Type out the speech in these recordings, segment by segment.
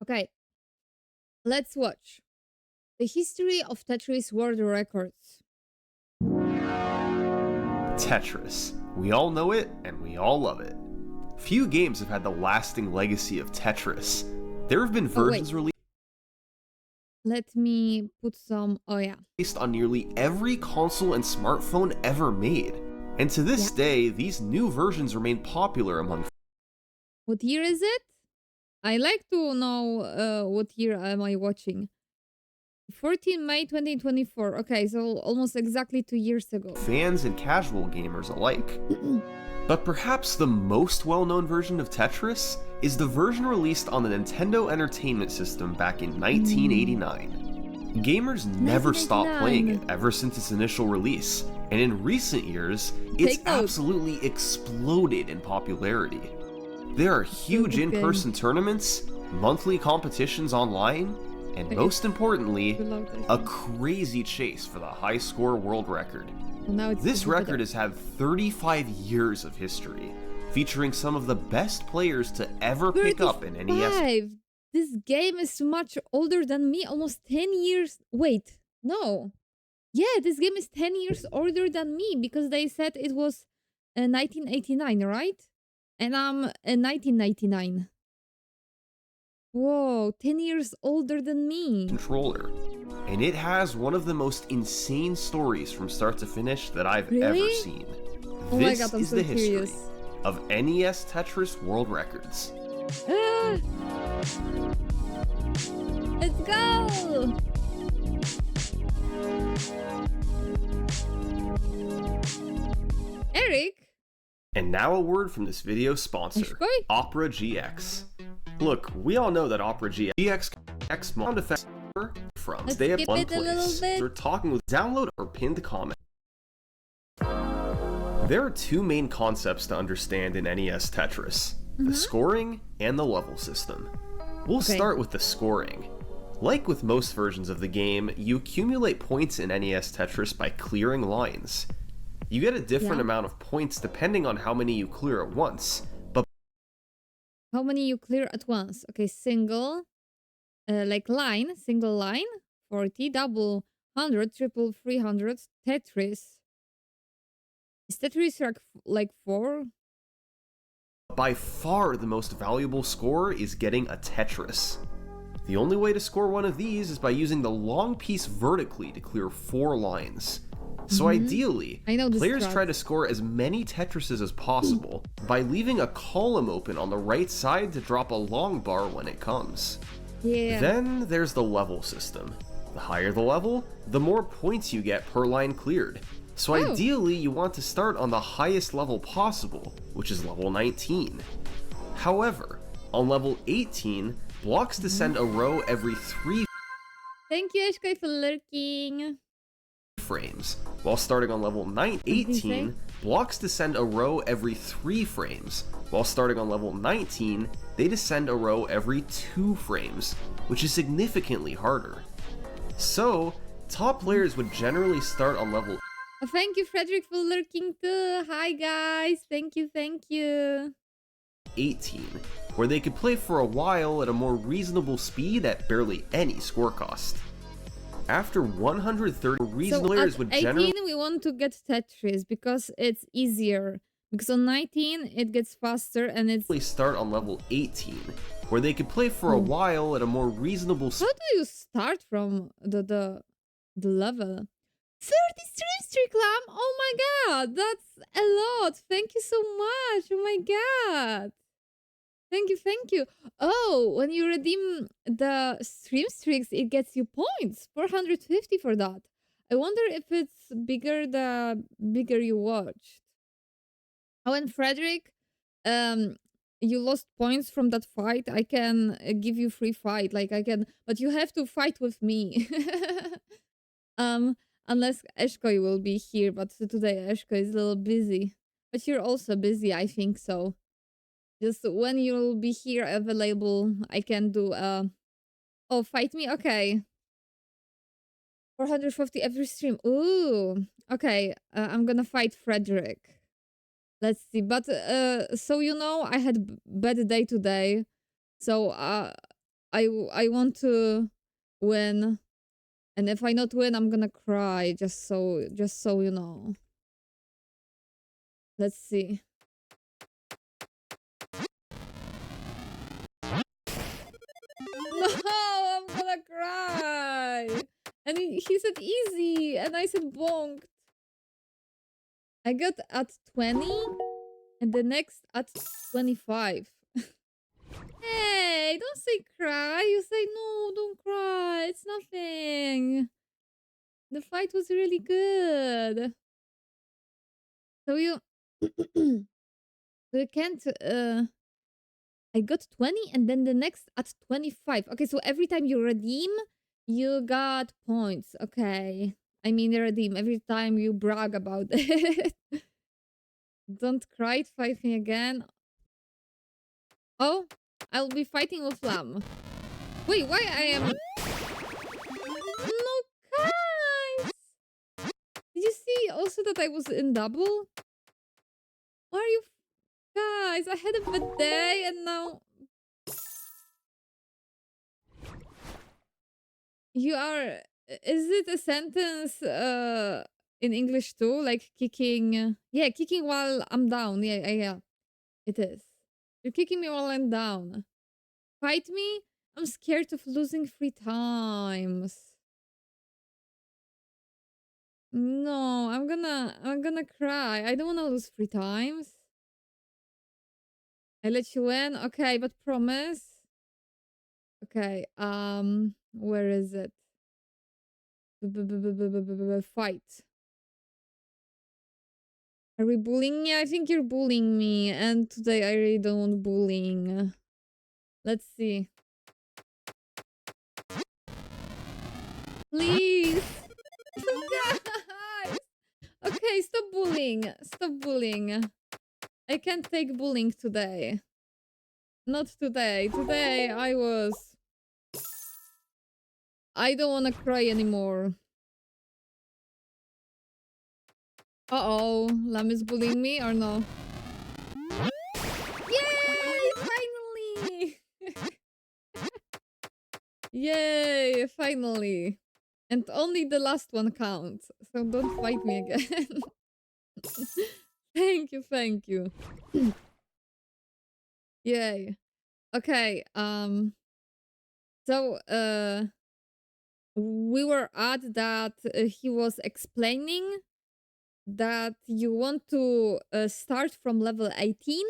Okay, let's watch the history of Tetris world records. Tetris. We all know it, and we all love it. Few games have had the lasting legacy of Tetris. There have been versions released Let me put some. Oh, yeah. on nearly every console and smartphone ever made. And to this day, these new versions remain popular among. What year is it? I like to know what year am I watching. 14 May 2024. Okay, so almost exactly 2 years ago. Fans and casual gamers alike. But perhaps the most well-known version of Tetris is the version released on the Nintendo Entertainment System back in 1989. Gamers never stopped playing it ever since its initial release, and in recent years, it's absolutely exploded in popularity. There are huge in-person tournaments, monthly competitions online, and most importantly, a crazy chase for the high-score world record. This record has had 35 years of history, featuring some of the best players to ever pick up an NES. This game is much older than me, almost 10 years. Wait, no. Yeah, this game is 10 years older than me because they said it was 1989, right? And I'm 1999. Whoa, 10 years older than me. Controller. And it has one of the most insane stories from start to finish that I've ever seen. Oh This my God, I'm is so the history curious. of NES Tetris World Records. Let's go! Eric? And now a word from this video's sponsor, Opera GX. Look, we all know that Opera GX sound effects from they have one place. We're talking with download or pinned comment. There are two main concepts to understand in NES Tetris, the scoring and the level system. We'll start with the scoring. Like with most versions of the game, you accumulate points in NES Tetris by clearing lines. You get a different amount of points depending on how many you clear at once, but how many you clear at once? Okay, single, like line, single line, 40, double, 100, triple, 300, Tetris. Is Tetris like 4? By far the most valuable score is getting a Tetris. The only way to score one of these is by using the long piece vertically to clear 4 lines. So ideally, players try to score as many Tetrises as possible by leaving a column open on the right side to drop a long bar when it comes. Then there's the level system. The higher the level, the more points you get per line cleared. So ideally, you want to start on the highest level possible, which is level 19. However, on level 18, blocks descend a row every 3 Thank you, Ashkai, for lurking. frames, while starting on level 18, blocks descend a row every 3 frames, while starting on level 19, they descend a row every 2 frames, which is significantly harder. So, top players would generally start on level Thank you, Frederick, for lurking too. Hi, guys. Thank you, thank you. 18, where they could play for a while at a more reasonable speed at barely any score cost. After 130, reasonable players would generally... 18, we want to get Tetris because it's easier. Because on 19, it gets faster and it's... start on level 18, where they could play for a while at a more reasonable... How do you start from the level? 30 stream streak, Lamb! Oh my God, that's a lot. Thank you so much. Oh my God. Thank you, thank you. Oh, when you redeem the stream streaks, it gets you points. 450 for that. I wonder if it's bigger the bigger you watched. Oh, and Frederick, you lost points from that fight. I can give you free fight. Like I can, but you have to fight with me. Unless Eshkoi will be here, but today Eshkoi is a little busy. But you're also busy, I think so. Just when you'll be here available, I can do oh, fight me? Okay. 450 every stream. Ooh. Okay, I'm gonna fight Frederick. Let's see. But so you know, I had bad day today. So I want to win, and if I not win, I'm gonna cry. Just so you know. Let's see. No, I'm gonna cry. And he said easy, and I said bonk. I got at 20, and the next at 25. Hey, don't say cry. You say no, don't cry. It's nothing. The fight was really good. So you so you can't I got 20 and then the next at 25. Okay, so every time you redeem, you got points. Okay. I mean redeem every time you brag about it. Don't cry, fight me again. Oh, I'll be fighting with Lamb. Wait, why I am... No, guys! Did you see also that I was in double? Why are you... Guys, I had a bad day and now... You are... Is it a sentence in English too? Like kicking... Yeah, kicking while I'm down. Yeah. It is. You're kicking me while I'm down. Fight me? I'm scared of losing 3 times. No, I'm gonna cry. I don't wanna lose 3 times. I let you win? Okay, but promise. Okay, where is it? Fight. Are we bullying me? I think you're bullying me, and today I really don't want bullying. Let's see. Please! Guys! Okay, stop bullying. Stop bullying. I can't take bullying today. Not today. Today I don't want to cry anymore. Uh-oh. Lam is bullying me or no? Yay! Finally! Yay! Finally. And only the last one counts. So don't fight me again. Thank you. Yay. Okay, so we were at that he was explaining that you want to start from level 18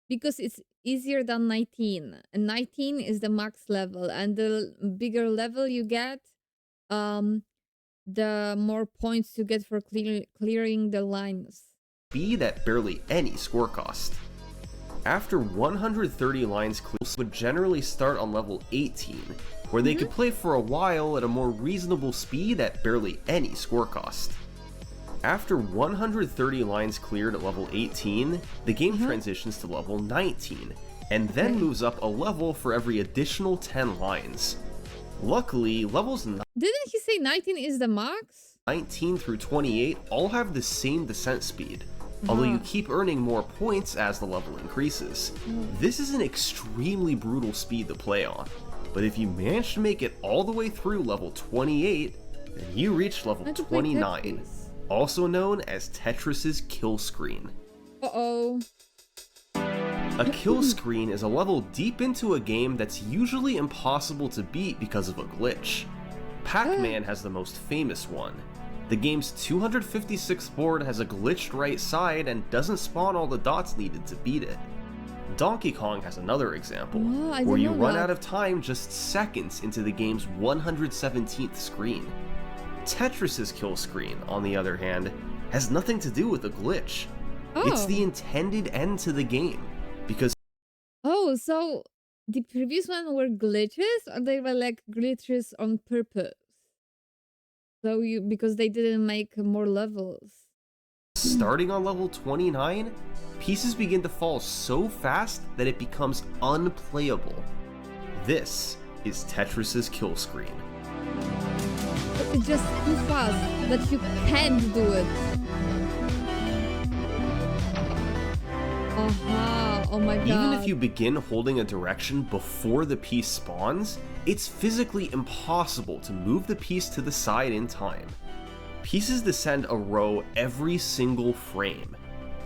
because it's easier than 19, and 19 is the max level, and the bigger level you get, the more points you get for clearing the lines. Speed at barely any score cost. After 130 lines cleared, would generally start on level 18, where they could play for a while at a more reasonable speed at barely any score cost. After 130 lines cleared at level 18, the game transitions to level 19, and then moves up a level for every additional 10 lines. Luckily, levels Didn't he say 19 is the max? 19 through 28 all have the same descent speed, although you keep earning more points as the level increases. This is an extremely brutal speed to play on, but if you manage to make it all the way through level 28, then you reach level 29, also known as Tetris's kill screen. Uh-oh. A kill screen is a level deep into a game that's usually impossible to beat because of a glitch. Pac-Man has the most famous one. The game's 256th board has a glitched right side and doesn't spawn all the dots needed to beat it. Donkey Kong has another example, where you run out of time just seconds into the game's 117th screen. Tetris's kill screen, on the other hand, has nothing to do with a glitch. It's the intended end to the game, because... Oh, so the previous one were glitches, or they were like glitches on purpose? So because they didn't make more levels. Starting on level 29, pieces begin to fall so fast that it becomes unplayable. This is Tetris's kill screen. It's just too fast that you can't do it. Oh. Oh my Even if god. you begin holding a direction before the piece spawns, it's physically impossible to move the piece to the side in time. Pieces descend a row every single frame,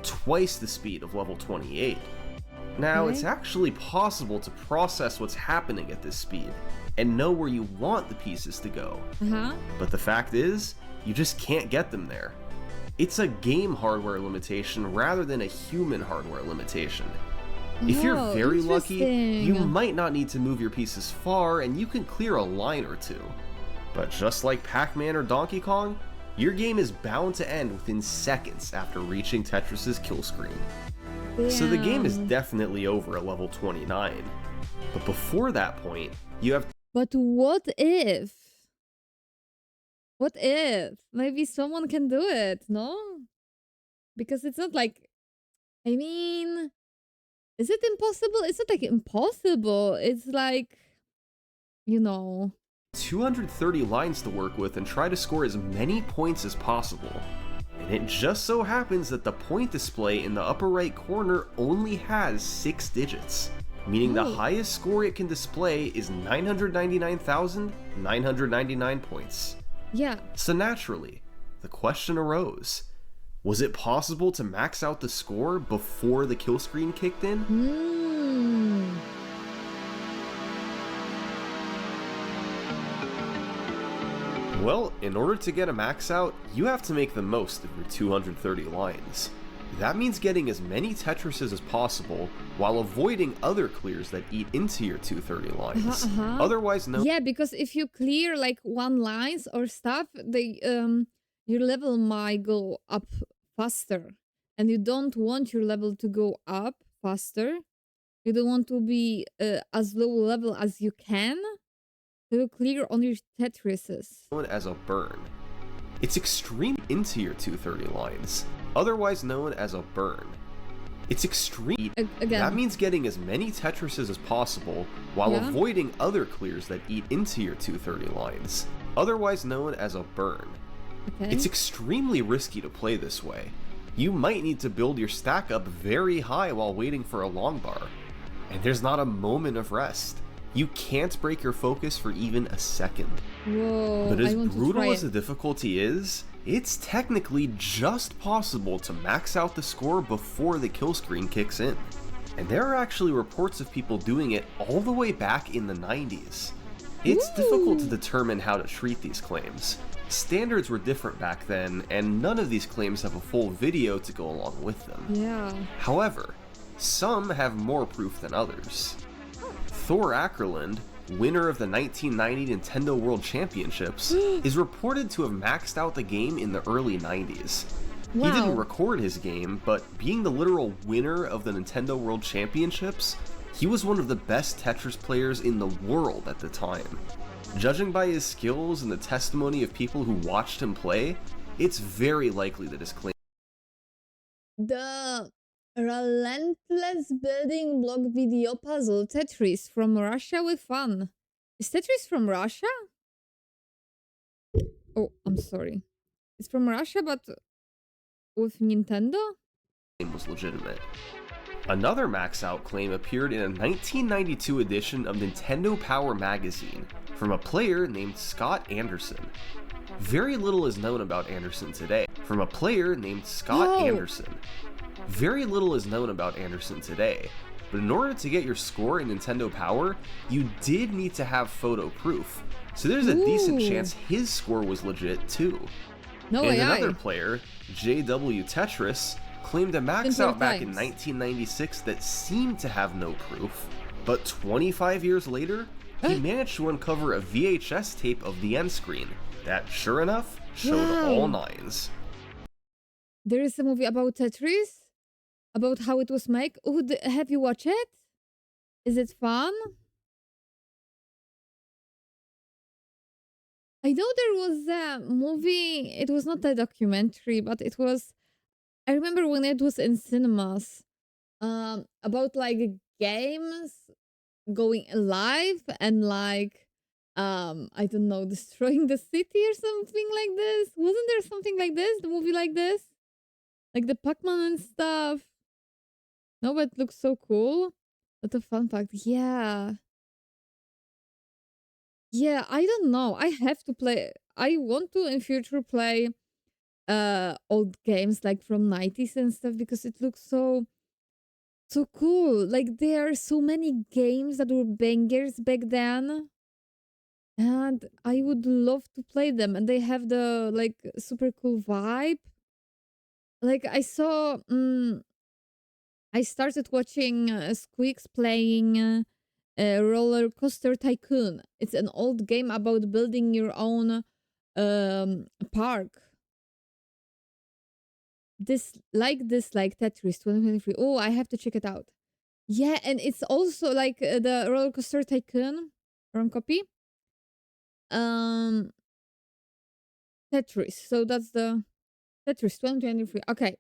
twice the speed of level 28. Now, it's Okay. actually possible to process what's happening at this speed and know where you want the pieces to go, Uh-huh. but the fact is, you just can't get them there. It's a game hardware limitation rather than a human hardware limitation. If you're Oh, very lucky, you interesting. might not need to move your pieces far and you can clear a line or two. But just like Pac-Man or Donkey Kong, your game is bound to end within seconds after reaching Tetris's kill screen. So the game is Damn. definitely over at level 29. But before that point, you have But what if? What if? Maybe someone can do it, no? Because it's not like, I mean, is it impossible? It's not like impossible. It's like, you know. 230 lines to work with and try to score as many points as possible. And it just so happens that the point display in the upper right corner only has 6 digits, meaning the Oh. highest score it can display is 999,999 points. Yeah. So naturally, the question arose, was it possible to max out the score before the kill screen kicked in? Well, in order to get a max out, you have to make the most of your 230 lines. That means getting as many Tetrises as possible while avoiding other clears that eat into your 230 lines. Otherwise known Yeah, because if you clear like one lines or stuff, they your level might go up faster. And you don't want your level to go up faster. You don't want to be as low level as you can. So you clear on your Tetrises. as a burn. It's extreme into your 230 lines, otherwise known as a burn. It's extreme. Again. That means getting as many Tetrises as possible while Yeah. avoiding other clears that eat into your 230 lines, otherwise known as a burn. Okay. It's extremely risky to play this way. You might need to build your stack up very high while waiting for a long bar, and there's not a moment of rest. You can't break your focus for even a second. Whoa, But as I want to brutal try as the it. difficulty is, it's technically just possible to max out the score before the kill screen kicks in. And there are actually reports of people doing it all the way back in the 90s. It's difficult to determine how to treat these claims. Standards were different back then, and none of these claims have a full video to go along with them. Yeah. However, some have more proof than others. Thor Ackerland, winner of the 1990 Nintendo World Championships, is reported to have maxed out the game in the early 90s. He Wow. didn't record his game, but being the literal winner of the Nintendo World Championships, he was one of the best Tetris players in the world at the time. Judging by his skills and the testimony of people who watched him play, it's very likely that his claim The relentless building block video puzzle Tetris from Russia with fun. Is Tetris from Russia? Oh, I'm sorry. It's from Russia, but with Nintendo? was legitimate. Another max out claim appeared in a 1992 edition of Nintendo Power magazine from a player named Scott Anderson. Very little is known about Anderson today. From a player named Scott Whoa. Anderson. Very little is known about Anderson today, but in order to get your score in Nintendo Power, you did need to have photo proof. So there's a decent Ooh. chance his score was legit too. No And way. another player, JW TETRIS, claimed a max Simpler out back in times. 1996 that seemed to have no proof, but 25 years later, he managed to uncover a VHS tape of the end screen that, sure enough, showed Wow. all nines. There is a movie about Tetris, about how it was made. Oh, have you watched it? Is it fun? I know there was a movie. It was not a documentary, but it was. I remember when it was in cinemas. About like games going live and like I don't know, destroying the city or something like this. Wasn't there something like this? The movie like this, like the Pac-Man and stuff. No, but it looks so cool. That's a fun fact. Yeah. Yeah, I don't know. I have to play. I want to in future play old games like from 90s and stuff because it looks so cool. Like there are so many games that were bangers back then. And I would love to play them and they have the like super cool vibe. Like I started watching Squeaks playing Roller Coaster Tycoon. It's an old game about building your own park. This like Tetris 2023. Oh, I have to check it out. Yeah, and it's also like the Roller Coaster Tycoon wrong copy. Um Tetris. So that's the Tetris 2023. Okay.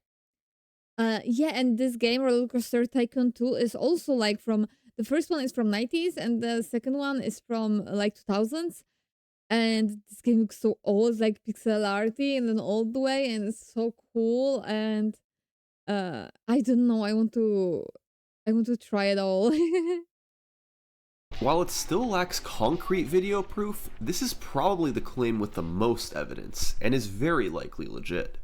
Yeah, and this game Roller Coaster Tycoon 2 is also like from the first one is from 90s and the second one is from like 2000s. And this game looks so old, like pixel arty in an old way, and it's so cool. And I don't know, I want to try it all. While it still lacks concrete video proof, this is probably the claim with the most evidence, and is very likely legit.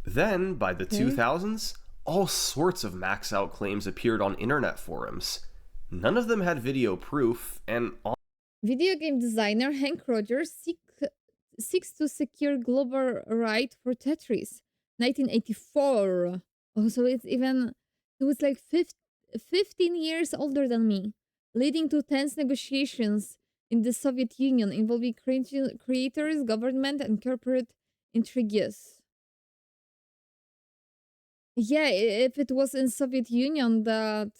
Then, by the Okay. 2000s, all sorts of max out claims appeared on internet forums. None of them had video proof, and Video game designer Hank Rogers seeks to secure global right for Tetris. 1984. Oh, so it was like 15 years older than me, leading to tense negotiations in the Soviet Union involving creators, government, and corporate intrigues. Yeah, if it was in Soviet Union, that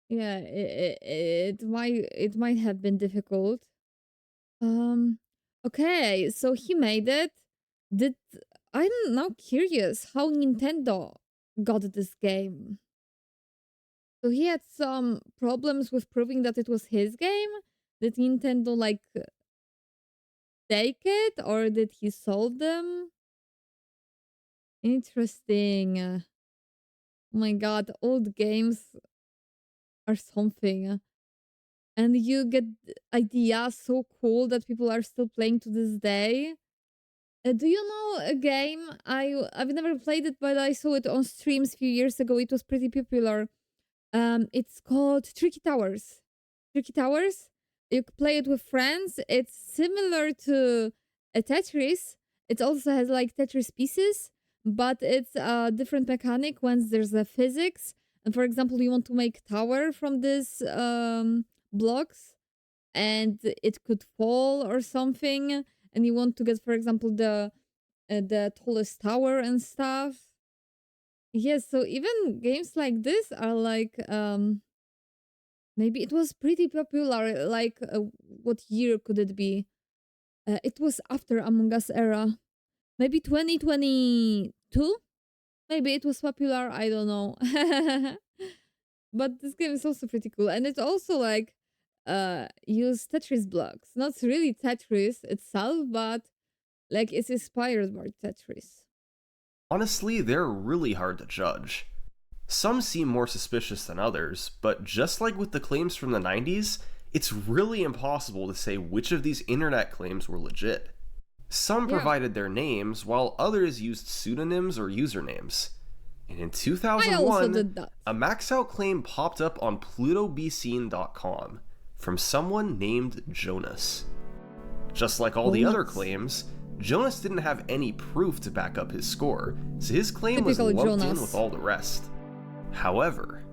yeah, it might have been difficult. Um, okay, so he made it. Did I'm now curious how Nintendo got this game. So he had some problems with proving that it was his game. Did Nintendo like take it or did he sold them? Interesting. Oh my god, old games are something. And you get ideas so cool that people are still playing to this day. Do you know a game? I've never played it, but I saw it on streams a few years ago. It was pretty popular. It's called Tricky Towers. Tricky Towers. You can play it with friends. It's similar to a Tetris. It also has like Tetris pieces, but it's a different mechanic once there's a physics. And for example, you want to make tower from this blocks, and it could fall or something, and you want to get, for example, the tallest tower and stuff. Yes, so even games like this are like maybe it was pretty popular. Like what year could it be? It was after Among Us era, maybe 2022. Maybe it was popular. I don't know. But this game is also pretty cool, and it also like use Tetris blocks. Not really Tetris itself, but like it's inspired by Tetris. honestly, they're really hard to judge. Some seem more suspicious than others, but just like with the claims from the 90s, it's really impossible to say which of these internet claims were legit. Some Yeah, provided their names, while others used pseudonyms or usernames. And in I also 2001, did that. a max out claim popped up on plutobscene.com from someone named Jonas. Just like all the other Jonas. claims, Jonas didn't have any proof to back up his score, so his claim was Typical lumped in Jonas. with all the rest. However,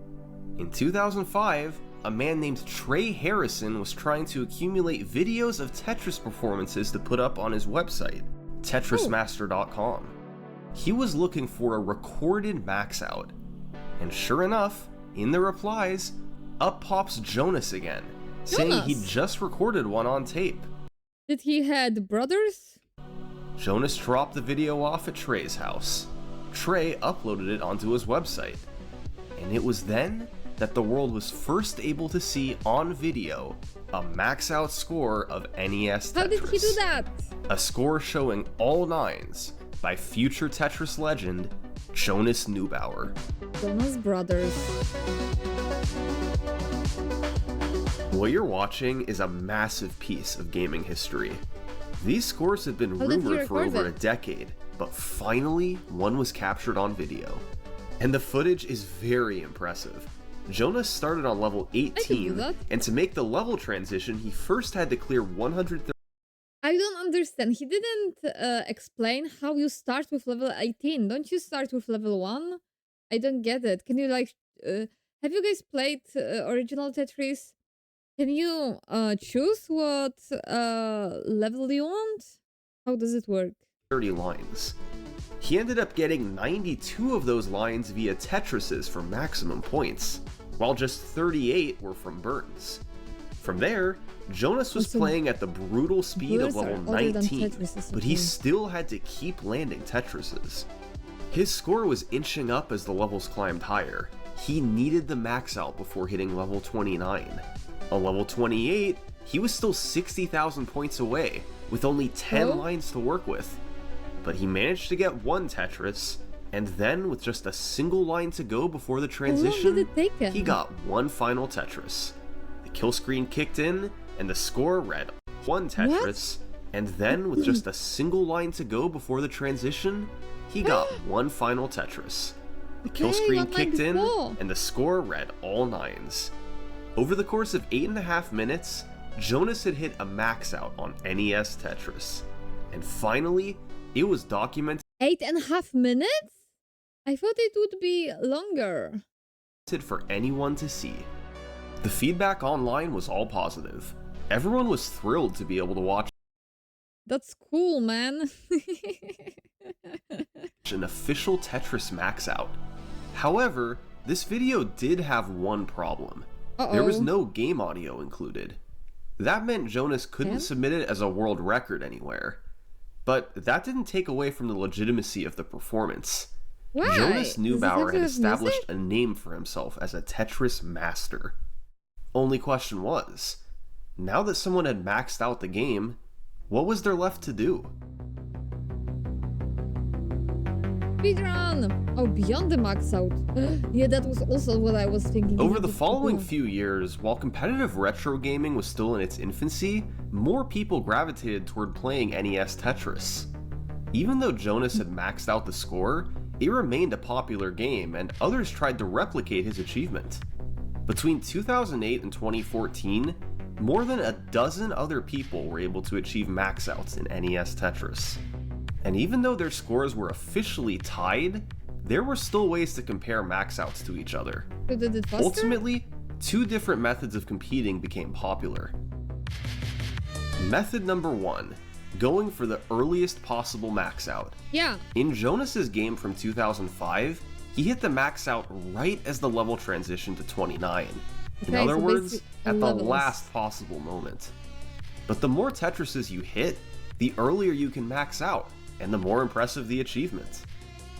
in 2005, a man named Trey Harrison was trying to accumulate videos of Tetris performances to put up on his website, TetrisMaster.com. He was looking for a recorded max out, and sure enough, in the replies, up pops Jonas again, saying he Jonas. just recorded one on tape. Did he had brothers? Jonas dropped the video off at Trey's house. Trey uploaded it onto his website. And it was then that the world was first able to see on video a max out score of NES Tetris. How did he do that? A score showing all nines, by future Tetris legend Jonas Neubauer. Jonas Brothers. What you're watching is a massive piece of gaming history. These scores have been rumored for over a decade, but finally one was captured on video. And the footage is very impressive. Jonas started on level 18, and to make the level transition, he first had to clear 130. I don't understand. He didn't explain how you start with level 18. Don't you start with level 1? I don't get it. Can you have you guys played original Tetris? Can you choose what level you want? How does it work? 30 lines. He ended up getting 92 of those lines via Tetrises for maximum points, while just 38 were from burns. From there, Jonas was playing at the brutal speed of level 19, but he still had to keep landing Tetrises. His score was inching up as the levels climbed higher. He needed the max out before hitting level 29. On level 28, he was still 60,000 points away, with only 10 lines to work with. But he managed to get one Tetris, and then with just a single line to go before the transition, he got one final Tetris. The kill screen kicked in, and the score read one Tetris, and then with just a single line to go before the transition, he got one final Tetris. The kill screen kicked in, and the score read all 9s. Over the course of 8.5 minutes, Jonas had hit a max out on NES Tetris. And finally, it was documented 8.5 minutes? I thought it would be longer. For anyone to see. The feedback online was all positive. Everyone was thrilled to be able to watch That's cool, man. an official Tetris max out. However, this video did have one problem. There was no game audio included. That meant Jonas couldn't submit it as a world record anywhere. But that didn't take away from the legitimacy of the performance. Why? Jonas Neubauer had established a name for himself as a Tetris master. Only question was, now that someone had maxed out the game, what was there left to do? Speedrun! Oh, beyond the max out. Yeah, that was also what I was thinking. Over the following few years, while competitive retro gaming was still in its infancy, more people gravitated toward playing NES Tetris. Even though Jonas had maxed out the score, it remained a popular game, and others tried to replicate his achievement. Between 2008 and 2014, more than a dozen other people were able to achieve max outs in NES Tetris. And even though their scores were officially tied, there were still ways to compare max outs to each other. Ultimately, two different methods of competing became popular. Method number 1, going for the earliest possible max out. Yeah. In Jonas's game from 2005, he hit the max out right as the level transitioned to 29. In other words, at the last possible moment. But the more Tetrises you hit, the earlier you can max out, and the more impressive the achievement.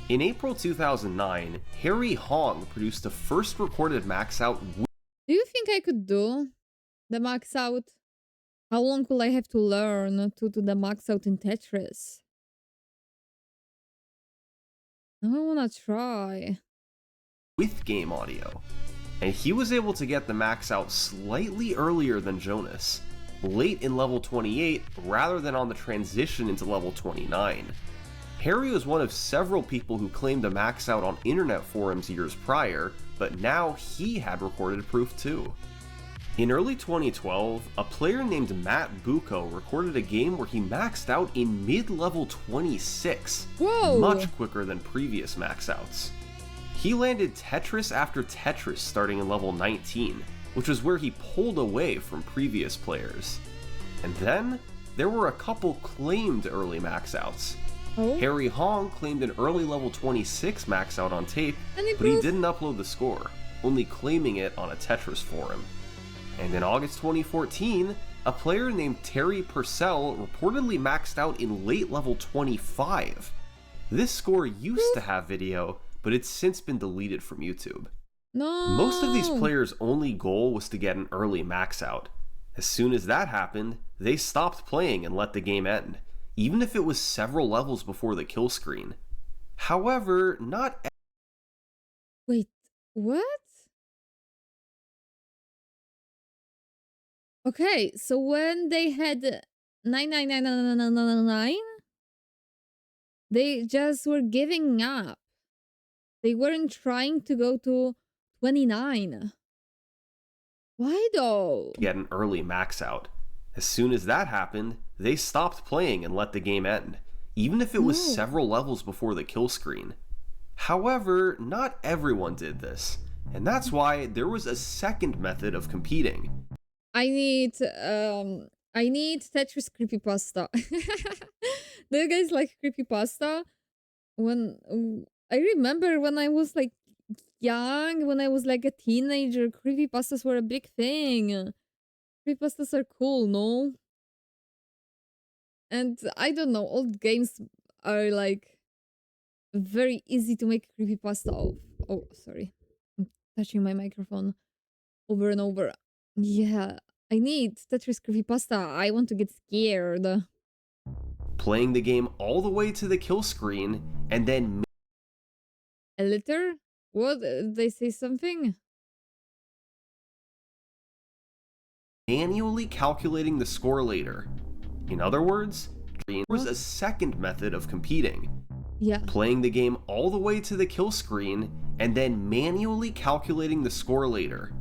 In April 2009, Harry Hong produced the first recorded max out. Do you think I could do the max out? How long will I have to learn to do the max out in Tetris? I wanna try. With game audio. And he was able to get the max out slightly earlier than Jonas, late in level 28 rather than on the transition into level 29. Harry was one of several people who claimed to max out on internet forums years prior, but now he had recorded proof too. In early 2012, a player named Matt Bucco recorded a game where he maxed out in mid-level 26, much quicker than previous max outs. He landed Tetris after Tetris starting in level 19, which was where he pulled away from previous players. And then, there were a couple claimed early max outs. Harry Hong claimed an early level 26 max out on tape, but he didn't upload the score, only claiming it on a Tetris forum. And in August 2014, a player named Terry Purcell reportedly maxed out in late level 25. This score used to have video, but it's since been deleted from YouTube. Most of these players' only goal was to get an early max out. As soon as that happened, they stopped playing and let the game end, even if it was several levels before the kill screen. However, not Wait, what? Okay, so when they had 9999999, they just were giving up. They weren't trying to go to 29. Why though? get an early max out. As soon as that happened, they stopped playing and let the game end, even if it was No. several levels before the kill screen. However, not everyone did this, and that's why there was a second method of competing. I need Tetris creepypasta. Do you guys like creepypasta? I remember when I was like young, when I was like a teenager, creepypastas were a big thing. Creepypastas are cool, no? And I don't know, old games are like very easy to make creepypasta of. Oh, sorry. I'm touching my microphone over and over. Yeah, I need Tetris creepypasta. I want to get scared. Playing the game all the way to the kill screen, and then A litter? What? They say something? manually calculating the score later. In other words, there was a second method of competing. Yeah. Playing the game all the way to the kill screen, and then manually calculating the score later.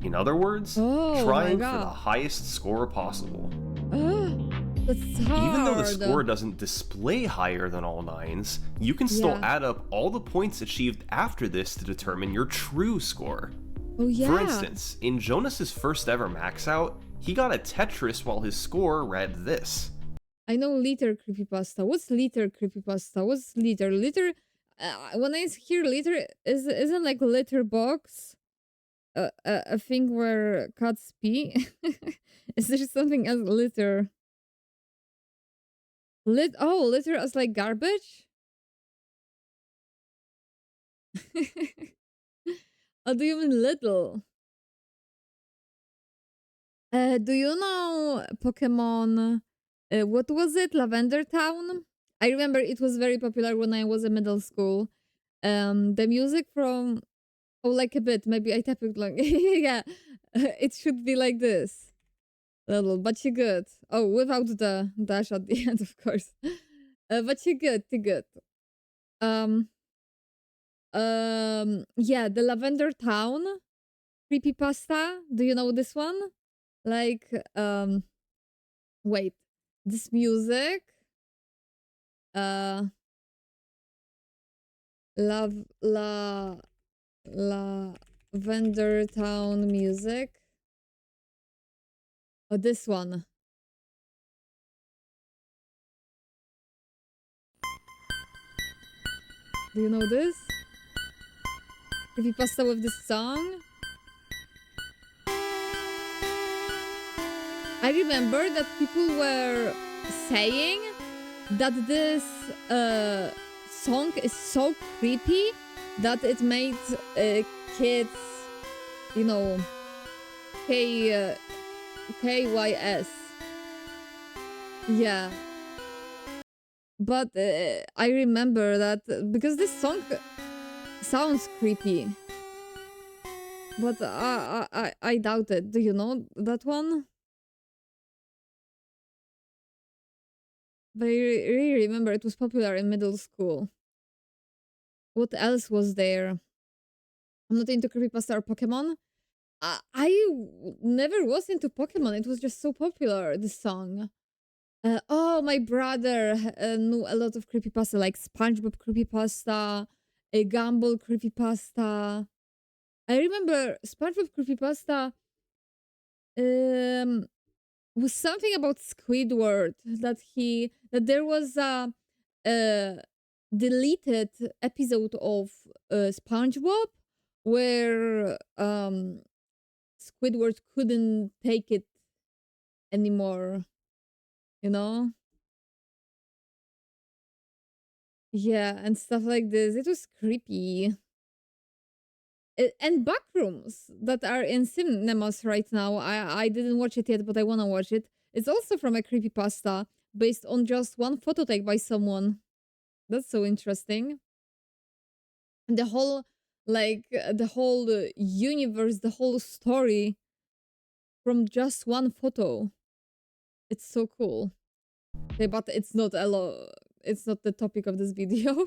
In other words, trying for the highest score possible. That's hard. Even though the score doesn't display higher than all nines, you can still add up all the points achieved after this to determine your true score. Oh yeah. For instance, in Jonas's first ever max out, he got a Tetris while his score read this. I know liter creepypasta. What's liter creepypasta? What's liter? Liter. When I hear liter, isn't like litter box a thing where cats pee? Is there something as litter? Litter as like garbage? Oh, do you mean little? Do you know Pokemon? What was it? Lavender Town? I remember it was very popular when I was in middle school. The music from like a bit. Maybe I tap it like yeah. It should be like this. Little, but you good. Oh, without the dash at the end, of course. But you good, you good. Um, yeah, the Lavender Town creepypasta. Do you know this one? Like, wait, this music. Uh, love Lavender Town music. Oh, this one. Do you know this? Creepypasta with this song? I remember that people were saying that this song is so creepy that it made kids, you know, KYS. Yeah. But I remember that because this song sounds creepy. But I doubt it. Do you know that one? But I really remember it was popular in middle school. What else was there? I'm not into creepypasta or Pokemon. Never was into Pokemon. It was just so popular, this song. Oh, my brother knew a lot of creepypasta, like SpongeBob creepypasta, a Gumball creepypasta. I remember SpongeBob creepypasta was something about Squidward that there was a deleted episode of SpongeBob where Squidward couldn't take it anymore, you know? Yeah, and stuff like this. It was creepy. And Backrooms that are in cinemas right now. I didn't watch it yet, but I want to watch it. It's also from a creepypasta. based on just one photo take by someone. That's so interesting. And the whole, universe, the whole story from just one photo. It's so cool. Okay, but it's not a lot. It's not the topic of this video.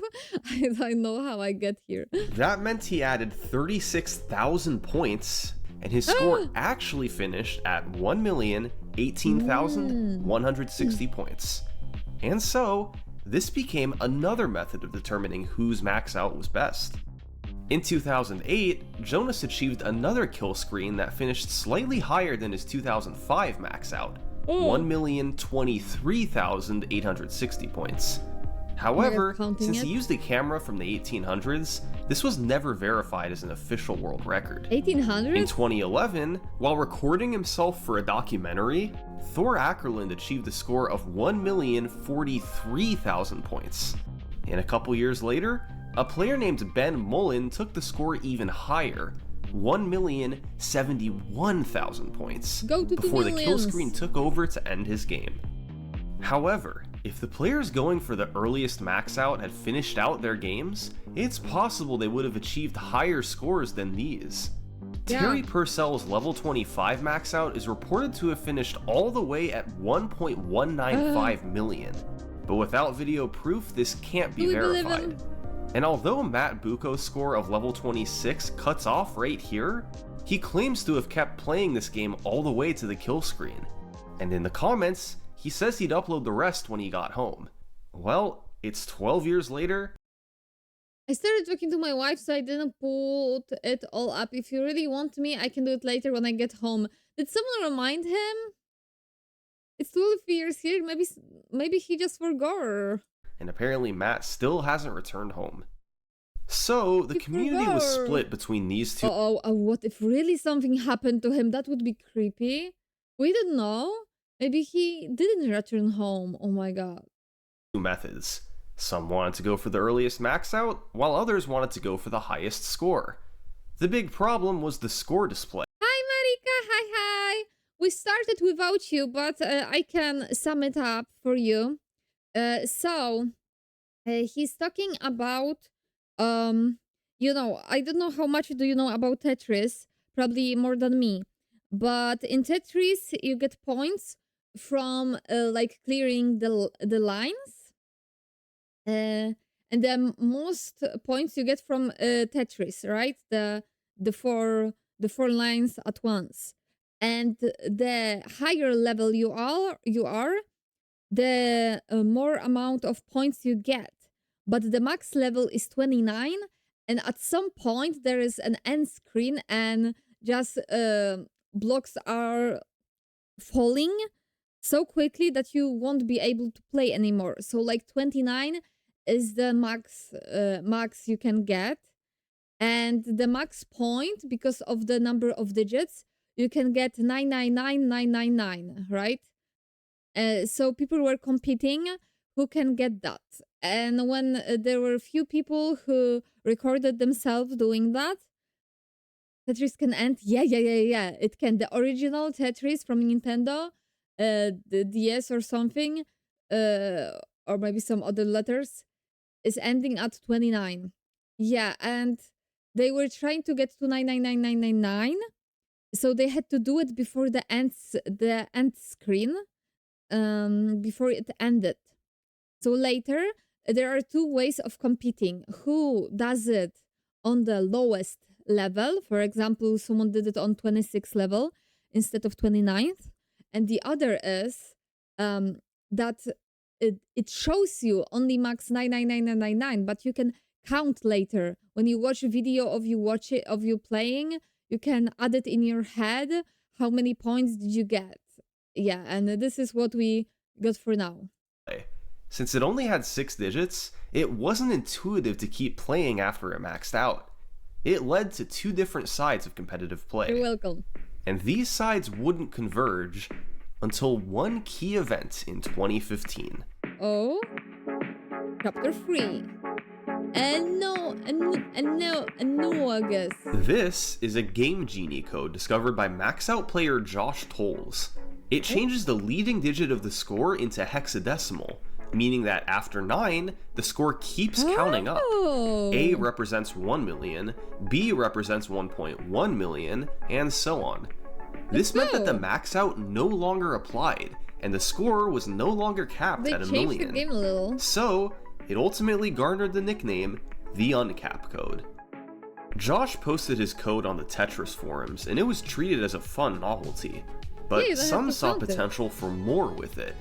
I don't know how I get here. That meant he added 36,000 points, and his score actually finished at 1,018,160 points. And so, this became another method of determining whose max out was best. In 2008, Jonas achieved another kill screen that finished slightly higher than his 2005 max out, 1,023,860 points. However, since he used a camera from the 1800s, this was never verified as an official world record. 1800? In 2011, while recording himself for a documentary, Thor Ackerland achieved a score of 1,043,000 points. And a couple years later, a player named Ben Mullen took the score even higher, 1,071,000 points, before the kill screen took over to end his game. However, if the players going for the earliest max out had finished out their games, it's possible they would have achieved higher scores than these. Yeah. Terry Purcell's level 25 max out is reported to have finished all the way at 1.195 million, but without video proof, this can't be verified. And although Matt Bucco's score of level 26 cuts off right here, he claims to have kept playing this game all the way to the kill screen. And in the comments, he says he'd upload the rest when he got home. Well, it's 12 years later. I started talking to my wife, so I didn't put it all up. If you really want me, I can do it later when I get home. Did someone remind him? It's 12 years here. Maybe he just forgot. And apparently Matt still hasn't returned home. So, the community was split between these two. What if really something happened to him? That would be creepy. We don't know. Maybe he didn't return home. Oh my god. Methods. Some wanted to go for the earliest max out, while others wanted to go for the highest score. The big problem was the score display. Hi Marika, hi. We started without you, but I can sum it up for you. He's talking about, I don't know how much do you know about Tetris, probably more than me. But in Tetris, you get points from clearing the lines, and the most points you get from Tetris, right? The four lines at once, and the higher level you are, the more amount of points you get. But the max level is 29, and at some point there is an end screen, and just blocks are falling so quickly that you won't be able to play anymore. So like 29 is the max you can get, and the max point, because of the number of digits, you can get 999,999, right? So people were competing who can get that, and when there were a few people who recorded themselves doing that, Tetris can end. Yeah. It can. The original Tetris from Nintendo, the DS or something, or maybe some other letters, is ending at 29. Yeah, and they were trying to get to 999,999, so they had to do it before the end screen, before it ended. So later, there are two ways of competing. Who does it on the lowest level? For example, someone did it on 26th level instead of 29th. And the other is that it shows you only max 999,999, but you can count later. When you watch a video of you playing, you can add it in your head. How many points did you get? Yeah, and this is what we got for now. Since it only had 6 digits, it wasn't intuitive to keep playing after it maxed out. It led to 2 different sides of competitive play. You're welcome. And these sides wouldn't converge until one key event in 2015. Oh? Chapter 3. No, August. This is a Game Genie code discovered by Max Out player Josh Tolles. It Oh. changes the leading digit of the score into hexadecimal, meaning that after 9, the score keeps counting up. A Oh. represents 1 million, B represents 1.1 million, and so on. Let's This meant that the go. max out no longer applied, and the score was no longer capped They at a changed the million. game a little. So, it ultimately garnered the nickname the Uncap Code. Josh posted his code on the Tetris forums, and it was treated as a fun novelty. Yeah, But you don't have some to saw count it. potential for more with it.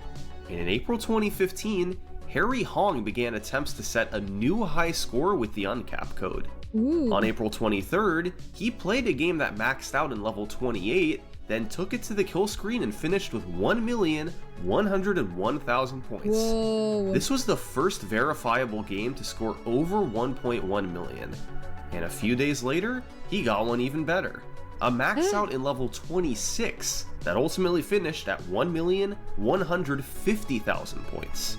And in April 2015, Harry Hong began attempts to set a new high score with the Uncap Code. Ooh. On April 23rd, he played a game that maxed out in level 28, then took it to the kill screen and finished with 1,101,000 points. Whoa. This was the first verifiable game to score over 1.1 million. And a few days later, he got one even better. A max out in level 26 that ultimately finished at 1,150,000 points.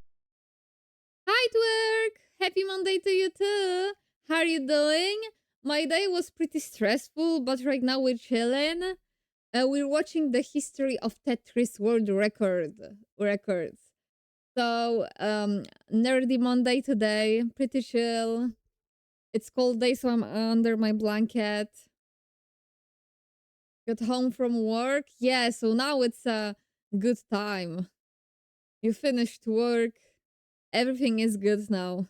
Hi, Twerk! Happy Monday to you too! How are you doing? My day was pretty stressful, but right now we're chilling. We're watching the history of Tetris world records. So, nerdy Monday today, pretty chill. It's cold day, so I'm under my blanket. Got home from work. Yeah, so now it's a good time. You finished work. Everything is good now.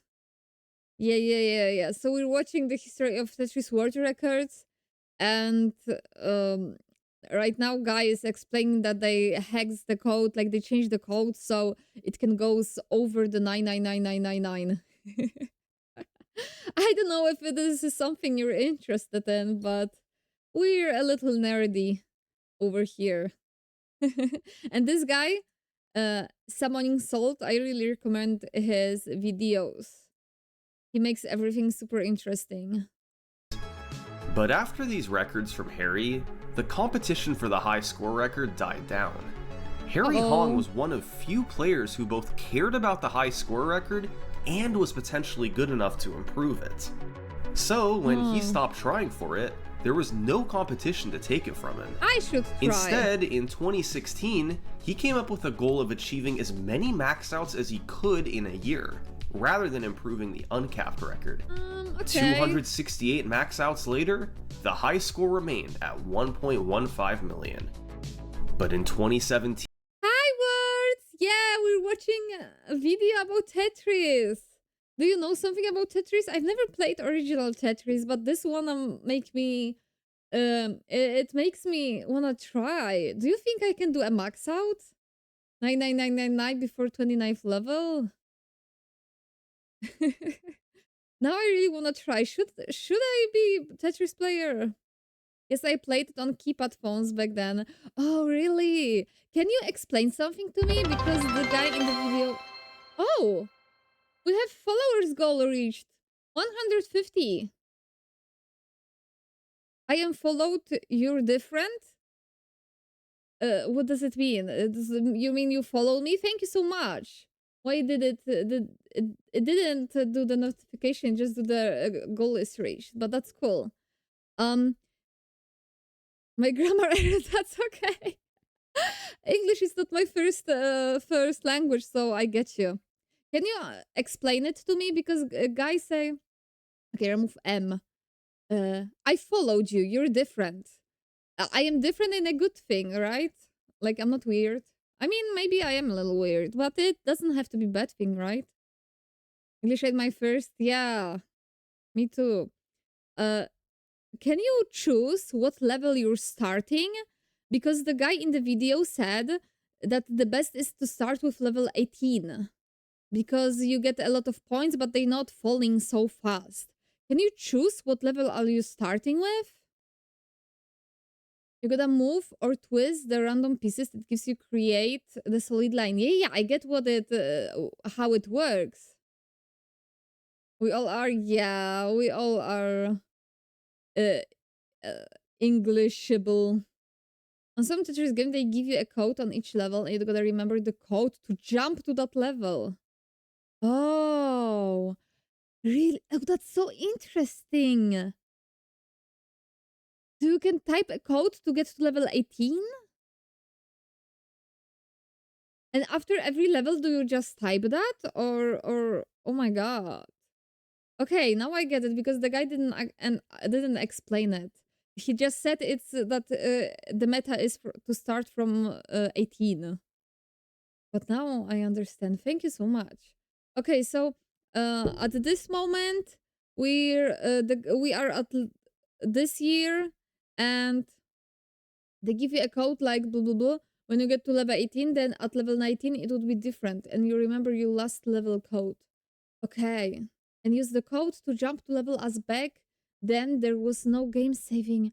Yeah. So we're watching the history of Tetris world records, and right now, guy is explaining that they hexed the code, like they changed the code so it can goes over the 9999999. I don't know if this is something you're interested in, but we're a little nerdy over here. And this guy, Summoning Salt, I really recommend his videos. He makes everything super interesting. But after these records from Harry, the competition for the high score record died down. Harry Hong was one of few players who both cared about the high score record and was potentially good enough to improve it. So, when he stopped trying for it, there was no competition to take it from him. I should try. Instead, in 2016, he came up with a goal of achieving as many max outs as he could in a year, rather than improving the uncapped record. Okay. 268 max outs later, the high score remained at 1.15 million. But in 2017, Hi, words! Yeah, we're watching a video about Tetris. Do you know something about Tetris? I've never played original Tetris, but this one make me it makes me wanna try. Do you think I can do a max out? 99999 before 29th level? Now I really wanna try. Should I be Tetris player? Yes, I played it on keypad phones back then. Oh, really? Can you explain something to me? Because the guy in the video... Oh! We have followers goal reached. 150. I am followed, you're different? What does it mean? You mean you follow me? Thank you so much. Why did it didn't do the notification, just do the goal is reached, but that's cool. My grammar error, that's okay. English is not my first language, so I get you. Can you explain it to me? Because guys say, okay, remove M. I followed you. You're different. I am different in a good thing, right? Like I'm not weird. I mean, maybe I am a little weird, but it doesn't have to be bad thing, right? English at my first, yeah, me too. Can you choose what level you're starting? Because the guy in the video said that the best is to start with level 18 because you get a lot of points, but they're not falling so fast. Can you choose what level are you starting with? You gotta move or twist the random pieces that gives you create the solid line. Yeah, I get what how it works. We all are, yeah, we all are uh, Englishable. On some Tetris game, they give you a code on each level, and you gotta remember the code to jump to that level. Oh, really? Oh, that's so interesting. So you can type a code to get to level 18? And after every level, do you just type that, or oh my god? Okay, now I get it because the guy didn't explain it. He just said it's that the meta is to start from 18. But now I understand. Thank you so much. Okay, so at this moment we are at this year, and they give you a code like blah blah blah. When you get to level 18, then at level 19 it would be different, and you remember your last level code. Okay, and use the code to jump to level us back. Then there was no game saving.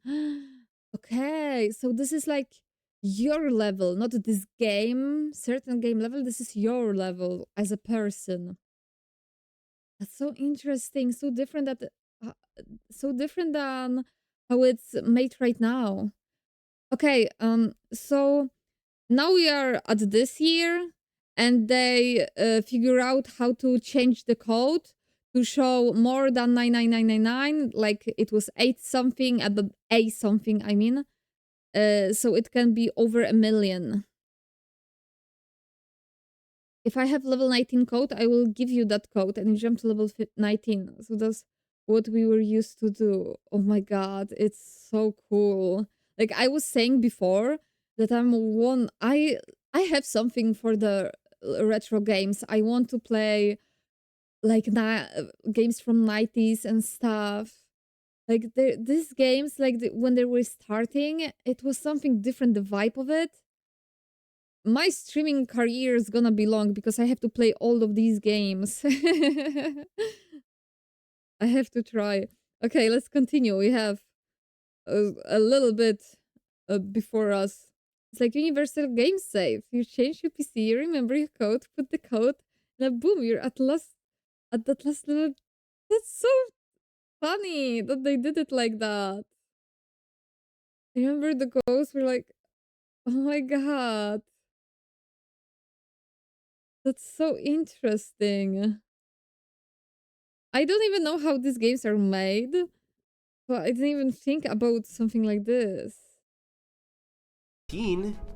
Okay, so this is like your level, not this game, certain game level. This is your level as a person. That's so interesting. So different that, uh, so different than how it's made right now. Okay, so now we are at this year, and they figure out how to change the code to show more than 99999, like it was 8 something, a something, I mean. So it can be over 1 million. If I have level 19 code, I will give you that code and you jump to level 19. So that's what we were used to do. Oh my god, it's so cool. Like I was saying before that I have something for the retro games. I want to play like games from 90s and stuff. Like these games, like when they were starting, it was something different, the vibe of it. My streaming career is gonna be long because I have to play all of these games. I have to try. Okay, let's continue. We have a little bit before us. It's like universal game save. You change your PC, you remember your code, put the code, and boom, you're at that last level. That's so funny that they did it like that. I remember the ghosts were like, oh my god. That's so interesting. I don't even know how these games are made, but I didn't even think about something like this.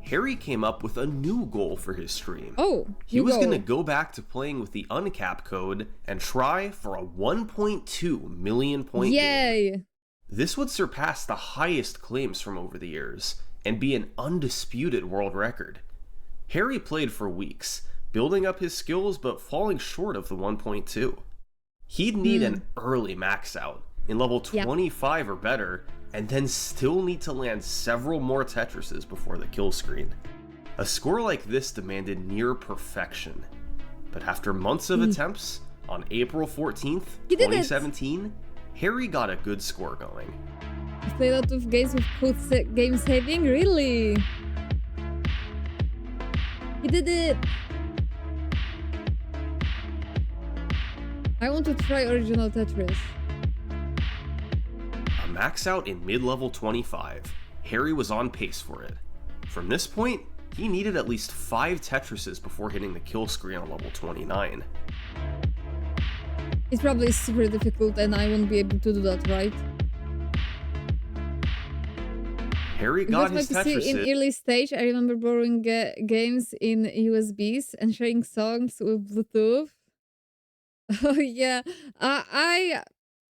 Harry came up with a new goal for his stream. Oh, he was going to go back to playing with the uncap code and try for a 1.2 million point game. This would surpass the highest claims from over the years and be an undisputed world record. Harry played for weeks, building up his skills but falling short of the 1.2. He'd need an early max out in level 25 or better, and then still need to land several more Tetrises before the kill screen. A score like this demanded near perfection. But after months of attempts, on April 14th, 2017, Harry got a good score going. You play a lot of games with code game saving? Really? He did it! I want to try original Tetris. A max out in mid-level 25, Harry was on pace for it. From this point, he needed at least 5 Tetrises before hitting the kill screen on level 29. It's probably super difficult and I won't be able to do that, right? Harry got his Tetris in early stage. I remember borrowing games in USBs and sharing songs with Bluetooth. Oh yeah, I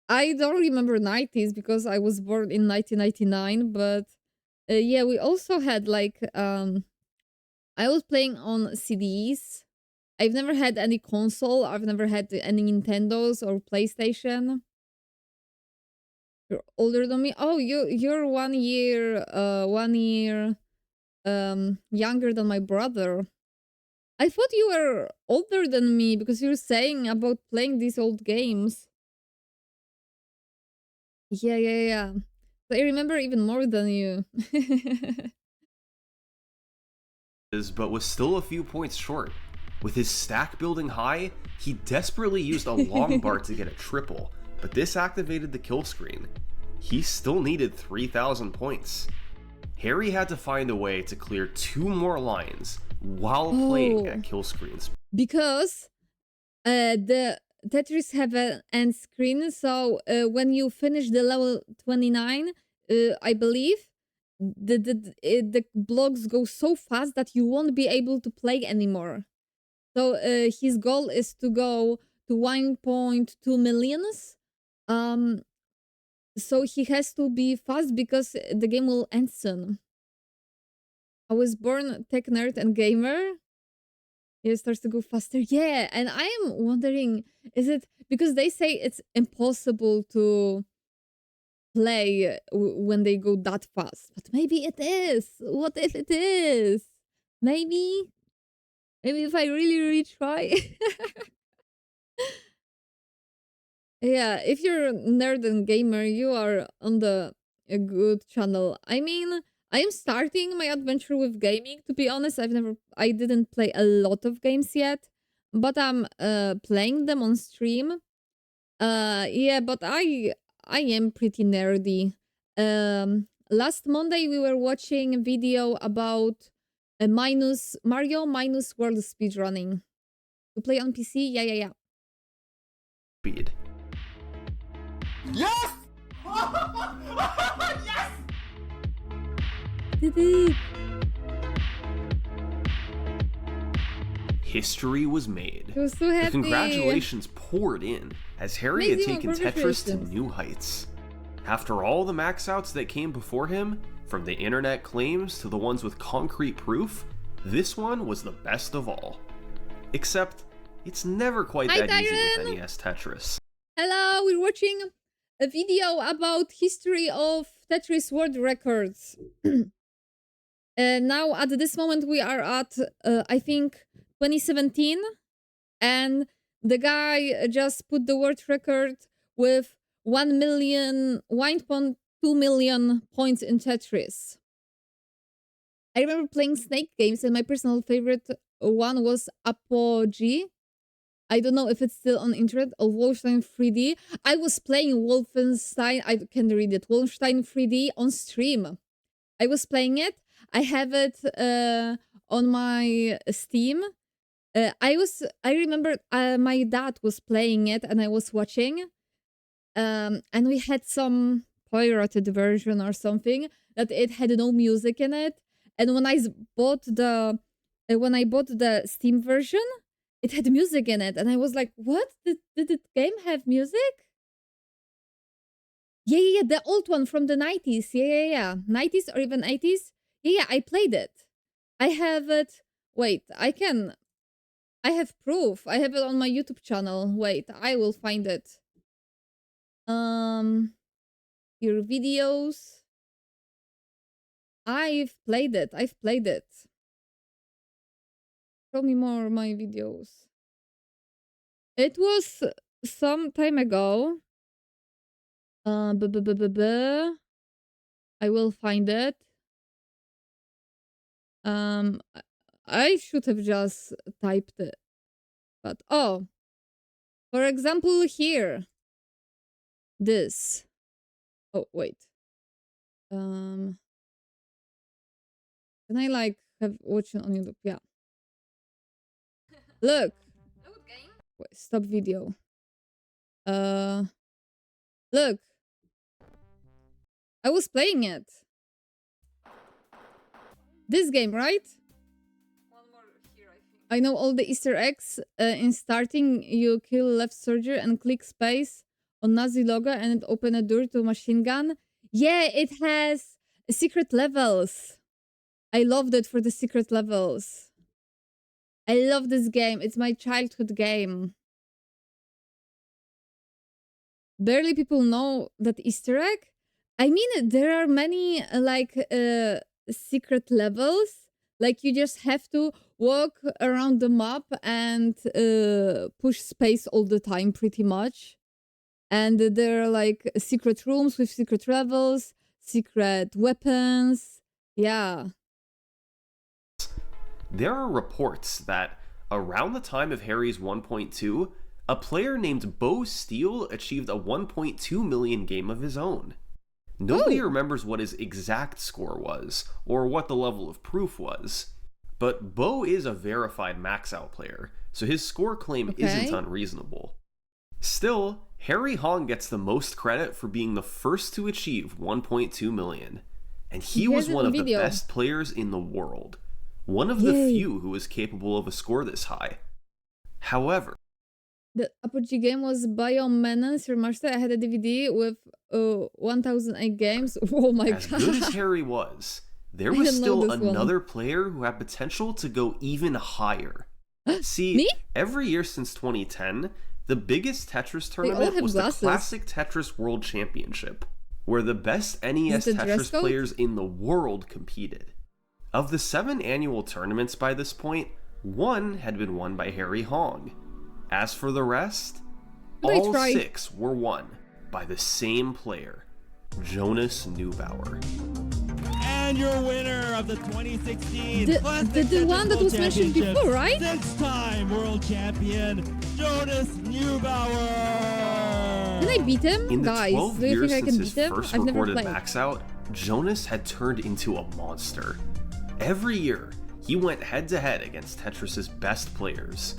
don't remember 90s because I was born in 1999, but yeah, we also had like I was playing on CDs. I've never had any console. I've never had any Nintendos or PlayStation. You're older than me. Oh, you're 1 year younger than my brother. I thought you were older than me because you were saying about playing these old games. Yeah. So I remember even more than you. But was still a few points short. With his stack building high, he desperately used a long bar to get a triple, but this activated the kill screen. He still needed 3,000 points. Harry had to find a way to clear 2 more lines while playing at kill screens. Because the Tetris have an end screen, so when you finish the level 29, I believe, the blocks go so fast that you won't be able to play anymore. So his goal is to go to 1.2 millions. So he has to be fast because the game will end soon. I was born tech nerd and gamer. It starts to go faster. Yeah, and I am wondering, is it because they say it's impossible to play when they go that fast? But maybe it is. What if it is? Maybe if I really try. Yeah, if you're a nerd and gamer, you are on a good channel. I mean, I am starting my adventure with gaming. To be honest, I didn't play a lot of games yet, but I'm playing them on stream. Yeah, but I am pretty nerdy. Last Monday we were watching a video about a minus Mario minus world speedrunning. To play on PC? Yeah. Speed. Yes! Yes! Did it? History was made. I was so happy. The congratulations poured in as Harry had Amazing, taken Tetris to congratulations. new heights. After all the max outs that came before him, from the internet claims to the ones with concrete proof, this one was the best of all. Except, it's never quite Hi, that easy Tyron. with NES Tetris. Hello, we're watching a video about history of Tetris world records. Now, at this moment, we are at, I think, 2017. And the guy just put the world record with 1.2 million points in Tetris. I remember playing Snake games, and my personal favorite one was Apogee. I don't know if it's still on internet, or Wolfenstein 3D. I was playing Wolfenstein, I can read it, Wolfenstein 3D on stream. I was playing it. I have it on my Steam. I remember my dad was playing it and I was watching. And we had some pirated version or something that it had no music in it. And when I bought the Steam version, it had music in it, and I was like, "What? Did the game have music?" Yeah, the old one from the 90s. Yeah. 90s or even 80s. Yeah, I played it. I have it. Wait, I have proof. I have it on my YouTube channel. Wait, I will find it. Your videos. I've played it. Show me more my videos. It was some time ago. I will find it. I should have just typed it. But oh. For example, here. This. Oh, wait. Can I like have watching on YouTube? Yeah. Look. Wait, stop video. Look. I was playing it. This game, right? One more here, I think. I know all the Easter eggs. In starting, you kill left soldier and click space on Nazi logo and it open a door to machine gun. Yeah, it has secret levels. I loved it for the secret levels. I love this game. It's my childhood game. Barely people know that Easter egg. I mean, there are many secret levels. Like you just have to walk around the map and push space all the time, pretty much. And there are like secret rooms with secret levels, secret weapons. Yeah. There are reports that around the time of Harry's 1.2, a player named Bo Steele achieved a 1.2 million game of his own. Nobody remembers what his exact score was, or what the level of proof was, but Bo is a verified max-out player, so his score claim isn't unreasonable. Still, Harry Hong gets the most credit for being the first to achieve 1.2 million. and he Here's was it one in of the video. best players in the world, one of the Yay. few who was capable of a score this high. However, The apogee game was Biomenace Remastered. I had a DVD with 1008 games. Oh my as god. good as Harry was, there I was didn't know still this one. another player who had potential to go even higher. See, Me? every year since 2010, the biggest Tetris all tournament have was glasses. the Classic Tetris World Championship, where the best NES Is it the dress Tetris code? players in the world competed. Of the 7 annual tournaments by this point, 1 had been won by Harry Hong. As for the rest, all 6 were won by the same player, Jonas Neubauer. And your winner of the 2016 The Classic one that Tetris was World mentioned Championship, before, right? 6-time world champion, Jonas Neubauer. Can I beat him? In the Guys, 12 do you years think I since can his beat him? first I've never recorded played. max out, Jonas had turned into a monster. Every year, he went head-to-head against Tetris's best players.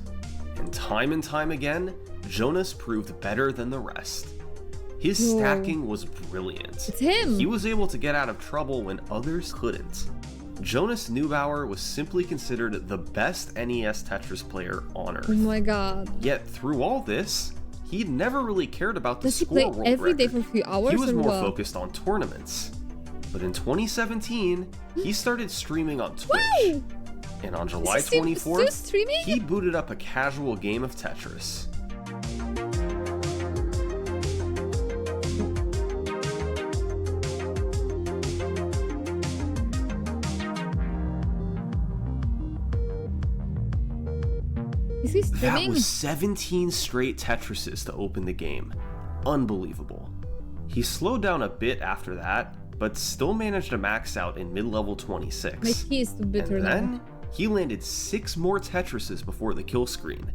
And time again, Jonas proved better than the rest. His Whoa. stacking was brilliant. It's him. He was able to get out of trouble when others couldn't. Jonas Neubauer was simply considered the best NES Tetris player on Earth. Oh my god. Yet through all this, he'd never really cared about the Does he score play world every day record. for a few hours? He was or more what? focused on tournaments. But in 2017, he started streaming on Twitch. Wow! And on July Is he still 24th, streaming? he booted up a casual game of Tetris. Is he That streaming? was 17 straight Tetrises to open the game. Unbelievable. He slowed down a bit after that, but still managed to max out in mid-level 26. My key is too bitter And now. then, he landed 6 more Tetrises before the kill screen.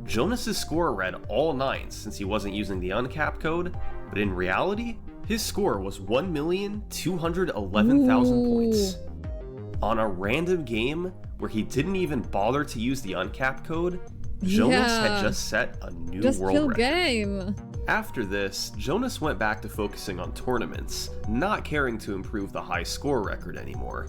Jonas's score read all 9s since he wasn't using the uncap code, but in reality, his score was 1,211,000 points. On a random game where he didn't even bother to use the uncap code, Jonas had just set a new Just world kill record. game. After this, Jonas went back to focusing on tournaments, not caring to improve the high score record anymore.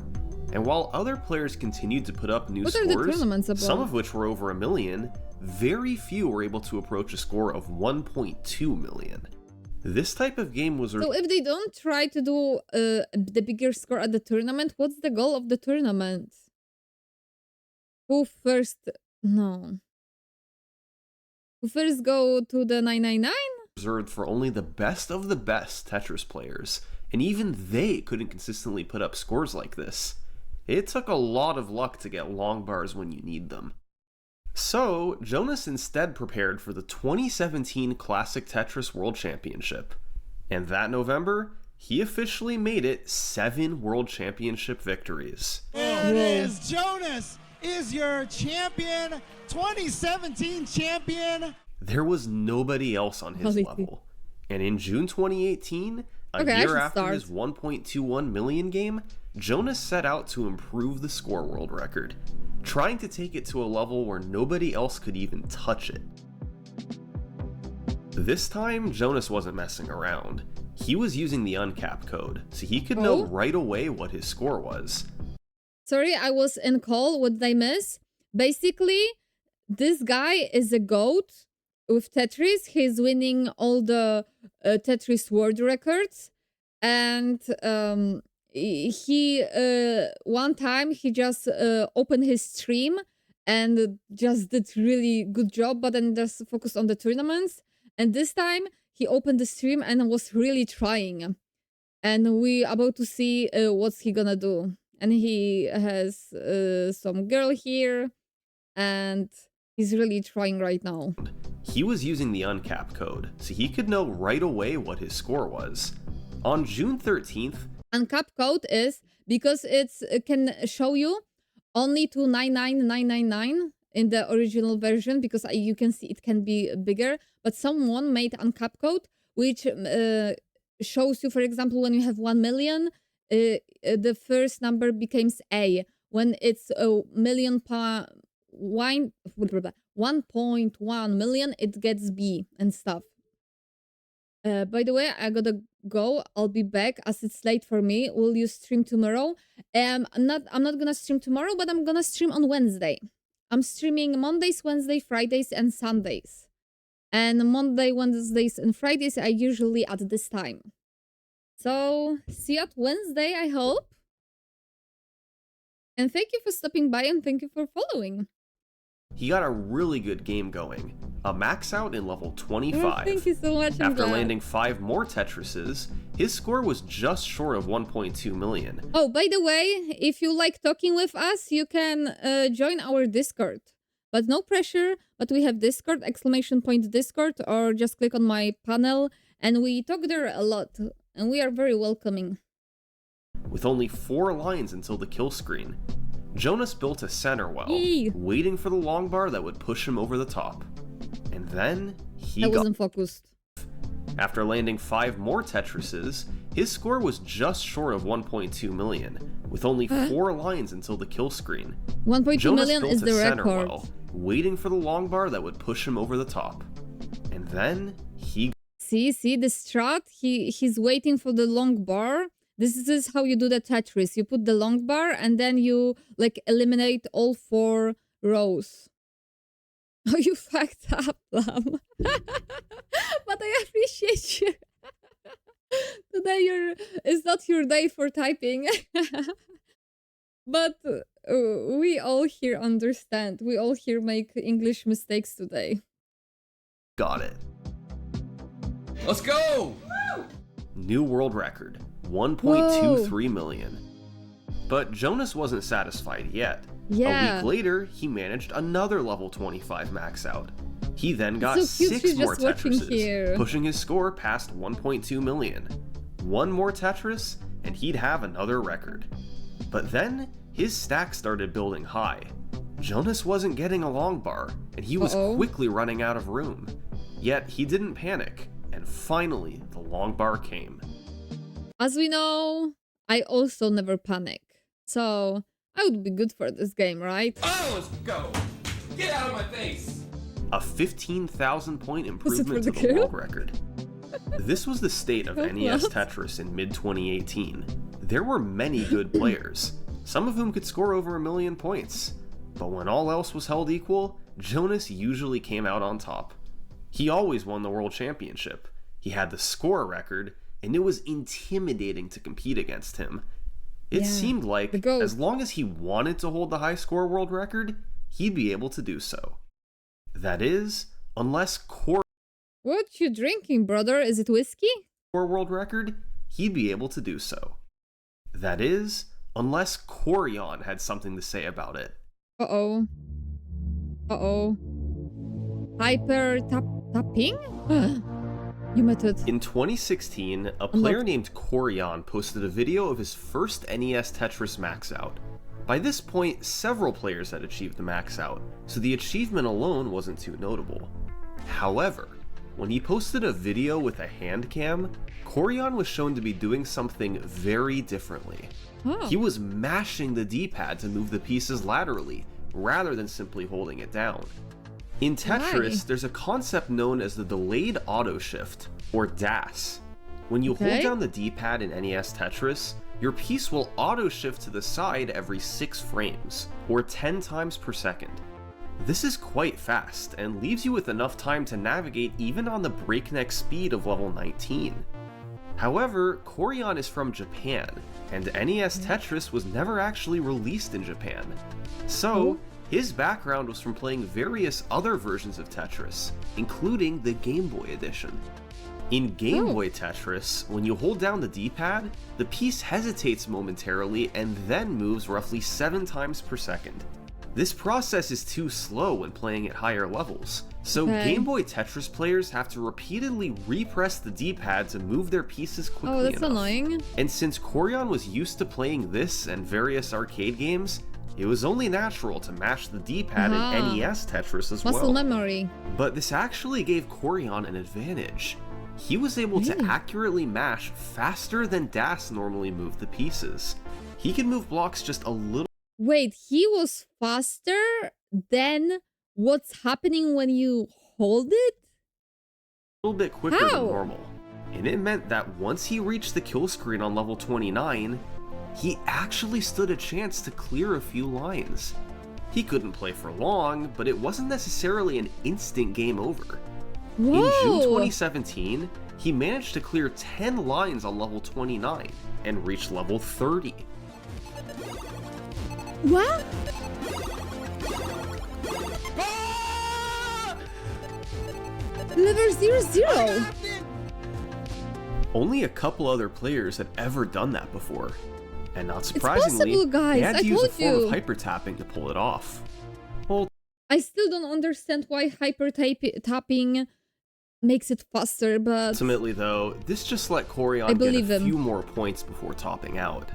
And while other players continued to put up new What are the scores, tournaments about? some of which were over 1 million, very few were able to approach a score of 1.2 million. This type of game was So if they don't try to do the bigger score at the tournament, what's the goal of the tournament? Who first? No. Who first go to the 999? reserved for only the best of the best Tetris players, and even they couldn't consistently put up scores like this. It took a lot of luck to get long bars when you need them. So, Jonas instead prepared for the 2017 Classic Tetris World Championship. And that November, he officially made it 7 World Championship victories. There it is. Jonas is your champion, 2017 champion. There was nobody else on his Holy level. And in June 2018, a Okay, I year should after start. his 1.21 million game, Jonas set out to improve the score world record, trying to take it to a level where nobody else could even touch it. This time, Jonas wasn't messing around. He was using the uncap code, so he could know Oh? right away what his score was. Sorry, I was in call. What did I miss? Basically, this guy is a goat with Tetris. He's winning all the Tetris world records. And he one time he just opened his stream and just did really good job, but then just focused on the tournaments. And this time he opened the stream and was really trying. And we about to see what's he gonna do. And he has some girl here, and he's really trying right now. He was using the uncap code, so he could know right away what his score was. On June 13th, Uncap code is because it's can show you only to 99999 in the original version, because you can see it can be bigger, but someone made uncap code which shows you, for example, when you have 1 million, the first number becomes A. When it's a million 1.1 million, it gets B and stuff. By the way, I got a go. I'll be back as it's late for me. Will you stream tomorrow? I'm not gonna stream tomorrow, but I'm gonna stream on Wednesday. I'm streaming Mondays, Wednesdays, Fridays, and Sundays. And Monday, Wednesdays, and Fridays are usually at this time. So see you at Wednesday, I hope. And thank you for stopping by and thank you for following. He got a really good game going, a max out in level 25. Thank you so much. After landing 5 more Tetrises, his score was just short of 1.2 million. Oh, by the way, if you like talking with us, you can join our Discord. But no pressure, but we have Discord, !Discord, or just click on my panel, and we talk there a lot, and we are very welcoming. With only 4 lines until the kill screen, Jonas built a center well, waiting for the long bar that would push him over the top. And then I wasn't focused. After landing 5 more Tetrises, his score was just short of 1.2 million, with only 4 lines until the kill screen. 1.2 million built is the a center record. well, waiting for the long bar that would push him over the top. And then he... See the strat? He's waiting for the long bar. This is how you do the Tetris. You put the long bar and then you like eliminate all 4 rows. Oh, you fucked up, Lam. But I appreciate you. Today it's not your day for typing. But we all here understand. We all here make English mistakes today. got it. Let's go! New world record, 1.23 million. But Jonas wasn't satisfied yet. Yeah. A week later, he managed another level 25 max out. He then got So cute, 6 she's more just watching Tetrises, here. pushing his score past 1.2 million. One more Tetris, and he'd have another record. But then, his stack started building high. Jonas wasn't getting a long bar, and he was quickly running out of room. Yet, he didn't panic, and finally, the long bar came. As we know, I also never panic. So, I would be good for this game, right? Oh, let's go! Get out of my face! A 15,000 point improvement the to the girl? world record. This was the state of Oh, NES what? Tetris in mid-2018. There were many good players, some of whom could score over 1 million points. But when all else was held equal, Jonas usually came out on top. He always won the world championship. He had the score record, and it was intimidating to compete against him. It Yeah, seemed like, the GOAT. as long as he wanted to hold the high score world record, he'd be able to do so. That is, unless What you drinking, brother? Is it whiskey? world record, he'd be able to do so. That is, unless Corion had something to say about it. Uh-oh. Uh-oh. Hyper tapping? You method. In 2016, a player named Corion posted a video of his first NES Tetris max out. By this point, several players had achieved the max out, so the achievement alone wasn't too notable. However, when he posted a video with a hand cam, Corion was shown to be doing something very differently. Oh. He was mashing the D-pad to move the pieces laterally, rather than simply holding it down. In Tetris, there's a concept known as the delayed auto shift, or DAS. When you hold down the D-pad in NES Tetris, your piece will auto shift to the side every 6 frames, or 10 times per second. This is quite fast, and leaves you with enough time to navigate even on the breakneck speed of level 19. However, Corion is from Japan, and NES Tetris was never actually released in Japan. So, his background was from playing various other versions of Tetris, including the Game Boy edition. In Game Boy Tetris, when you hold down the D-pad, the piece hesitates momentarily and then moves roughly 7 times per second. This process is too slow when playing at higher levels, so Game Boy Tetris players have to repeatedly repress the D-pad to move their pieces quickly enough. Oh, that's annoying. And since Corion was used to playing this and various arcade games, it was only natural to mash the D-pad in NES Tetris as Muscle well. memory. But this actually gave Corion an advantage. He was able to accurately mash faster than DAS normally moved the pieces. He could move blocks just a little Wait, he was faster than what's happening when you hold it? bit quicker than normal. And it meant that once he reached the kill screen on level 29, he actually stood a chance to clear a few lines. He couldn't play for long, but it wasn't necessarily an instant game over. Whoa. In June 2017, he managed to clear 10 lines on level 29 and reach level 30. What? Level 00. Only a couple other players had ever done that before. And not surprisingly, possible, guys. they had I to use a told form you. of hyper tapping to pull it off. Well, I still don't understand why hyper tapping makes it faster, but ultimately though, this just let Corion get believe a him. few more points before topping out.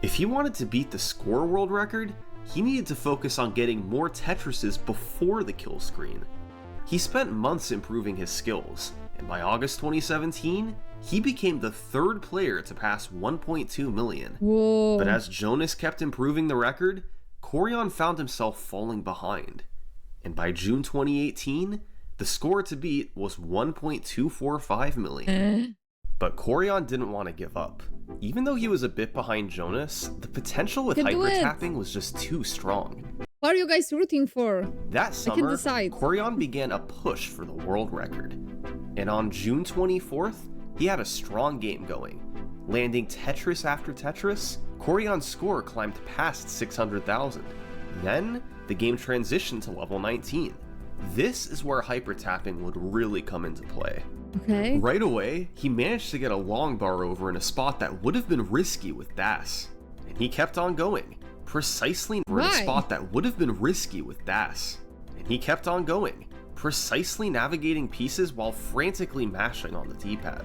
If he wanted to beat the score world record, he needed to focus on getting more Tetrises before the kill screen. He spent months improving his skills, and by August 2017, he became the third player to pass 1.2 million. whoa. But as Jonas kept improving the record, Corion found himself falling behind. And by June 2018, the score to beat was 1.245 million. But Corion didn't want to give up. Even though he was a bit behind Jonas, the potential with Can do hyper it. tapping was just too strong. What are you guys rooting for? That summer, decide. Corion began a push for the world record. And on June 24th, he had a strong game going. Landing Tetris after Tetris, Corion's score climbed past 600,000. Then, the game transitioned to level 19. This is where hyper tapping would really come into play. Okay. Right away, he managed to get a long bar over in a spot that would have been risky with Das. And he kept on going, precisely in a Why? spot that would have been risky with Das. And he kept on going, precisely navigating pieces while frantically mashing on the D-pad.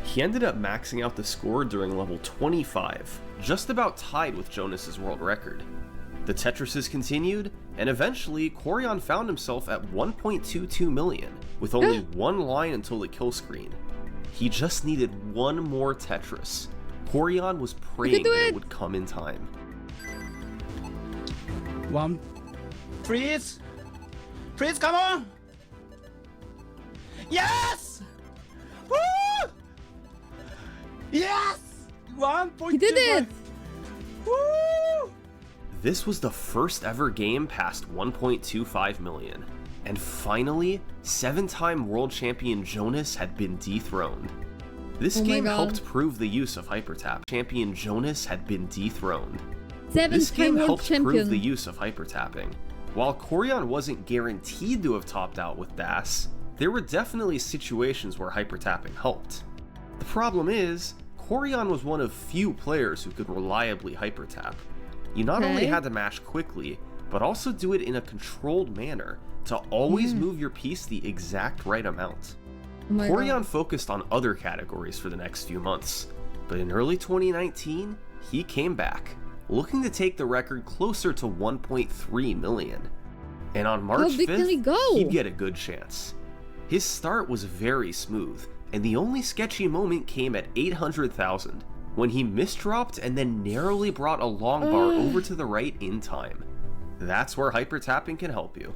He ended up maxing out the score during level 25, just about tied with Jonas's world record. The Tetrises continued, and eventually Corion found himself at 1.22 million, with only one line until the kill screen. He just needed one more Tetris. Corion was praying do that it it. would come in time. One. Freeze! Freeze, come on! Yes! Woo! Yes! 1.2. He did it! Woo! This was the first ever game past 1.25 million. And finally, 7-time world champion Jonas had been dethroned. This Oh my game God. helped prove the use of hypertap. Champion Jonas had been dethroned. This 7th game time world helped prove the champion. use of hypertapping. While Corion wasn't guaranteed to have topped out with Das, there were definitely situations where hypertapping helped. The problem is, Corion was one of few players who could reliably hypertap. You not only Okay. had to mash quickly, but also do it in a controlled manner to always move your piece the exact right amount. Oh my Corion God. focused on other categories for the next few months, but in early 2019, he came back, looking to take the record closer to 1.3 million. And on March big can he 5th, go? he'd get a good chance. His start was very smooth, and the only sketchy moment came at 800,000, when he misdropped and then narrowly brought a long bar over to the right in time. That's where hyper tapping can help you.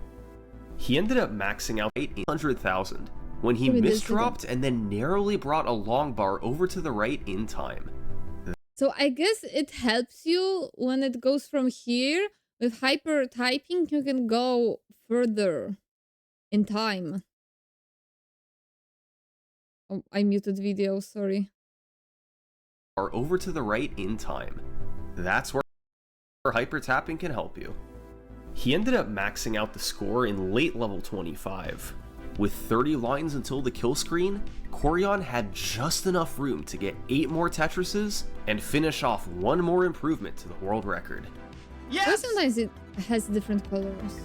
He ended up maxing out 800,000, when he Give me this misdropped and then narrowly brought a long bar over to the right in time. So I guess it helps you when it goes from here. With hyper typing, you can go further in time. Oh, I muted video, sorry. Bar over to the right in time. That's where hyper tapping can help you. He ended up maxing out the score in late level 25. With 30 lines until the kill screen, Corion had just enough room to get 8 more Tetrises and finish off one more improvement to the world record. Why Yes! sometimes it has different colors?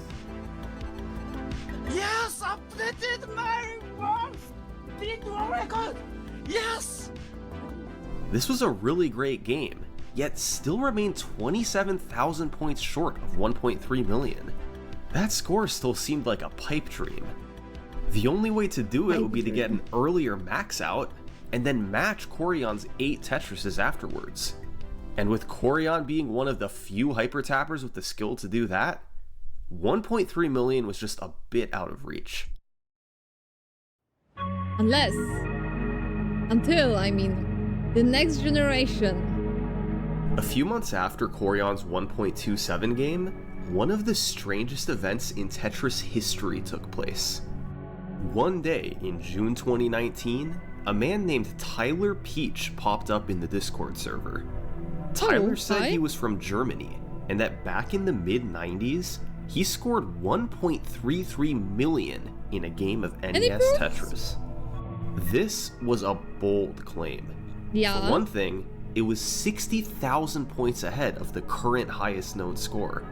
Yes! Updated my world speed record! Yes! This was a really great game, yet still remained 27,000 points short of 1.3 million. That score still seemed like a pipe dream. The only way to do it would be to get an earlier max out, and then match Corion's 8 Tetrises afterwards. And with Corion being one of the few hyper tappers with the skill to do that, 1.3 million was just a bit out of reach. Unless Until, I mean, the next generation. A few months after Corion's 1.27 game, one of the strangest events in Tetris history took place. One day in June 2019, a man named Tyler Peach popped up in the Discord server. Tyler said he was from Germany, and that back in the mid-90s, he scored 1.33 million in a game of NES Tetris. This was a bold claim. Yeah. For one thing, it was 60,000 points ahead of the current highest known score.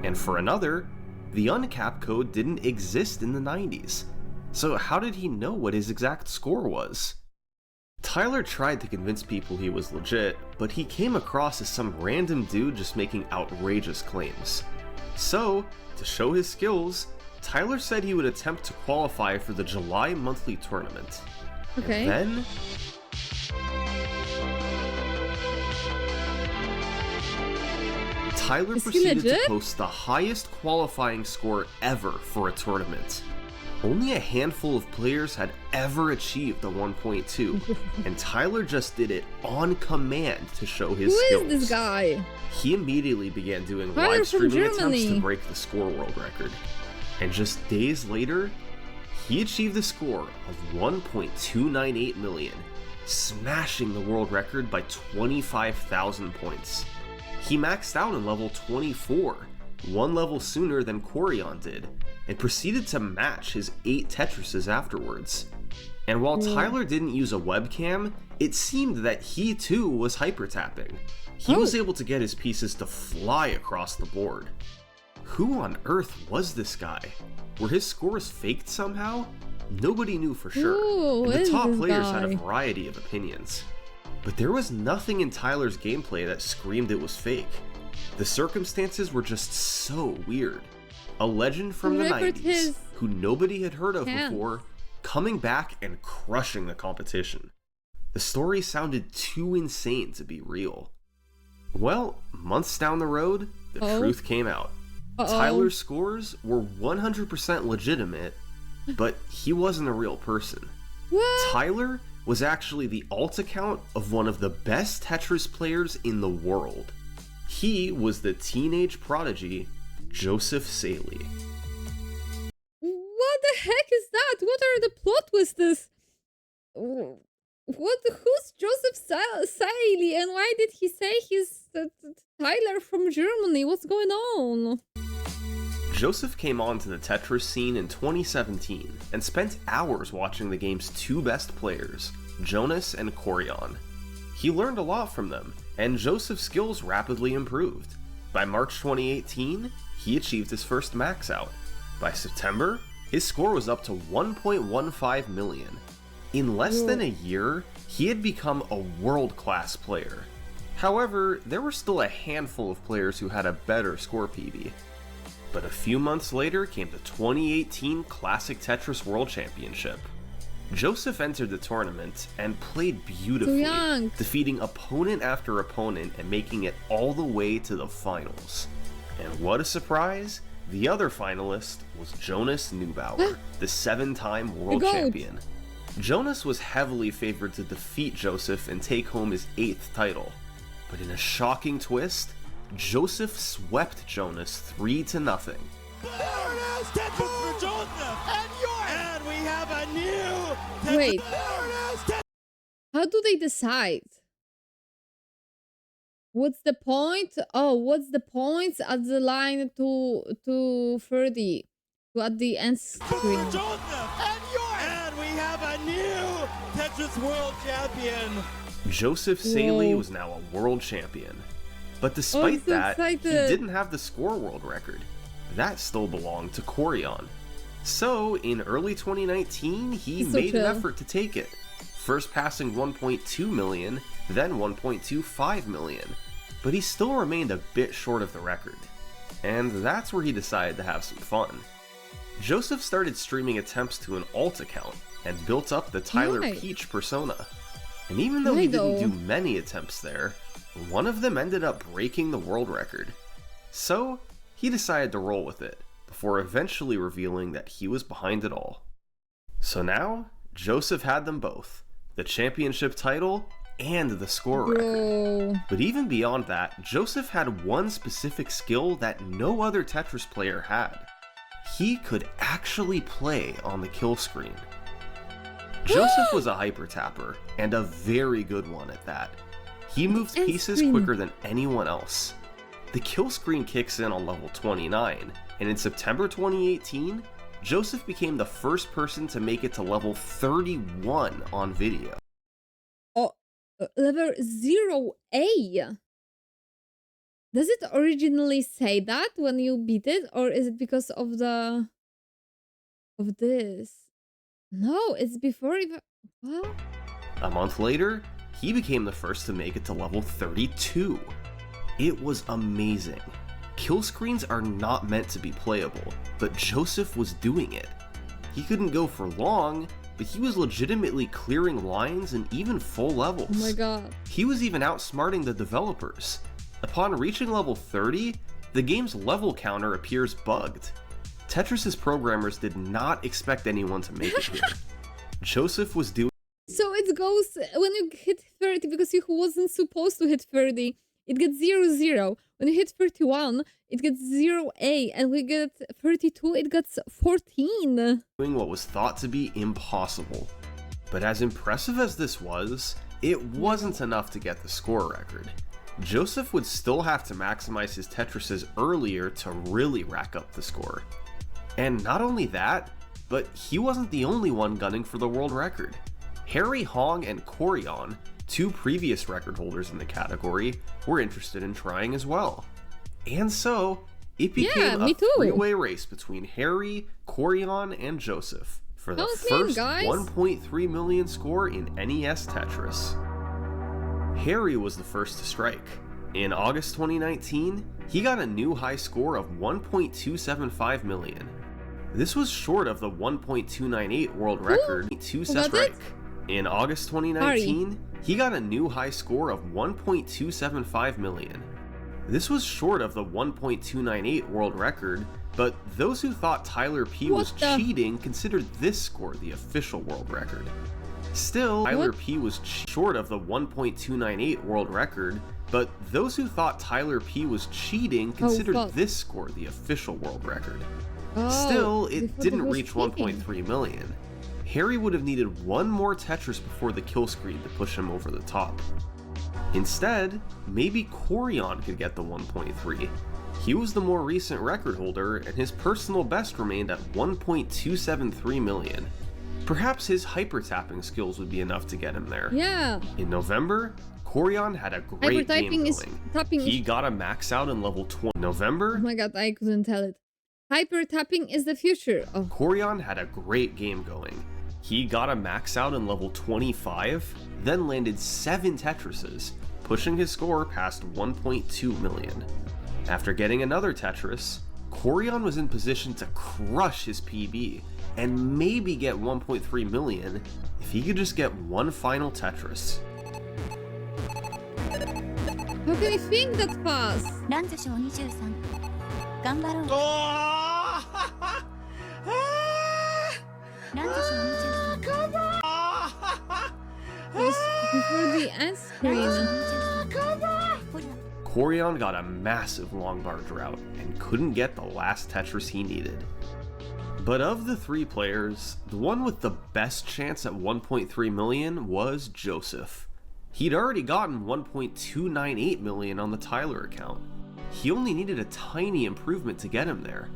And for another, the uncapped code didn't exist in the 90s. So how did he know what his exact score was? Tyler tried to convince people he was legit, but he came across as some random dude just making outrageous claims. So, to show his skills, Tyler said he would attempt to qualify for the July monthly tournament. Okay. And then... Tyler proceeded to post the highest qualifying score ever for a tournament. Only a handful of players had ever achieved a 1.2, and Tyler just did it on command to show his skills. Who is this guy? He immediately began doing Tyler live from streaming attempts to Germany. break the score world record. And just days later, he achieved a score of 1.298 million, smashing the world record by 25,000 points. He maxed out in level 24, one level sooner than Corion did, and proceeded to match his 8 Tetrises afterwards. And while Tyler didn't use a webcam, it seemed that he too was hypertapping. He was able to get his pieces to fly across the board. Who on earth was this guy? Were his scores faked somehow? Nobody knew for sure, Who and is the top this players had a guy? variety of opinions. But there was nothing in Tyler's gameplay that screamed it was fake. The circumstances were just so weird. A legend from the Record 90s, his who nobody had heard of hands. before, coming back and crushing the competition. The story sounded too insane to be real. Well, months down the road, the truth came out. Tyler's scores were 100% legitimate, but he wasn't a real person. What? Tyler was actually the alt account of one of the best Tetris players in the world. He was the teenage prodigy, Joseph Saley. What the heck is that? What are the plot twists? Who's Joseph Saley, and why did he say he's Tyler from Germany? What's going on? Joseph came onto the Tetris scene in 2017 and spent hours watching the game's 2 best players, Jonas and Corion. He learned a lot from them, and Joseph's skills rapidly improved. By March 2018, he achieved his first max out. By September, his score was up to 1.15 million. In less than a year, he had become a world-class player. However, there were still a handful of players who had a better score PB. But a few months later came the 2018 Classic Tetris World Championship. Joseph entered the tournament and played beautifully, defeating opponent after opponent and making it all the way to the finals. And what a surprise, the other finalist was Jonas Neubauer, the 7-time world champion. Jonas was heavily favored to defeat Joseph and take home his 8th title. But in a shocking twist, Joseph swept Jonas 3-0. There it is, Tetris for Joseph, and we have a new Tetris. Wait. There it is, Tetris. How do they decide? What's the point? Oh, what's the points at the line to 30? To at the end screen. Joseph, and we have a new Tetris World Champion. Joseph Saley was now a world champion. But despite so that, excited. he didn't have the score world record. That still belonged to Corion. So, in early 2019, he made an effort to take it. First passing 1.2 million, then 1.25 million. But he still remained a bit short of the record. And that's where he decided to have some fun. Joseph started streaming attempts to an alt account and built up the Tyler Peach persona. And even though he didn't do many attempts there, one of them ended up breaking the world record. So, he decided to roll with it, before eventually revealing that he was behind it all. So now, Joseph had them both, the championship title, and the score record. But even beyond that, Joseph had one specific skill that no other Tetris player had. He could actually play on the kill screen. Joseph was a hyper tapper, and a very good one at that. He moved pieces quicker than anyone else. The kill screen kicks in on level 29, and in September 2018, Joseph became the first person to make it to level 31 on video. Oh, level 0A. Does it originally say that when you beat it, or is it because of this? No, it's before even. What? A month later, he became the first to make it to level 32. It was amazing. Kill screens are not meant to be playable, but Joseph was doing it. He couldn't go for long, but he was legitimately clearing lines and even full levels. Oh my god. He was even outsmarting the developers. Upon reaching level 30, the game's level counter appears bugged. Tetris's programmers did not expect anyone to make it here. Joseph was doing. So it goes when you hit 30 because you wasn't supposed to hit 30. It gets 0-0. When you hit 31, it gets 0A, and we get 32, it gets 14. Doing what was thought to be impossible. But as impressive as this was, it wasn't enough to get the score record. Joseph would still have to maximize his Tetrises earlier to really rack up the score. And not only that, but he wasn't the only one gunning for the world record. Harry Hong and Corion, two previous record holders in the category, were interested in trying as well. And so, it became a three-way race between Harry, Corion, and Joseph for the first 1.3 million score in NES Tetris. Harry was the first to strike. In August 2019, he got a new high score of 1.275 million. This was short of the 1.298 world record to strike. In August 2019, he got a new high score of 1.275 million. This was short of the 1.298 world record, but those who thought Tyler P was cheating considered this score the official world record. Still, Tyler P was short of the 1.298 world record, but those who thought Tyler P was cheating considered this score the official world record. Still, it didn't reach 1.3 million. Harry would have needed one more Tetris before the kill screen to push him over the top. Instead, maybe Corion could get the 1.3. He was the more recent record holder, and his personal best remained at 1.273 million. Perhaps his hyper-tapping skills would be enough to get him there. Yeah. In November, Corion had a great game going. He got a max out in level 20. November? Oh my god, I couldn't tell it. Hyper tapping is the future. Oh. Corion had a great game going. He got a max out in level 25, then landed 7 Tetrises, pushing his score past 1.2 million. After getting another Tetris, Corion was in position to crush his PB and maybe get 1.3 million if he could just get one final Tetris. How can you think that fast? Before the end screen. Corion got a massive long bar drought and couldn't get the last Tetris he needed. But of the 3 players, the one with the best chance at 1.3 million was Joseph. He'd already gotten 1.298 million on the Tyler account. He only needed a tiny improvement to get him there.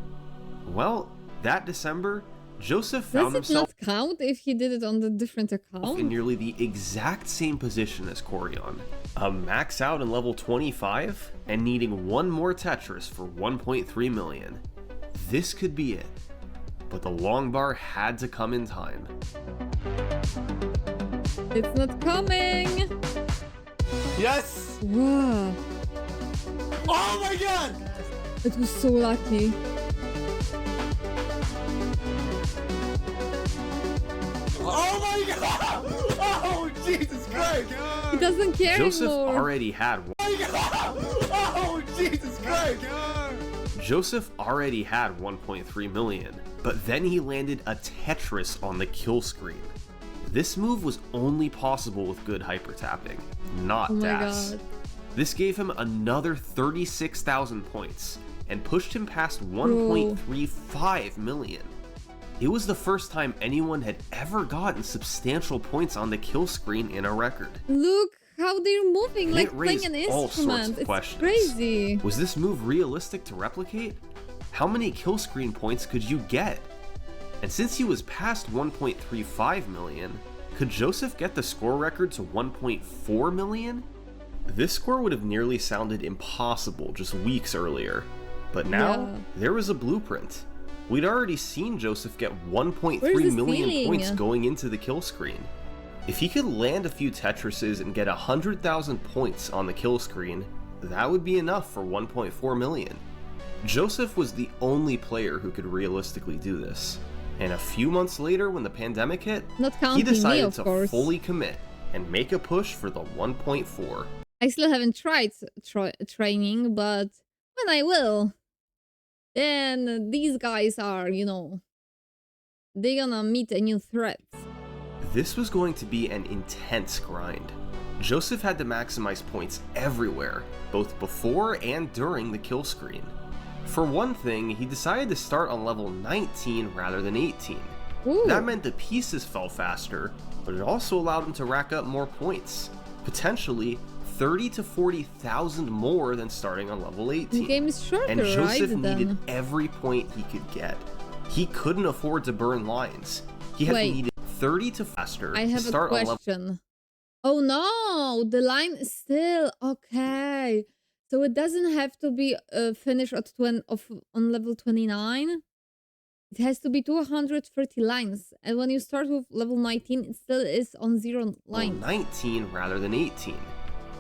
Well, that December, Joseph found himself. Does it not count if he did it on the different account? In nearly the exact same position as Corion. A max out in level 25 and needing one more Tetris for 1.3 million. This could be it. But the long bar had to come in time. It's not coming! Yes! Wow. Oh my god! It was so lucky. Oh my god! Oh, Jesus Christ! He doesn't care Joseph anymore. already had one. Oh, Jesus Christ! Joseph already had 1.3 million, but then he landed a Tetris on the kill screen. This move was only possible with good hyper tapping, not Oh my DAS. god. This gave him another 36,000 points and pushed him past 1.35 million. It was the first time anyone had ever gotten substantial points on the kill screen in a record. Look how they're moving, And like it playing raised an all sorts instrument. of It's questions. crazy. Was this move realistic to replicate? How many kill screen points could you get? And since he was past 1.35 million, could Joseph get the score record to 1.4 million? This score would have nearly sounded impossible just weeks earlier. But now, Yeah. there was a blueprint. We'd already seen Joseph get Where's 1.3 the million ceiling? points going into the kill screen. If he could land a few Tetrises and get 100,000 points on the kill screen, that would be enough for 1.4 million. Joseph was the only player who could realistically do this. And a few months later, when the pandemic hit, Not he counting me, decided of to course. fully commit and make a push for the 1.4. I still haven't tried training, but when I will, then these guys are, they're gonna meet a new threat. This was going to be an intense grind. Joseph had to maximize points everywhere, both before and during the kill screen. For one thing, he decided to start on level 19 rather than 18. Ooh. That meant the pieces fell faster, but it also allowed him to rack up more points, potentially 30 to 40,000 more than starting on level The 18. game is shorter, And Joseph right? needed Then. every point he could get. He couldn't afford to burn lines. He had Wait. needed 30 to faster I to have a start on level. question. Oh no, the line is still okay. So it doesn't have to be finished at on level 29. It has to be 230 lines, and when you start with level 19, it still is on 0 lines. 19 rather than 18.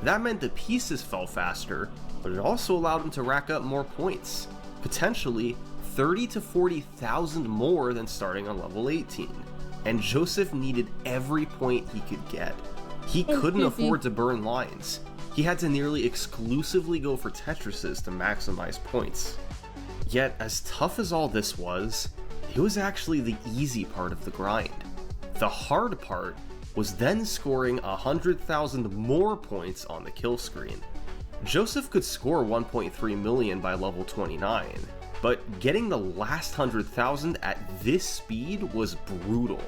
That meant the pieces fell faster, but it also allowed him to rack up more points, potentially 30 to 40,000 more than starting on level 18. And Joseph needed every point he could get. He couldn't creepy. afford to burn lines. He had to nearly exclusively go for Tetrises to maximize points. Yet, as tough as all this was, it was actually the easy part of the grind. The hard part was then scoring 100,000 more points on the kill screen. Joseph could score 1.3 million by level 29, but getting the last 100,000 at this speed was brutal.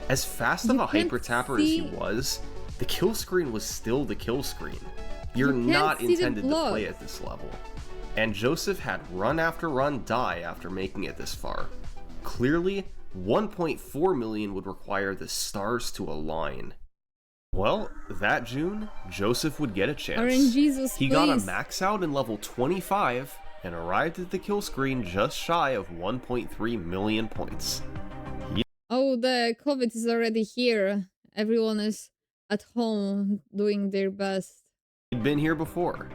As fast of You a can't hyper tapper as he see- was, the kill screen was still the kill screen. You're You can't not see the intended to blood. play at this level. And Joseph had run after run die after making it this far. Clearly, 1.4 million would require the stars to align. Well, that June, Joseph would get a chance. RNGesus, He got a please. max out in level 25 and arrived at the kill screen just shy of 1.3 million points. Oh, the COVID is already here. Everyone is at home doing their best. He'd been here before.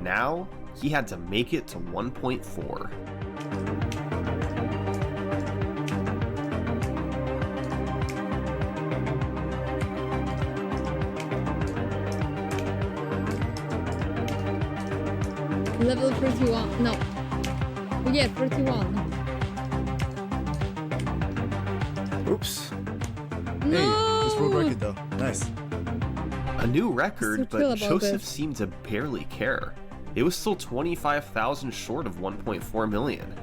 Now, he had to make it to 1.4. Level 31. No. Yeah, 31. Oops. No! Hey, just world record though. Nice. A new record, So chill but about Joseph this. seemed to barely care. It was still 25,000 short of 1.4 million.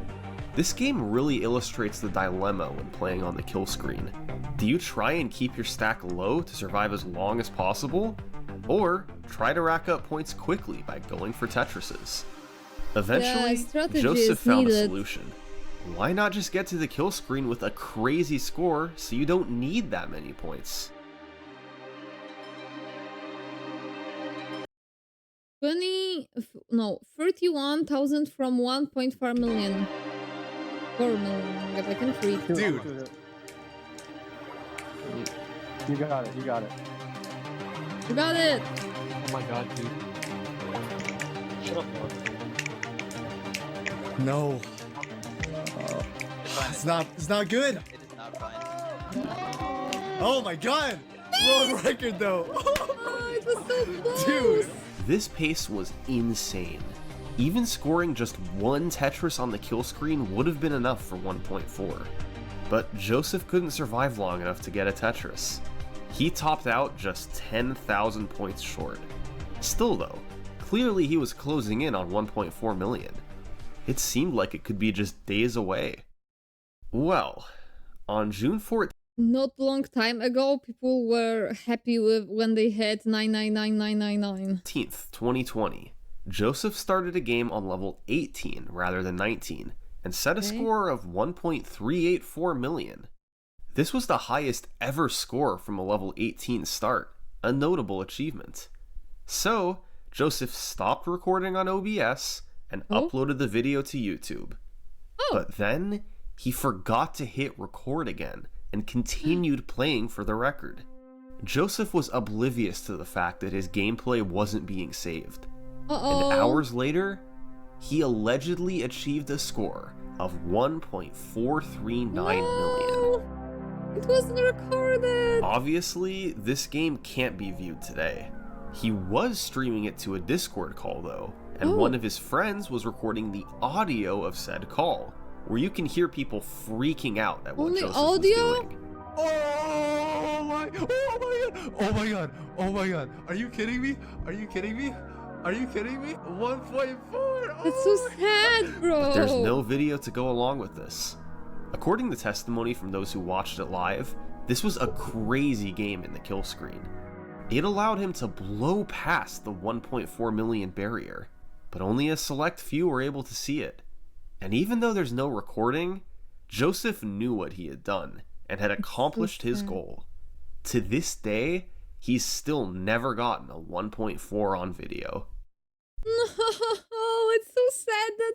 This game really illustrates the dilemma when playing on the kill screen. Do you try and keep your stack low to survive as long as possible? Or try to rack up points quickly by going for Tetrises? Eventually, strategy Joseph is found a needed. solution. Why not just get to the kill screen with a crazy score so you don't need that many points? 31,000 from 1.4 million. 4 million, but I can read. Dude. You got it. You got it. You got it! Oh my god, dude. Shut up, Mark. No. It's not good. It is not fine. Oh my god. World record though. Oh, it was so close! Dude. This pace was insane. Even scoring just one Tetris on the kill screen would have been enough for 1.4. But Joseph couldn't survive long enough to get a Tetris. He topped out just 10,000 points short. Still though, clearly he was closing in on 1.4 million. It seemed like it could be just days away. Well, on June 14th, Not long time ago, people were happy with when they had 999999. 2020, Joseph started a game on level 18 rather than 19 and set a Okay. score of 1.384 million. This was the highest ever score from a level 18 start, a notable achievement. So, Joseph stopped recording on OBS and Oh. uploaded the video to YouTube. Oh, But then, he forgot to hit record again and continued playing for the record. Joseph was oblivious to the fact that his gameplay wasn't being saved. uh-oh. And hours later, he allegedly achieved a score of 1.439 million. No, it wasn't recorded. Obviously, this game can't be viewed today. He was streaming it to a Discord call though, and Oh. one of his friends was recording the audio of said call, where you can hear people freaking out at what Only Joseph audio? was doing. Oh my god! Oh my god! Oh my god! Are you kidding me? Are you kidding me? Are you kidding me? 1.4! That's so sad, bro. There's no video to go along with this. According to testimony from those who watched it live, this was a crazy game in the kill screen. It allowed him to blow past the 1.4 million barrier, but only a select few were able to see it. And even though there's no recording, Joseph knew what he had done and had accomplished his sad. goal. To this day, he's still never gotten a 1.4 on video. No, it's so sad that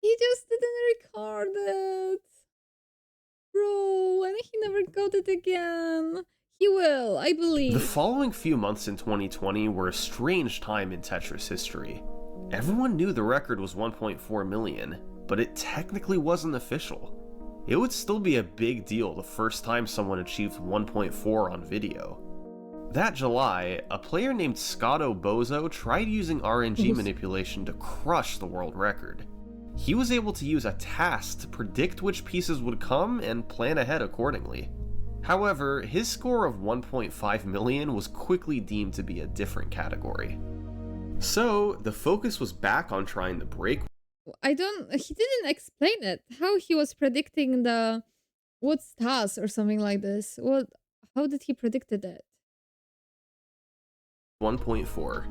he just didn't record it. Bro, and he never got it again. He will, I The believe. following few months in 2020 were a strange time in Tetris history. Everyone knew the record was 1.4 million, but it technically wasn't official. It would still be a big deal the first time someone achieved 1.4 on video. That July, a player named Scotto Bozo tried using RNG manipulation to crush the world record. He was able to use a task to predict which pieces would come and plan ahead accordingly. However, his score of 1.5 million was quickly deemed to be a different category. So, the focus was back on trying to break He didn't explain it. How he was predicting the what's task or something like this. How did he predicted it? 1.4.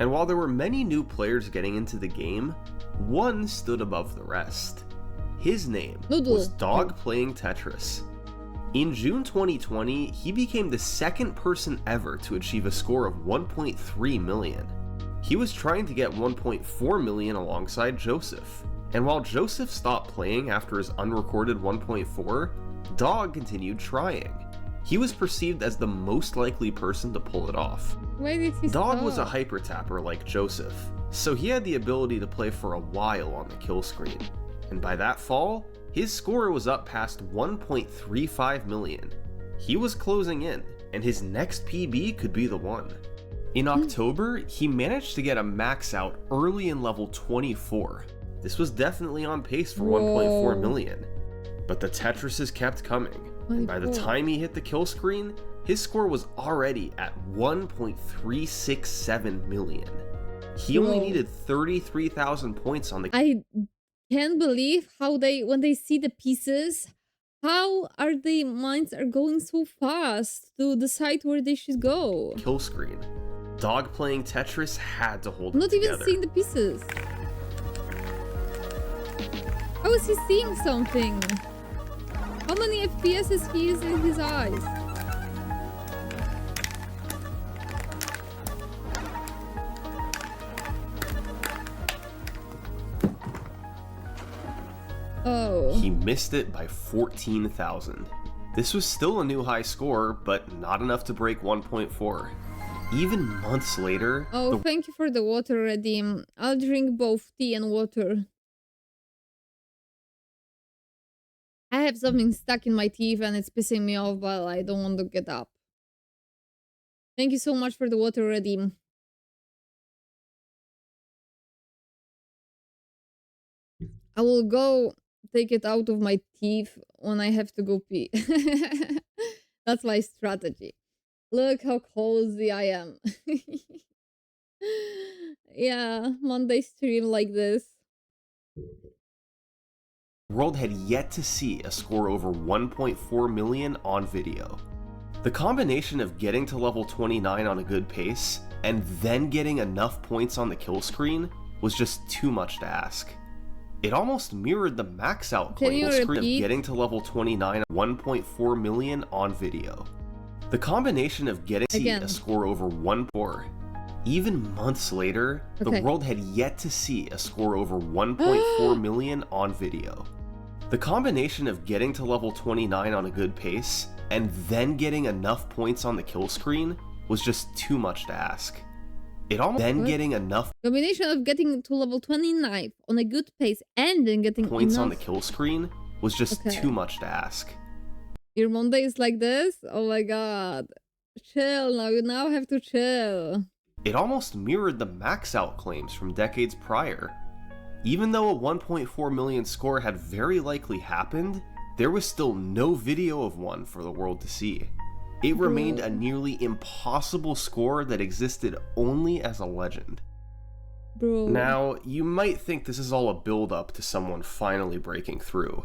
And while there were many new players getting into the game, one stood above the rest. His name Noodle. was Dog Playing Tetris. In June 2020, he became the second person ever to achieve a score of 1.3 million. He was trying to get 1.4 million alongside Joseph. And while Joseph stopped playing after his unrecorded 1.4, Dog continued trying. He was perceived as the most likely person to pull it off. Why did he Dog stop? was a hyper tapper like Joseph, so he had the ability to play for a while on the kill screen. And by that fall, his score was up past 1.35 million. He was closing in, and his next PB could be the one. In October, he managed to get a max out early in level 24. This was definitely on pace for 1.4 Whoa. million. But the Tetrises kept coming, and by the 24. time he hit the kill screen, his score was already at 1.367 million. He only Bro. needed 33,000 points on the I can't believe how when they see the pieces, how are their minds are going so fast to decide where they should go. kill screen. Dog Playing Tetris had to hold I'm it not even together. seeing the pieces. How is he seeing something? How many FPS is he in his eyes? Oh. He missed it by 14,000. This was still a new high score, but not enough to break 1.4. Even months later, Oh, thank you for the water, Redeem. I'll drink both tea and water. I have something stuck in my teeth and it's pissing me off, but I don't want to get up. Thank you so much for the water, Redeem. I will go take it out of my teeth when I have to go pee. That's my strategy. Look how cozy I am. Yeah, Monday stream like this. The world had yet to see a score over 1.4 million on video. The combination of getting to level 29 on a good pace and then getting enough points on the kill screen was just too much to ask. It almost mirrored the max out Can you claim of repeat? getting to level 29 1.4 million on video. The combination of getting to see Again. a score over 1.4. Even months later, Okay. the world had yet to see a score over 1.4 million on video. The combination of getting to level 29 on a good pace and then getting enough points on the kill screen was just too much to ask. It almost then What? getting enough Combination of getting to level 29 on a good pace and then getting points enough. on the kill screen was just Okay. too much to ask. Your Monday is like this? Oh my god. Chill now, you now have to chill. It almost mirrored the max out claims from decades prior. Even though a 1.4 million score had very likely happened, there was still no video of one for the world to see. It remained a nearly impossible score that existed only as a legend. Bro. Now, you might think this is all a build-up to someone finally breaking through,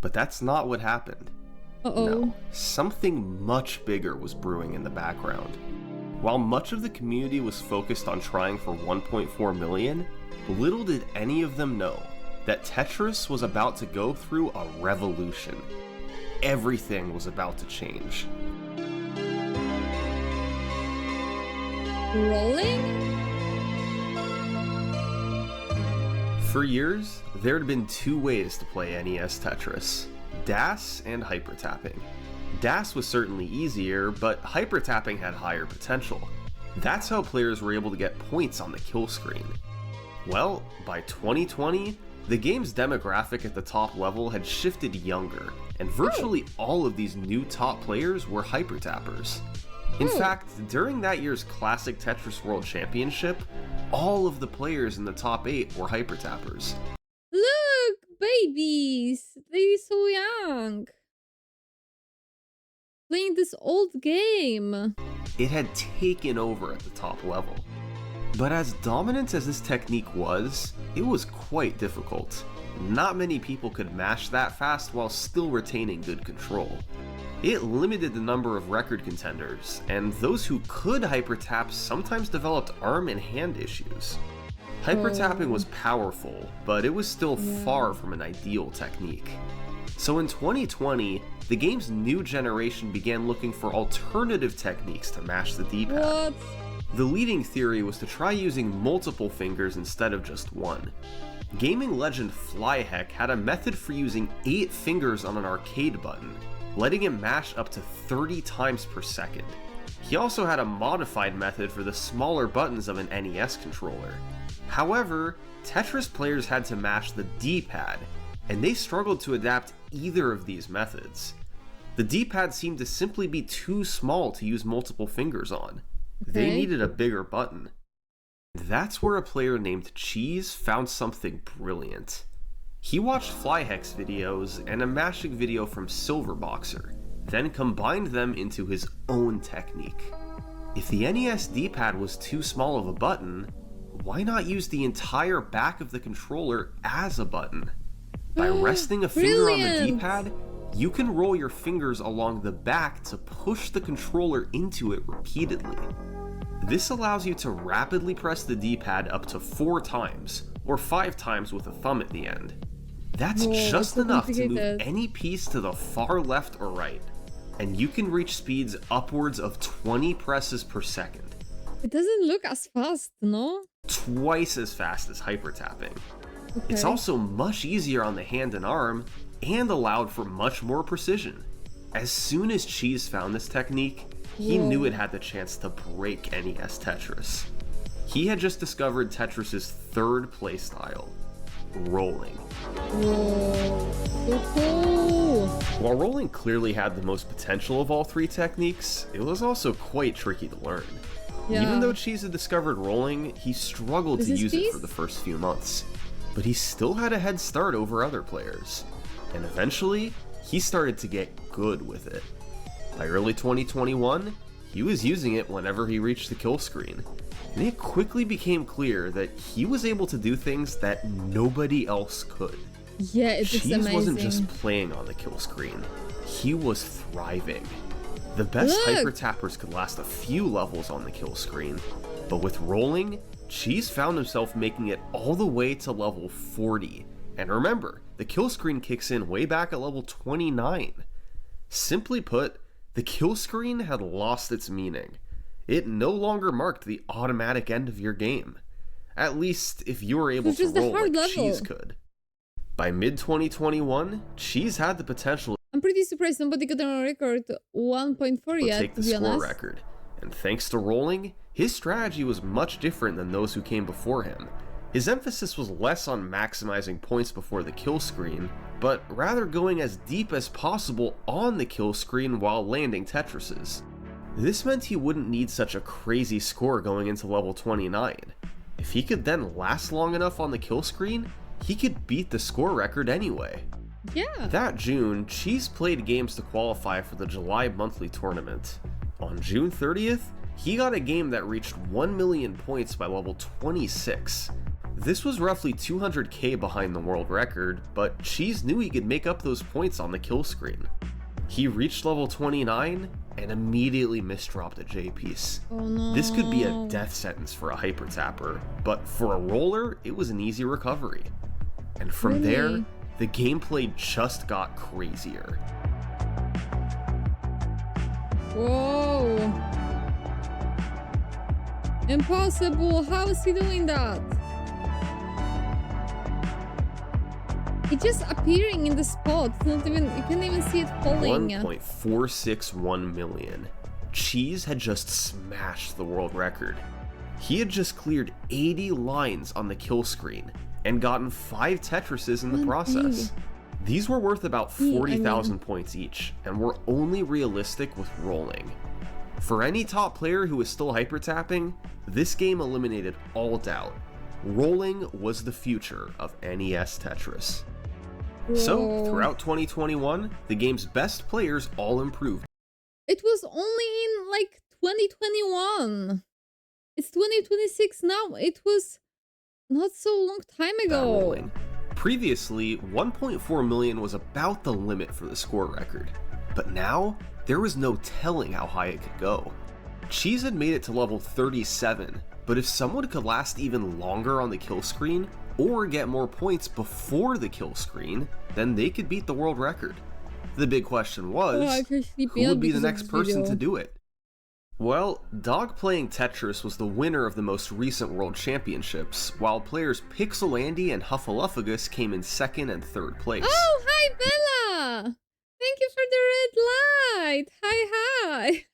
but that's not what happened. Uh-oh. No, something much bigger was brewing in the background. While much of the community was focused on trying for 1.4 million, little did any of them know that Tetris was about to go through a revolution. Everything was about to change. Rolling? For years, there had been two ways to play NES Tetris: DAS and hypertapping. DAS was certainly easier, but hypertapping had higher potential. That's how players were able to get points on the kill screen. Well, by 2020, the game's demographic at the top level had shifted younger, and virtually all of these new top players were hypertappers. In fact, during that year's Classic Tetris World Championship, all of the players in the top 8 were hypertappers. Look, babies! They're so young. Playing this old game. It had taken over at the top level. But as dominant as this technique was, it was quite difficult. Not many people could mash that fast while still retaining good control. It limited the number of record contenders, and those who could hypertap sometimes developed arm and hand issues. Hypertapping was powerful, but it was still far from an ideal technique. So in 2020, the game's new generation began looking for alternative techniques to mash the D-pad. What? The leading theory was to try using multiple fingers instead of just one. Gaming legend Flyheck had a method for using 8 fingers on an arcade button, letting him mash up to 30 times per second. He also had a modified method for the smaller buttons of an NES controller. However, Tetris players had to mash the D-pad, and they struggled to adapt either of these methods. The D-pad seemed to simply be too small to use multiple fingers on. They Okay. needed a bigger button. That's where a player named Cheese found something brilliant. He watched Flyheck's videos and a mashing video from Silverboxer, then combined them into his own technique. If the NES D-pad was too small of a button, why not use the entire back of the controller as a button? By resting a finger on the Brilliant! D-pad, you can roll your fingers along the back to push the controller into it repeatedly. This allows you to rapidly press the D-pad up to 4 times, or 5 times with a thumb at the end. That's Whoa, just it's so enough to move complicated. any piece to the far left or right, and you can reach speeds upwards of 20 presses per second, It doesn't look as fast, no? twice as fast as hypertapping. It's Okay. also much easier on the hand and arm, and allowed for much more precision. As soon as Cheese found this technique, he Whoa. knew it had the chance to break NES Tetris. He had just discovered Tetris's third playstyle, rolling. Whoa. So cool. While rolling clearly had the most potential of all 3 techniques, it was also quite tricky to learn. Yeah. Even though Cheese had discovered rolling, he struggled Is to this use it Cheese? for the first few months. But he still had a head start over other players. And eventually, he started to get good with it. By early 2021, he was using it whenever he reached the kill screen. And it quickly became clear that he was able to do things that nobody else could. Yeah, it's Cheese amazing. wasn't just playing on the kill screen, he was thriving. The best hyper tappers could last a few levels on the kill screen, but with rolling, Cheese found himself making it all the way to level 40. And remember, the kill screen kicks in way back at level 29. Simply put, the kill screen had lost its meaning. It no longer marked the automatic end of your game. At least if you were able to roll like Cheese could. By mid-2021, Cheese had the potential I'm pretty surprised nobody got on record 1.4 to yet, take to the be score honest. record. And thanks to rolling, his strategy was much different than those who came before him. His emphasis was less on maximizing points before the kill screen, but rather going as deep as possible on the kill screen while landing Tetrises. This meant he wouldn't need such a crazy score going into level 29. If he could then last long enough on the kill screen, he could beat the score record anyway. Yeah. That June, Cheese played games to qualify for the July monthly tournament. On June 30th, he got a game that reached 1 million points by level 26. This was roughly 200k behind the world record, but Cheese knew he could make up those points on the kill screen. He reached level 29 and immediately misdropped a J-piece. Oh no. This could be a death sentence for a hyper tapper, but for a roller, it was an easy recovery. And from there, the gameplay just got crazier. Whoa. Impossible. How is he doing that? It's just appearing in the spot. Not even, you can't even see it falling. 1.461 million. Cheese had just smashed the world record. He had just cleared 80 lines on the kill screen and gotten 5 Tetrises in the process. These were worth about 40,000 points each, and were only realistic with rolling. For any top player who was still hyper tapping, this game eliminated all doubt. Rolling was the future of NES Tetris. So, throughout 2021, the game's best players all improved. It was only in like 2021. It's 2026 now. It was not so long time ago. Rolling. Previously, 1.4 million was about the limit for the score record, but now there was no telling how high it could go. Cheese had made it to level 37, but if someone could last even longer on the kill screen, or get more points before the kill screen, then they could beat the world record. The big question was, who would be the next person to do it? Well, Dog Playing Tetris was the winner of the most recent World Championships, while players Pixelandy and Huffaluffagus came in second and third place. Oh, hi Bella! Thank you for the red light! Hi!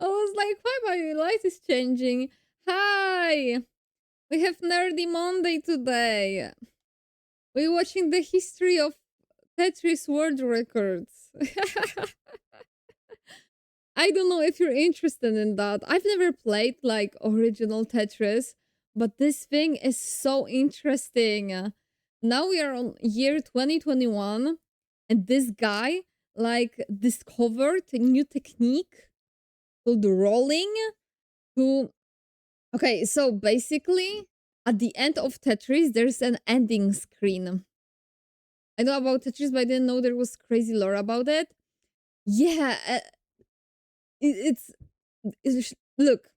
I was like, why my light is changing? Hi! We have Nerdy Monday today. We're watching the history of Tetris world records. I don't know if you're interested in that. I've never played like original Tetris, but this thing is so interesting. Now we are on year 2021, and this guy like discovered a new technique called rolling to... Okay, so basically, at the end of Tetris, there's an ending screen. I know about Tetris, but I didn't know there was crazy lore about it. Yeah, it's look,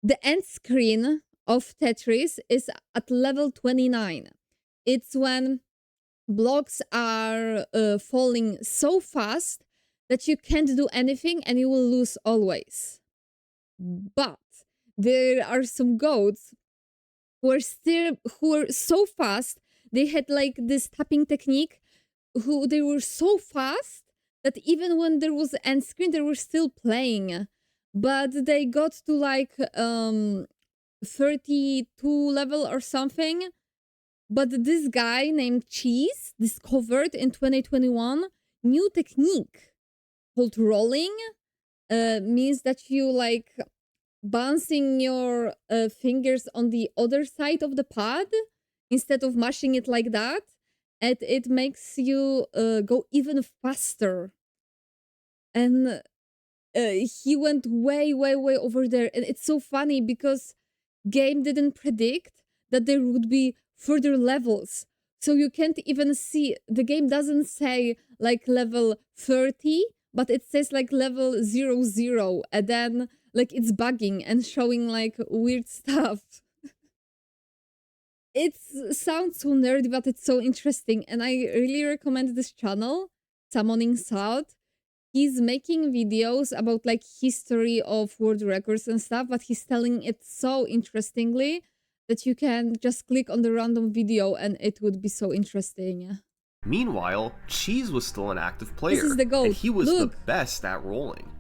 the end screen of Tetris is at level 29. It's when blocks are falling so fast that you can't do anything and you will lose always. But there are some goats who are so fast. They had like this tapping technique. They were so fast that even when there was end screen, they were still playing. But they got to like 32 level or something. But this guy named Cheese discovered in 2021 new technique called rolling. Means that you like bouncing your fingers on the other side of the pad instead of mashing it like that. And it makes you go even faster. And he went way, way, way over there. And it's so funny because game didn't predict that there would be further levels. So you can't even see, the game doesn't say like level 30, but it says like level 00, and then like it's bugging and showing like weird stuff. It sounds so nerdy, but it's so interesting. And I really recommend this channel, Summoning South. He's making videos about like history of world records and stuff, but he's telling it so interestingly that you can just click on the random video and it would be so interesting. Meanwhile, Cheese was still an active player, This is the goat. and he was Look. the best at rolling.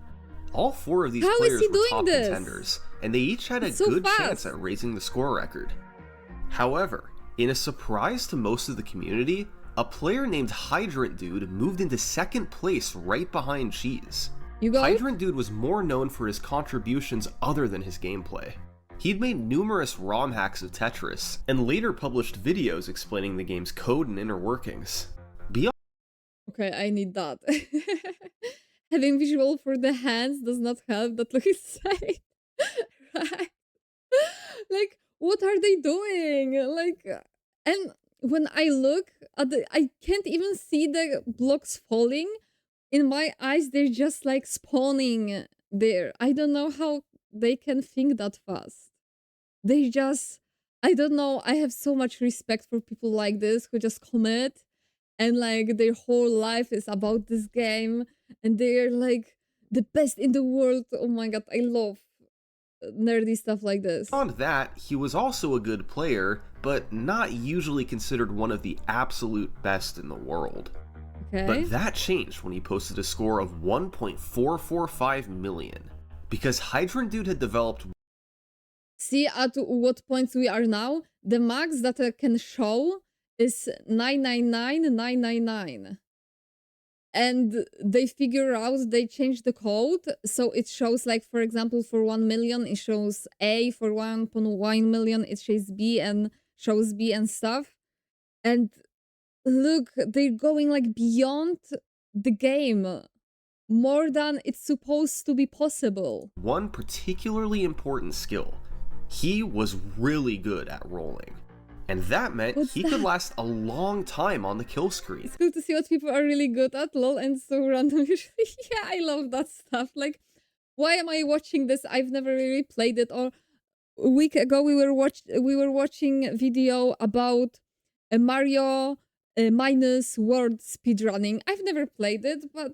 All 4 of these How is players he were doing top this? contenders, and they each had a It's so good fast. chance at raising the score record. However, in a surprise to most of the community, a player named Hydrant Dude moved into second place right behind Cheese. You go? Hydrant Dude was more known for his contributions other than his gameplay. He'd made numerous ROM hacks of Tetris, and later published videos explaining the game's code and inner workings. Beyond Okay, I need that. Having visual for the hands does not help. That looks insane. Right? Like, what are they doing? Like, and when I look at I can't even see the blocks falling. In my eyes, they're just like spawning there. I don't know how they can think that fast. They just, I don't know. I have so much respect for people like this who just commit and like their whole life is about this game and they're like the best in the world. Oh my god, I love nerdy stuff like this. that, he was also a good player, but not usually considered one of the absolute best in the world. Okay. But that changed when he posted a score of 1.445 million, because Hydrant Dude had developed See at what points we are now. The max that I can show is 999,999. And they figure out, they change the code. So it shows like, for example, for 1 million, it shows A. For 1.1 million, it shows B and stuff. And look, they're going like beyond the game. More than it's supposed to be possible. one particularly important skill. He was really good at rolling. And that meant What's he could that? last a long time on the kill screen. It's cool to see what people are really good at, lol, and so random usually. Yeah, I love that stuff. Like, why am I watching this? I've never really played it. Or a week ago, we were watching a video about Mario minus world speedrunning. I've never played it, but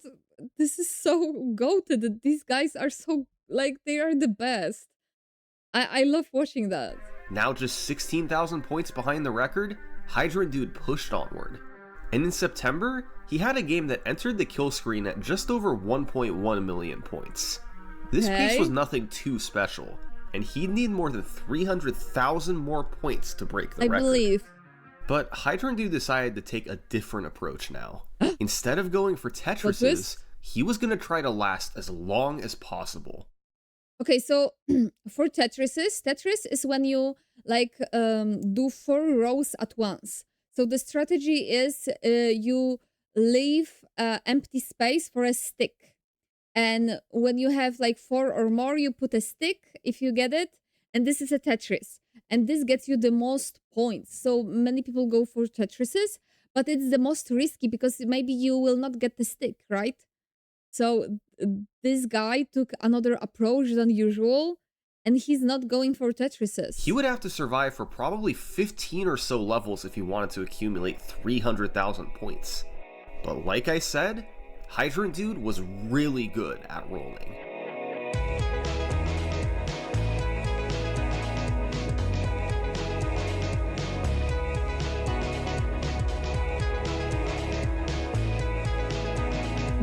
this is so goated. These guys are so, like, they are the best. I love watching that. Now just 16,000 points behind the record, Hydrant Dude pushed onward. And in September, he had a game that entered the kill screen at just over 1.1 million points. This pace Okay. was nothing too special, and he'd need more than 300,000 more points to break the I record. believe. But Hydrant Dude decided to take a different approach now. Instead of going for Tetrises, twist? he was going to try to last as long as possible. Okay, so for Tetris is when you like do 4 rows at once. So the strategy is you leave empty space for a stick. And when you have like 4 or more, you put a stick if you get it. And this is a Tetris. And this gets you the most points. So many people go for Tetrises, but it's the most risky because maybe you will not get the stick, right? So this guy took another approach than usual, and he's not going for Tetrises. He would have to survive for probably 15 or so levels if he wanted to accumulate 300,000 points. But like I said, Hydrant Dude was really good at rolling.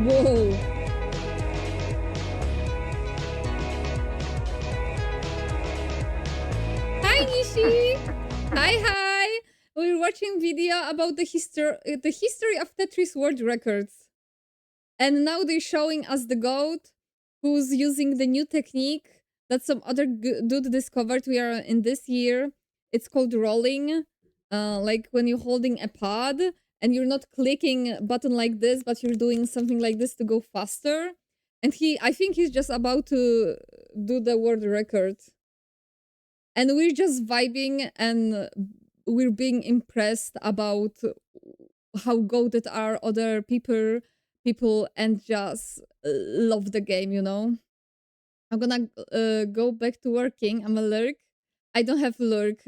Whoa. Hi Nishi! Hi! We're watching video about the history of Tetris world records. And now they're showing us the goat who's using the new technique that some other dude discovered. We are in this year. It's called rolling. Like when you're holding a pad and you're not clicking a button like this, but you're doing something like this to go faster. And I think he's just about to do the world record. And we're just vibing and we're being impressed about how goated are other people and just love the game, you know? I'm gonna go back to working. I'm a lurk. I don't have lurk,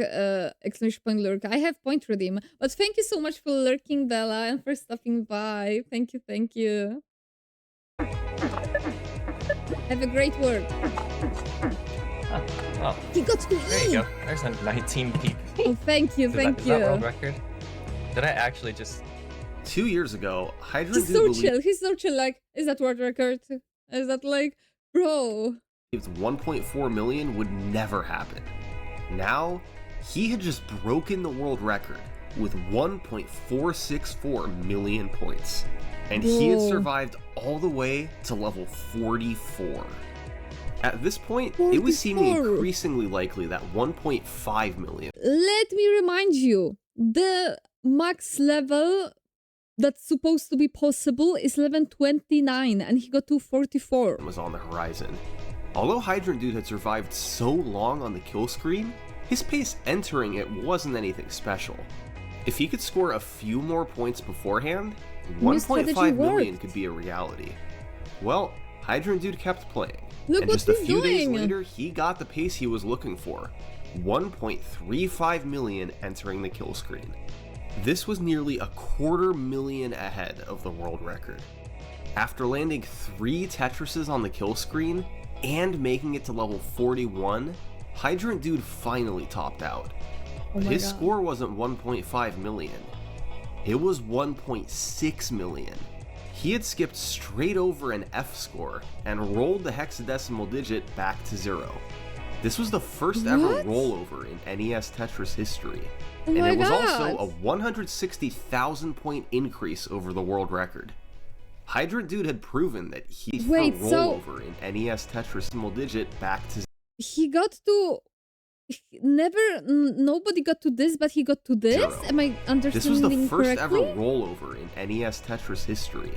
exclamation point lurk. I have point redeem. But thank you so much for lurking, Bella, and for stopping by. Thank you, thank you. Have a great work. Oh, He got to there you go. There's a 19 peak. Oh, thank you, thank Is that world you. record? Did I actually just... 2 years ago, Hydrant He's Dude so believed chill. He's so chill. Like, is that world record? Is that like, bro? 1.4 million would never happen. Now, he had just broken the world record with 1.464 million points. And he had Whoa. survived all the way to level 44. At this point, it was seeming 44. increasingly likely that 1.5 million Let me remind you, the max level that's supposed to be possible is level 29, and he got to 44. was on the horizon. Although Hydrant Dude had survived so long on the kill screen, his pace entering it wasn't anything special. If he could score a few more points beforehand, New strategy 1.5 million worked. could be a reality. Well, Hydrant Dude kept playing, Look and what just a he's few days doing. later, he got the pace he was looking for, 1.35 million entering the kill screen. This was nearly 250,000 ahead of the world record. After landing 3 Tetrises on the kill screen, and making it to level 41, Hydrant Dude finally topped out. Oh But my his God. score wasn't 1.5 million. It was 1.6 million. He had skipped straight over an F score and rolled the hexadecimal digit back to 0. This was the first ever What? rollover in NES Tetris history. Oh And my it was God. also a 160,000 point increase over the world record. Hydrant Dude had proven that he Wait, for so- rollover in NES Tetris decimal digit back to He got to... Nobody got to this, but he got to this? 0. Am I This was understanding the first ever correctly? rollover in NES Tetris history,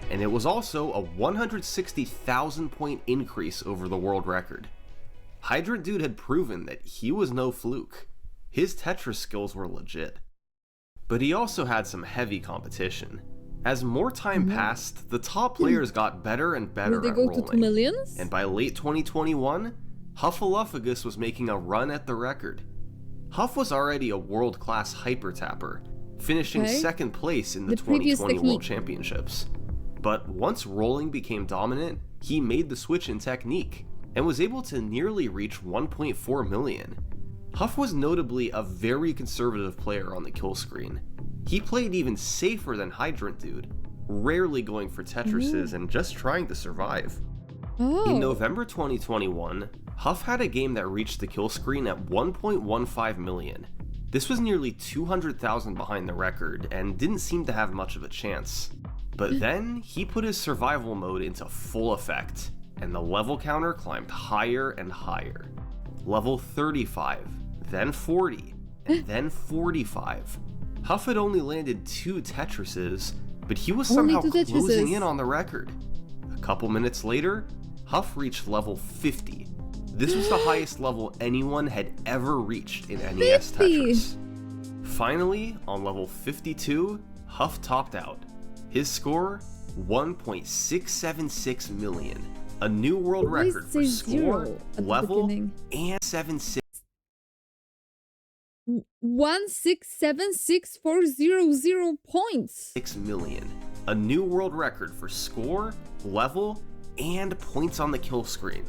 and it was also a 160,000 point increase over the world record. Hydrant Dude had proven that he was no fluke. His Tetris skills were legit. But he also had some heavy competition. As more time passed, the top players got better and better Will they at go rolling. to 2 millions? And by late 2021, Huffaluffagus was making a run at the record. Huff was already a world-class hyper tapper, finishing Okay. second place in the The previous 2020 World technique. Championships. But once rolling became dominant, he made the switch in technique, and was able to nearly reach 1.4 million. Huff was notably a very conservative player on the kill screen. He played even safer than Hydrant Dude, rarely going for Tetrises and just trying to survive. Oh. In November 2021, Huff had a game that reached the kill screen at 1.15 million. This was nearly 200,000 behind the record and didn't seem to have much of a chance. But then he put his survival mode into full effect, and the level counter climbed higher and higher. Level 35, then 40, and then 45. Huff had only landed 2 Tetrises, but he was Only somehow 2 closing Tetrises. in on the record. A couple minutes later, Huff reached level 50. This was the highest level anyone had ever reached in NES 50. Tetris. Finally, on level 52, Huff topped out. His score, 1.676 million. A new world Why does record it for say score, 0 at the level, beginning? and 76 1676400 points. million. A new world record for score, level, and points on the kill screen.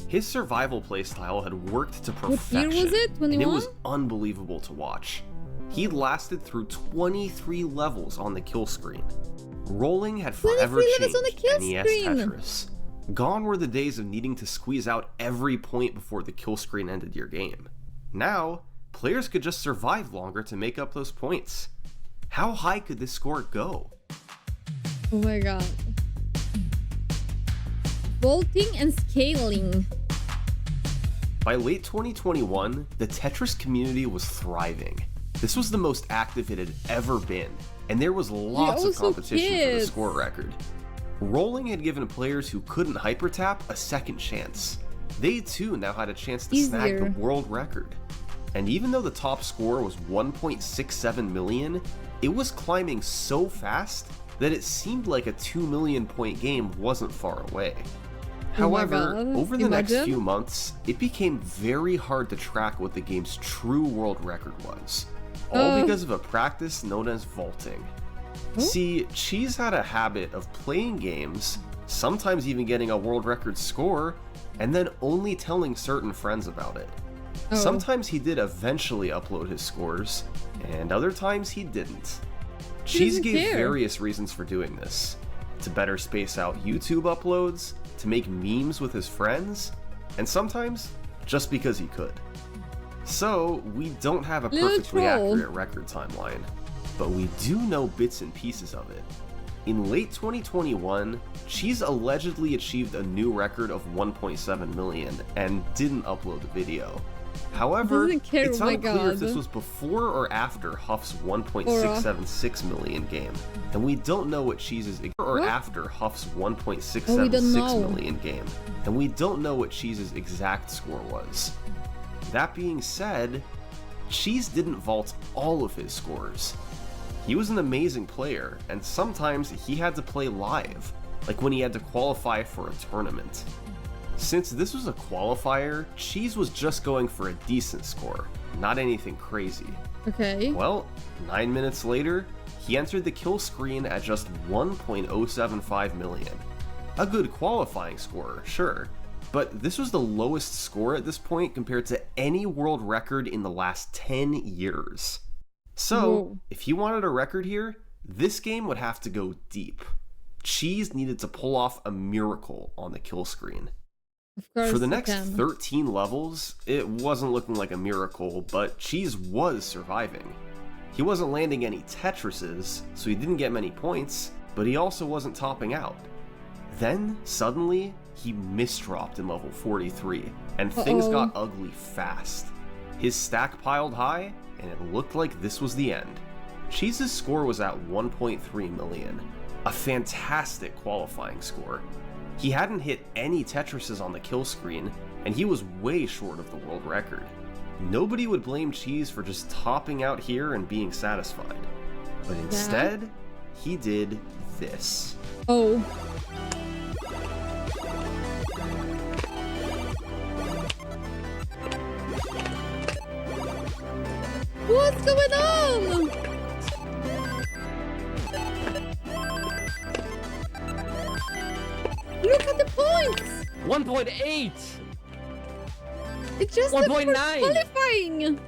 His survival playstyle had worked to What year perfection, was it? and it 21? was unbelievable to watch. He lasted through 23 levels on the kill screen. Rolling had forever 23 changed levels on the kill NES screen! Tetris. Gone were the days of needing to squeeze out every point before the kill screen ended your game. Now, players could just survive longer to make up those points. How high could this score go? Oh my god. Vaulting and scaling. By late 2021, the Tetris community was thriving. This was the most active it had ever been, and there was lots of also competition for the kids. score record. Rolling had given players who couldn't hypertap a second chance. They too now had a chance to snag the world record. And even though the top score was 1.67 million, it was climbing so fast that it seemed like a 2 million point game wasn't far away. However, over the next few months, it became very hard to track what the game's true world record was, all because of a practice known as vaulting. See, Cheese had a habit of playing games, sometimes even getting a world record score, and then only telling certain friends about it. Sometimes he did eventually upload his scores, and other times he didn't. Cheese gave various reasons for doing this: to better space out YouTube uploads, to make memes with his friends, and sometimes just because he could. So, we don't have a perfectly accurate record timeline, but we do know bits and pieces of it. In late 2021, Cheese allegedly achieved a new record of 1.7 million and didn't upload the video. However, it's unclear if this was before or after Huff's 1.676 million game, and we don't know what Cheese's after Huff's 1.676 million game, and we don't know what Cheese's exact score was. That being said, Cheese didn't vault all of his scores. He was an amazing player, and sometimes he had to play live, like when he had to qualify for a tournament. Since this was a qualifier, Cheese was just going for a decent score, not anything crazy. Okay. Well, 9 minutes later, he entered the kill screen at just 1.075 million. A good qualifying score, sure, but this was the lowest score at this point compared to any world record in the last 10 years. So, if he wanted a record here, this game would have to go deep. Cheese needed to pull off a miracle on the kill screen. For the next 13 levels, it wasn't looking like a miracle, but Cheese was surviving. He wasn't landing any Tetrises, so he didn't get many points, but he also wasn't topping out. Then, suddenly, he misdropped in level 43, and things got ugly fast. His stack piled high, and it looked like this was the end. Cheese's score was at 1.3 million, a fantastic qualifying score. He hadn't hit any Tetrises on the kill screen, and he was way short of the world record. Nobody would blame Cheese for just topping out here and being satisfied. But instead, he did this. What's going on? Look at the points! 1.8! It's just 1.9! qualifying!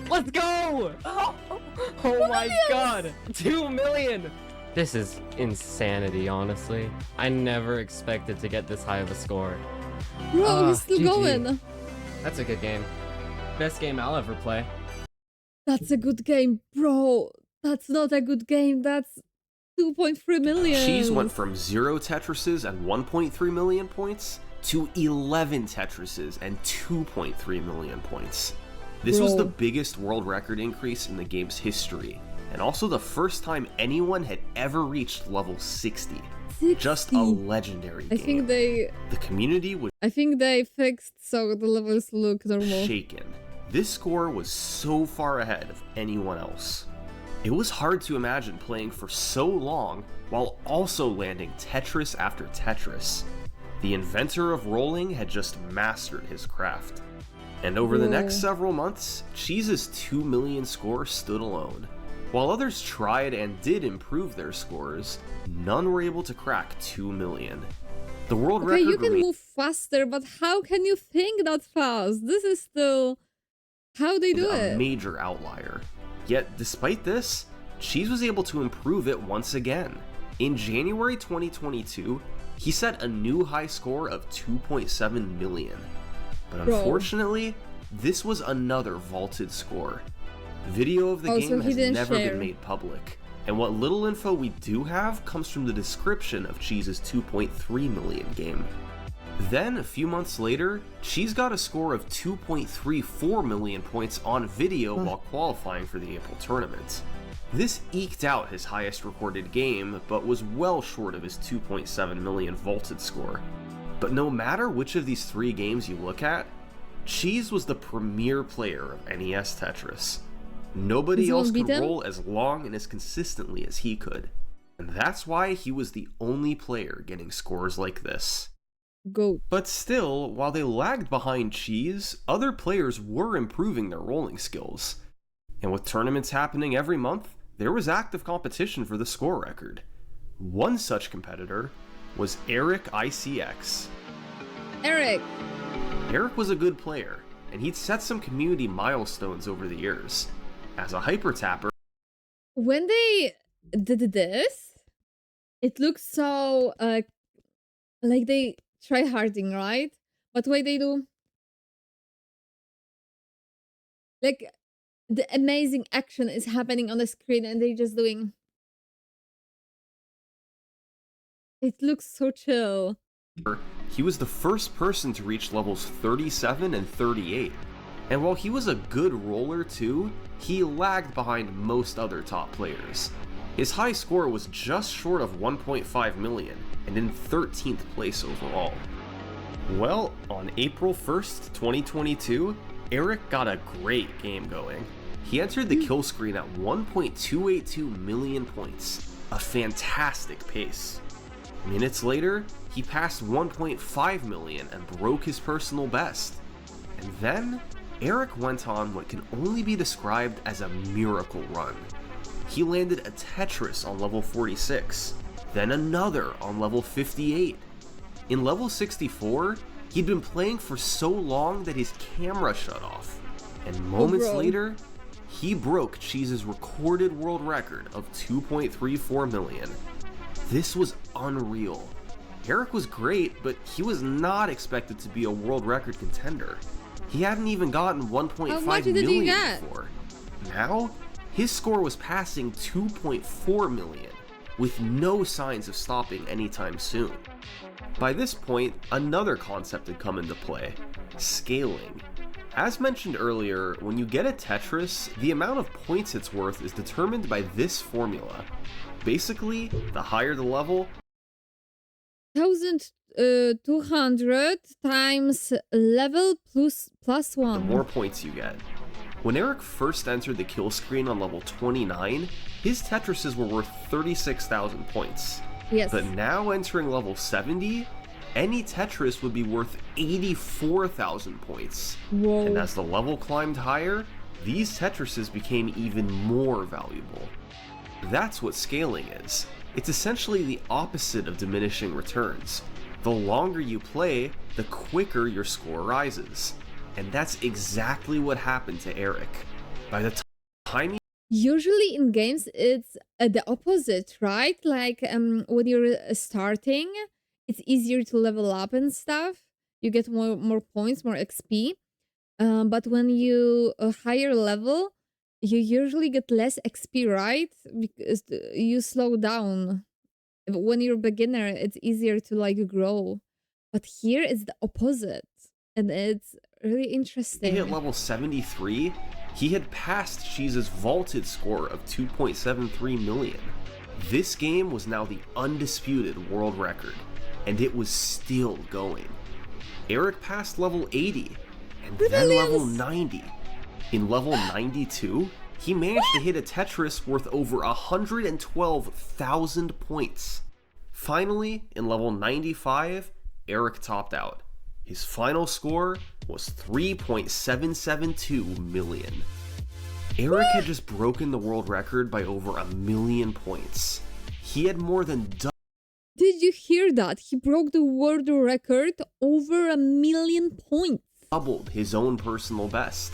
Let's go! Oh my god! 2 million! This is insanity, honestly. I never expected to get this high of a score. Bro, he's still GG. going. That's a good game. Best game I'll ever play. That's a good game, bro. That's not a good game. That's 2.3 million. Cheese went from 0 Tetrises and 1.3 million points to 11 Tetrises and 2.3 million points. This was the biggest world record increase in the game's history, and also the first time anyone had ever reached level 60. Just a legendary game. The community was fixed so the levels look normal. shaken. This score was so far ahead of anyone else. It was hard to imagine playing for so long while also landing Tetris after Tetris. The inventor of rolling had just mastered his craft. And over the next several months, Cheese's 2 million score stood alone. While others tried and did improve their scores, none were able to crack 2 million. The world record you can move faster, but how can you think that fast? This is still how they do it. A major outlier. Yet, despite this, Cheese was able to improve it once again. In January 2022, he set a new high score of 2.7 million. But unfortunately, this was another vaulted score. Video of the game has never been made public, and what little info we do have comes from the description of Cheese's 2.3 million game. Then, a few months later, Cheese got a score of 2.34 million points on video while qualifying for the April tournament. This eked out his highest recorded game, but was well short of his 2.7 million vaulted score. But no matter which of these 3 games you look at, Cheese was the premier player of NES Tetris. Nobody else could roll as long and as consistently as he could. And that's why he was the only player getting scores like this. Goat. But still, while they lagged behind Cheese, other players were improving their rolling skills. And with tournaments happening every month, there was active competition for the score record. One such competitor was Eric ICX. Eric. Eric was a good player, and he'd set some community milestones over the years. As a hyper tapper, When they did this, it looks so like they try harding, right? But what they do, like the amazing action is happening on the screen, and they're just doing. It looks so chill. he was the first person to reach levels 37 and 38. And while he was a good roller too, he lagged behind most other top players. His high score was just short of 1.5 million, and in 13th place overall. Well, on April 1st, 2022, Eric got a great game going. He entered the kill screen at 1.282 million points, a fantastic pace. Minutes later, he passed 1.5 million and broke his personal best. And then, Eric went on what can only be described as a miracle run. He landed a Tetris on level 46, then another on level 58. In level 64, he'd been playing for so long that his camera shut off. And moments later, he broke Cheese's recorded world record of 2.34 million. This was unreal. Eric was great, but he was not expected to be a world record contender. He hadn't even gotten 1.5 million before. Now, his score was passing 2.4 million, with no signs of stopping anytime soon. By this point, another concept had come into play: scaling. As mentioned earlier, when you get a Tetris, the amount of points it's worth is determined by this formula. Basically, the higher the level, 1,200 times level plus the 1. more points you get. When Eric first entered the kill screen on level 29, his Tetrises were worth 36,000 points. Yes. But now entering level 70, any Tetris would be worth 84,000 points. Whoa. And as the level climbed higher, these Tetrises became even more valuable. That's what scaling is. It's essentially the opposite of diminishing returns. The longer you play, the quicker your score rises. And that's exactly what happened to Eric. By the time he Usually in games, it's the opposite, right? Like when you're starting, it's easier to level up and stuff. You get more points, more XP. But when you higher level, you usually get less XP, right? Because you slow down. When you're a beginner, it's easier to like grow. But here it's the opposite. And it's really interesting. hit level 73, he had passed Cheese's vaulted score of 2.73 million. This game was now the undisputed world record, and it was still going. Eric passed level 80, and then level 90. In level 92, he managed to hit a Tetris worth over 112,000 points. Finally, in level 95, Eric topped out. His final score was 3.772 million. Eric had just broken the world record by over 1 million points. He had more than Did you hear that? He broke the world record over 1 million points. doubled his own personal best,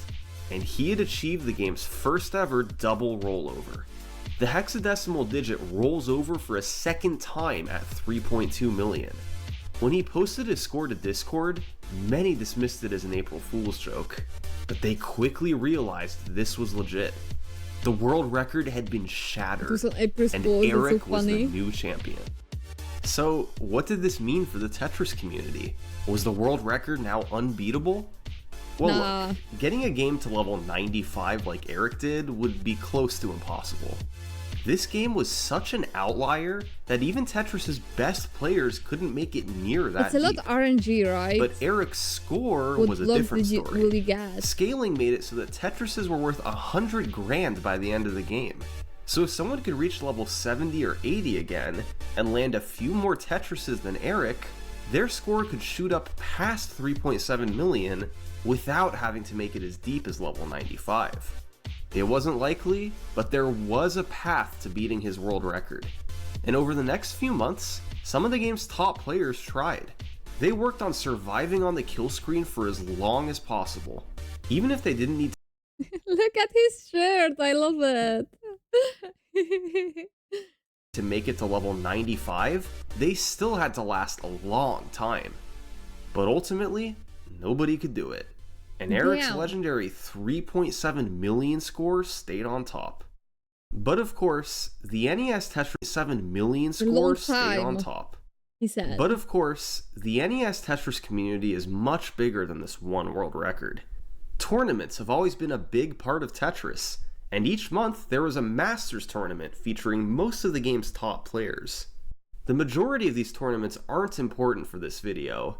and he had achieved the game's first ever double rollover. The hexadecimal digit rolls over for a second time at 3.2 million. When he posted his score to Discord, many dismissed it as an April Fool's joke, but they quickly realized this was legit. The world record had been shattered, and Eric was the new champion. So, what did this mean for the Tetris community? Was the world record now unbeatable? Well, Nah. look, getting a game to level 95 like Eric did would be close to impossible. This game was such an outlier that even Tetris's best players couldn't make it near that It's a lot deep. RNG, right? But Eric's score What was a block different did you story. really get? Scaling made it so that Tetrises were worth 100 grand by the end of the game. So if someone could reach level 70 or 80 again, and land a few more Tetrises than Eric, their score could shoot up past 3.7 million without having to make it as deep as level 95. It wasn't likely, but there was a path to beating his world record. And over the next few months, some of the game's top players tried. They worked on surviving on the kill screen for as long as possible, even if they didn't need Look at his shirt. I love it. to make it to level 95, they still had to last a long time. But ultimately, nobody could do it. And Eric's Damn. legendary 3.7 million score stayed on top. But of course, the NES Tetris 7 million A long score stayed on time. top. He said. But of course, the NES Tetris community is much bigger than this one world record. Tournaments have always been a big part of Tetris, and each month there was a Masters tournament featuring most of the game's top players. The majority of these tournaments aren't important for this video,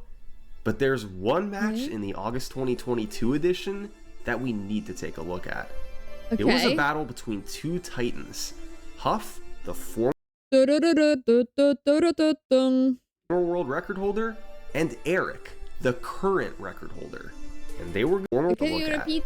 but there's one match in the August 2022 edition that we need to take a look at. Okay. It was a battle between two titans, Huff, the former Du-du-du-du-du-du-du-du-dun. world record holder, and Eric, the current record holder. And they were going to Can look you at. repeat?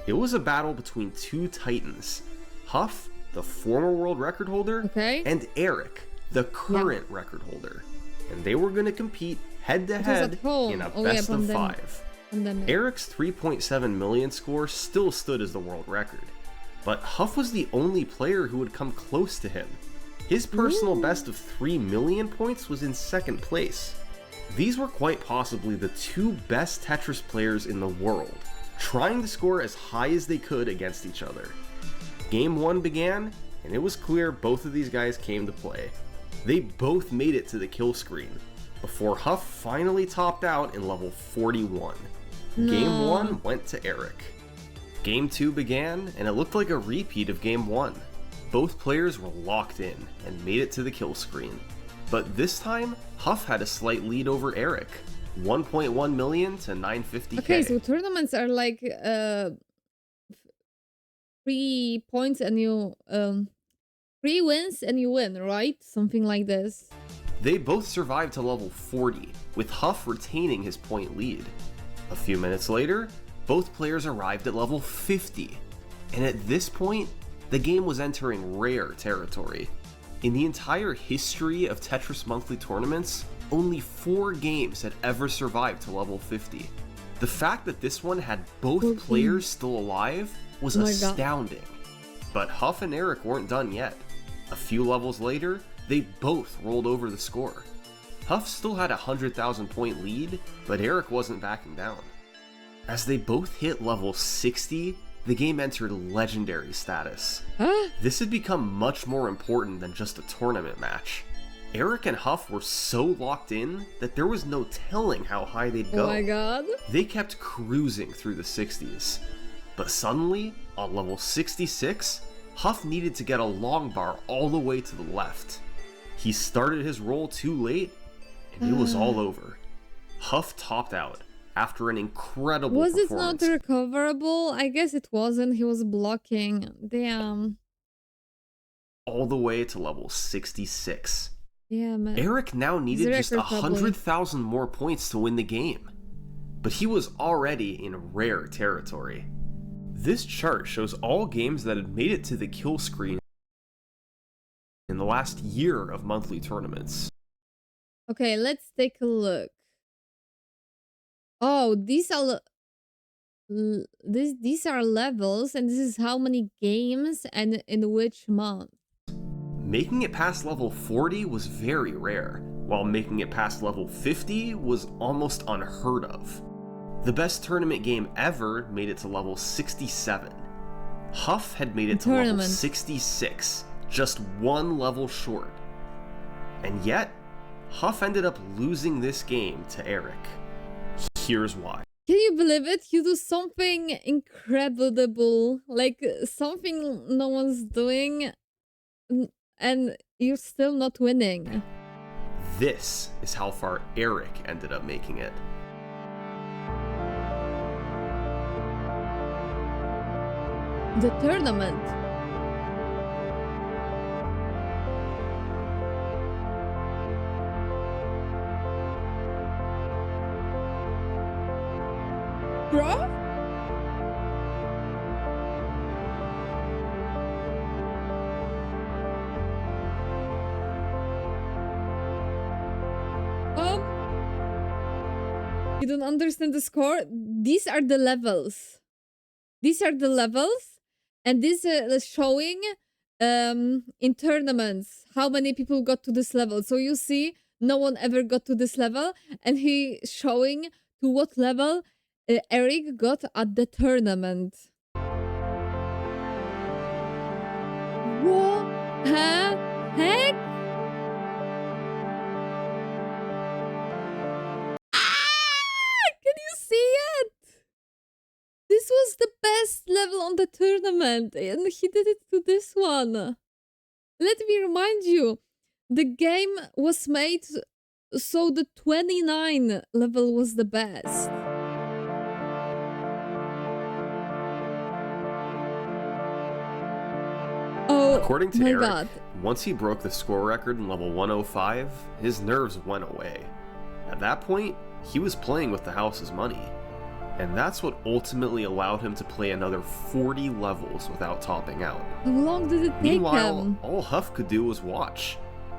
It was a battle between two titans, Huff, the former world record holder, Okay. and Eric, the current record holder. And they were going to compete head to was head at home. in a Oh, yeah, best of pandemic. 5. Pandemic. Eric's 3.7 million score still stood as the world record, but Huff was the only player who would come close to him. His personal best of 3 million points was in second place. These were quite possibly the two best Tetris players in the world, trying to score as high as they could against each other. Game 1 began, and it was clear both of these guys came to play. They both made it to the kill screen, before Huff finally topped out in level 41. Game 1 went to Eric. Game 2 began, and it looked like a repeat of Game 1. Both players were locked in and made it to the kill screen. But this time, Huff had a slight lead over Eric, 1.1 million to 950k. Okay, so tournaments are like 3 points and you 3 wins and you win, right? Something like this. They both survived to level 40, with Huff retaining his point lead. A few minutes later, both players arrived at level 50, and at this point, the game was entering rare territory. In the entire history of Tetris monthly tournaments, only 4 games had ever survived to level 50. The fact that this one had both players still alive was Oh my God. astounding. But Huff and Eric weren't done yet. A few levels later, they both rolled over the score. Huff still had a 100,000 point lead, but Eric wasn't backing down. As they both hit level 60, the game entered legendary status. Huh? This had become much more important than just a tournament match. Eric and Huff were so locked in that there was no telling how high they'd go. Oh my god. They kept cruising through the 60s. But suddenly, on level 66, Huff needed to get a long bar all the way to the left. He started his roll too late, and it was all over. Huff topped out after an incredible Was it not performance. recoverable? I guess it wasn't. He was blocking. Damn. All the way to level 66. Yeah, man. Eric now needed just record probably. 100,000 more points to win the game. But he was already in rare territory. This chart shows all games that had made it to the kill screen in the last year of monthly tournaments. Okay, let's take a look. Oh, these are these are levels, and this is how many games and in which month. Making it past level 40 was very rare, while making it past level 50 was almost unheard of. The best tournament game ever made it to level 67. Huff had made it to level Tournament. 66, just one level short. And yet, Huff ended up losing this game to Eric. Here's why. Can you believe it? You do something incredible, like something no one's doing, and you're still not winning. This is how far Eric ended up making it. The tournament. Bro? You don't understand the score? These are the levels. These are the levels, and this is showing in tournaments how many people got to this level. So you see, no one ever got to this level, and he showing to what level Eric got at the tournament. What the heck? Can you see it? This was the best level on the tournament, and he did it to this one. Let me remind you, the game was made so the 29 level was the best. Oh, According to my Eric, God. once he broke the score record in level 105, his nerves went away. At that point, he was playing with the house's money. And that's what ultimately allowed him to play another 40 levels without topping out. How long did it take Meanwhile, him? all Huff could do was watch.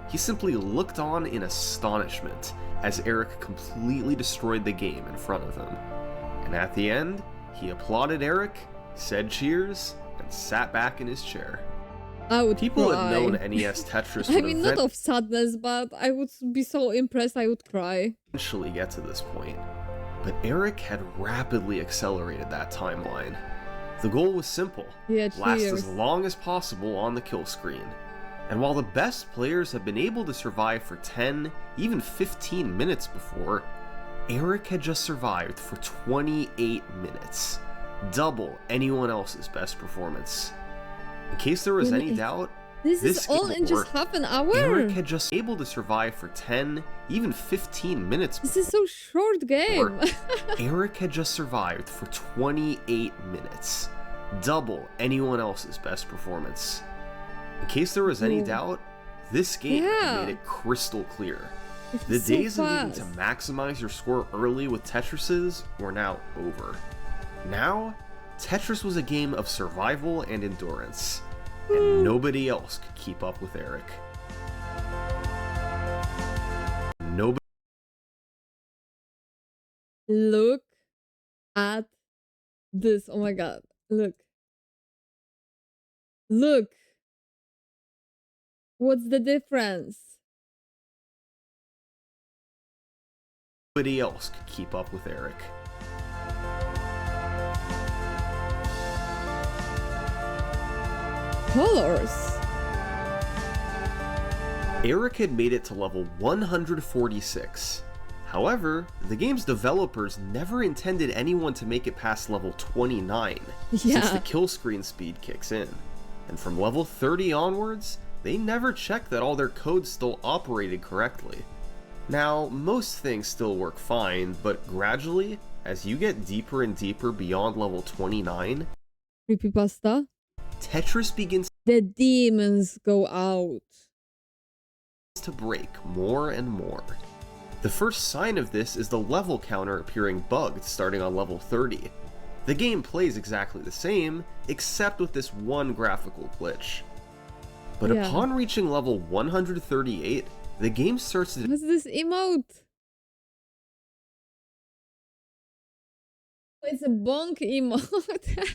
He simply looked on in astonishment as Eric completely destroyed the game in front of him. And at the end, he applauded Eric, said cheers, and sat back in his chair. I would People cry. had known NES Tetris I would mean, not of sadness, but I would be so impressed I would cry. eventually get to this point. But Eric had rapidly accelerated that timeline. The goal was simple, Yeah, last cheers. as long as possible on the kill screen. And while the best players have been able to survive for 10, even 15 minutes before, Eric had just survived for 28 minutes, double anyone else's best performance. In case there was any 28. doubt, This this is all game in just worked. half an hour. Eric had just been able to survive for 10, even 15 minutes This is so short game. Eric had just survived for 28 minutes, double anyone else's best performance. In case there was any Whoa. doubt, this game had Yeah. made it crystal clear. It's The so days of needing to fast. maximize your score early with Tetrises were now over. Now, Tetris was a game of survival and endurance, and nobody else could keep up with Eric. Nobody Look at this. Oh my God. Look. Look. What's the difference? else could keep up with Eric. Colors. Eric had made it to level 146. However, the game's developers never intended anyone to make it past level 29, since Yeah. the kill screen speed kicks in. And from level 30 onwards, they never checked that all their code still operated correctly. Now, most things still work fine, but gradually, as you get deeper and deeper beyond level 29, Creepypasta. Tetris begins The demons go out. to break more and more. The first sign of this is the level counter appearing bugged starting on level 30. The game plays exactly the same, except with this one graphical glitch. But Yeah. upon reaching level 138, the game starts to What's this emote? It's a bonk emote.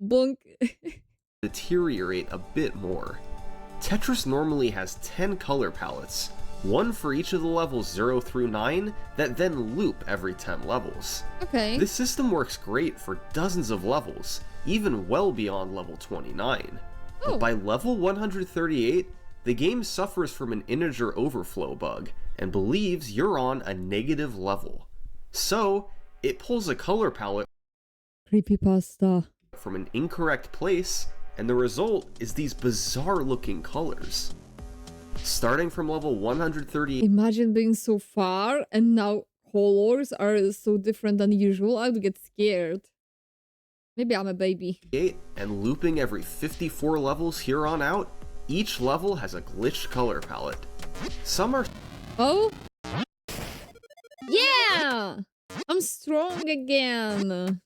Bonk. deteriorate a bit more. Tetris normally has 10 color palettes, one for each of the levels 0 through 9, that then loop every 10 levels. Okay. This system works great for dozens of levels, even well beyond level 29. Oh. But by level 138, the game suffers from an integer overflow bug and believes you're on a negative level. So, it pulls a color palette Creepypasta. from an incorrect place, and the result is these bizarre looking colors. Starting from level 138 Imagine being so far and now colors are so different than usual. I would get scared. Maybe I'm a baby. and looping every 54 levels here on out, each level has a glitched color palette. Some are Oh? Yeah! I'm strong again.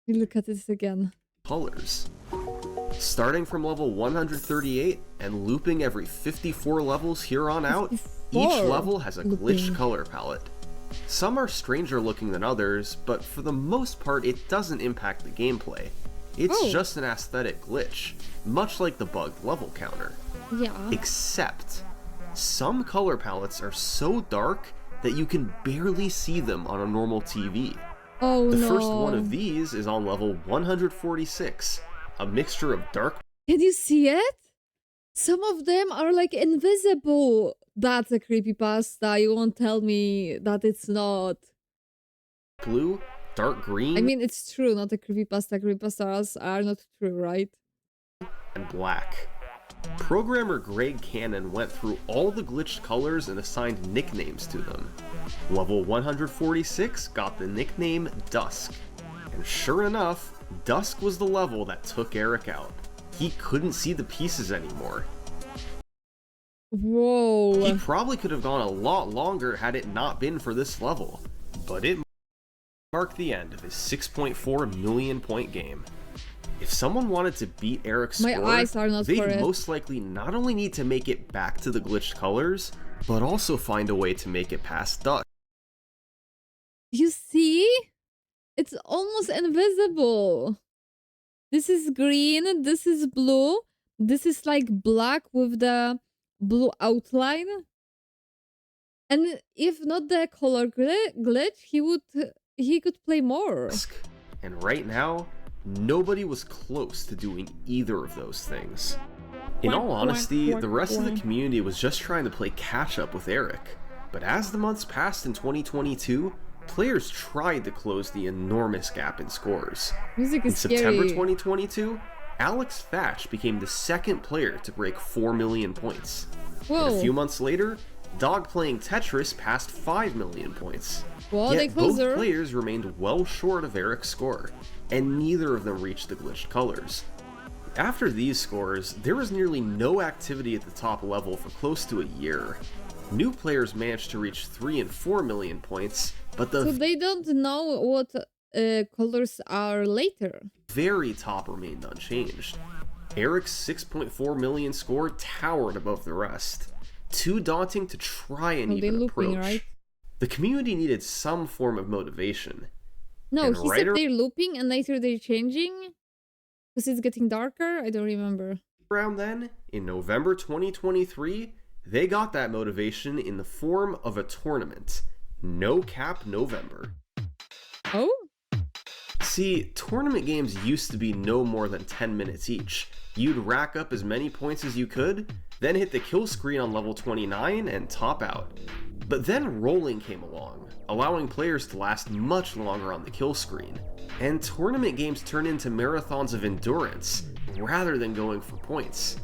Look at this again. colors. Starting from level 138 and looping every 54 levels here on out, each 54 level has a glitched looping. color palette. Some are stranger looking than others, but for the most part it doesn't impact the gameplay. It's Oh. just an aesthetic glitch, much like the bugged level counter. Yeah. Except, some color palettes are so dark that you can barely see them on a normal TV. Oh The no. first one of these is on level 146, a mixture of dark Can you see it? Some of them are like invisible. That's a creepypasta. You won't tell me that it's not. blue, dark green, I mean, it's true, not a creepypasta. Creepypastas are not true, right? and black. Programmer Greg Cannon went through all the glitched colors and assigned nicknames to them. Level 146 got the nickname Dusk. And sure enough, Dusk was the level that took Eric out. He couldn't see the pieces anymore. He Whoa. probably could have gone a lot longer had it not been for this level, but it marked the end of his 6.4 million point game. If someone wanted to beat Eric's My score, eyes are not for they'd it. most likely not only need to make it back to the glitched colors, but also find a way to make it past Dusk. You see? It's almost invisible. This is green, this is blue, this is like black with the blue outline. And if not the color glitch, he could play more. And right now, nobody was close to doing either of those things. In all honesty, the rest of the community was just trying to play catch up with Eric. But as the months passed in 2022, players tried to close the enormous gap in scores. Music In is September scary. 2022, Alex Thatch became the second player to break 4 million points. Whoa. And a few months later, Dog playing Tetris passed 5 million points. Well, they Yet both closer. players remained well short of Eric's score, and neither of them reached the glitched colors. After these scores, there was nearly no activity at the top level for close to a year. New players managed to reach 3 and 4 million points, but the So they don't know what colors are later. very top remained unchanged. Eric's 6.4 million score towered above the rest. Too daunting to try and Oh, they're even looping, approach. right? The community needed some form of motivation. No, And he right said they're looping and later they're changing. Because it's getting darker? I don't remember. Around then, in November 2023, they got that motivation in the form of a tournament. No Cap November. Oh? See, tournament games used to be no more than 10 minutes each. You'd rack up as many points as you could, then hit the kill screen on level 29 and top out. But then rolling came along, allowing players to last much longer on the kill screen. And tournament games turn into marathons of endurance, rather than going for points.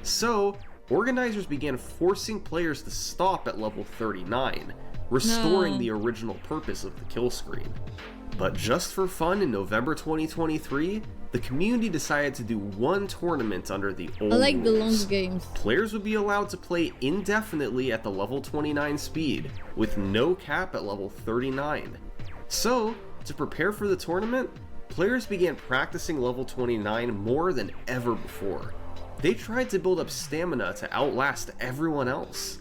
So, organizers began forcing players to stop at level 39, restoring No. the original purpose of the kill screen. But just for fun, in November 2023, the community decided to do one tournament under the old I like the long rules. games. Players would be allowed to play indefinitely at the level 29 speed, with no cap at level 39. So, to prepare for the tournament, players began practicing level 29 more than ever before. They tried to build up stamina to outlast everyone else.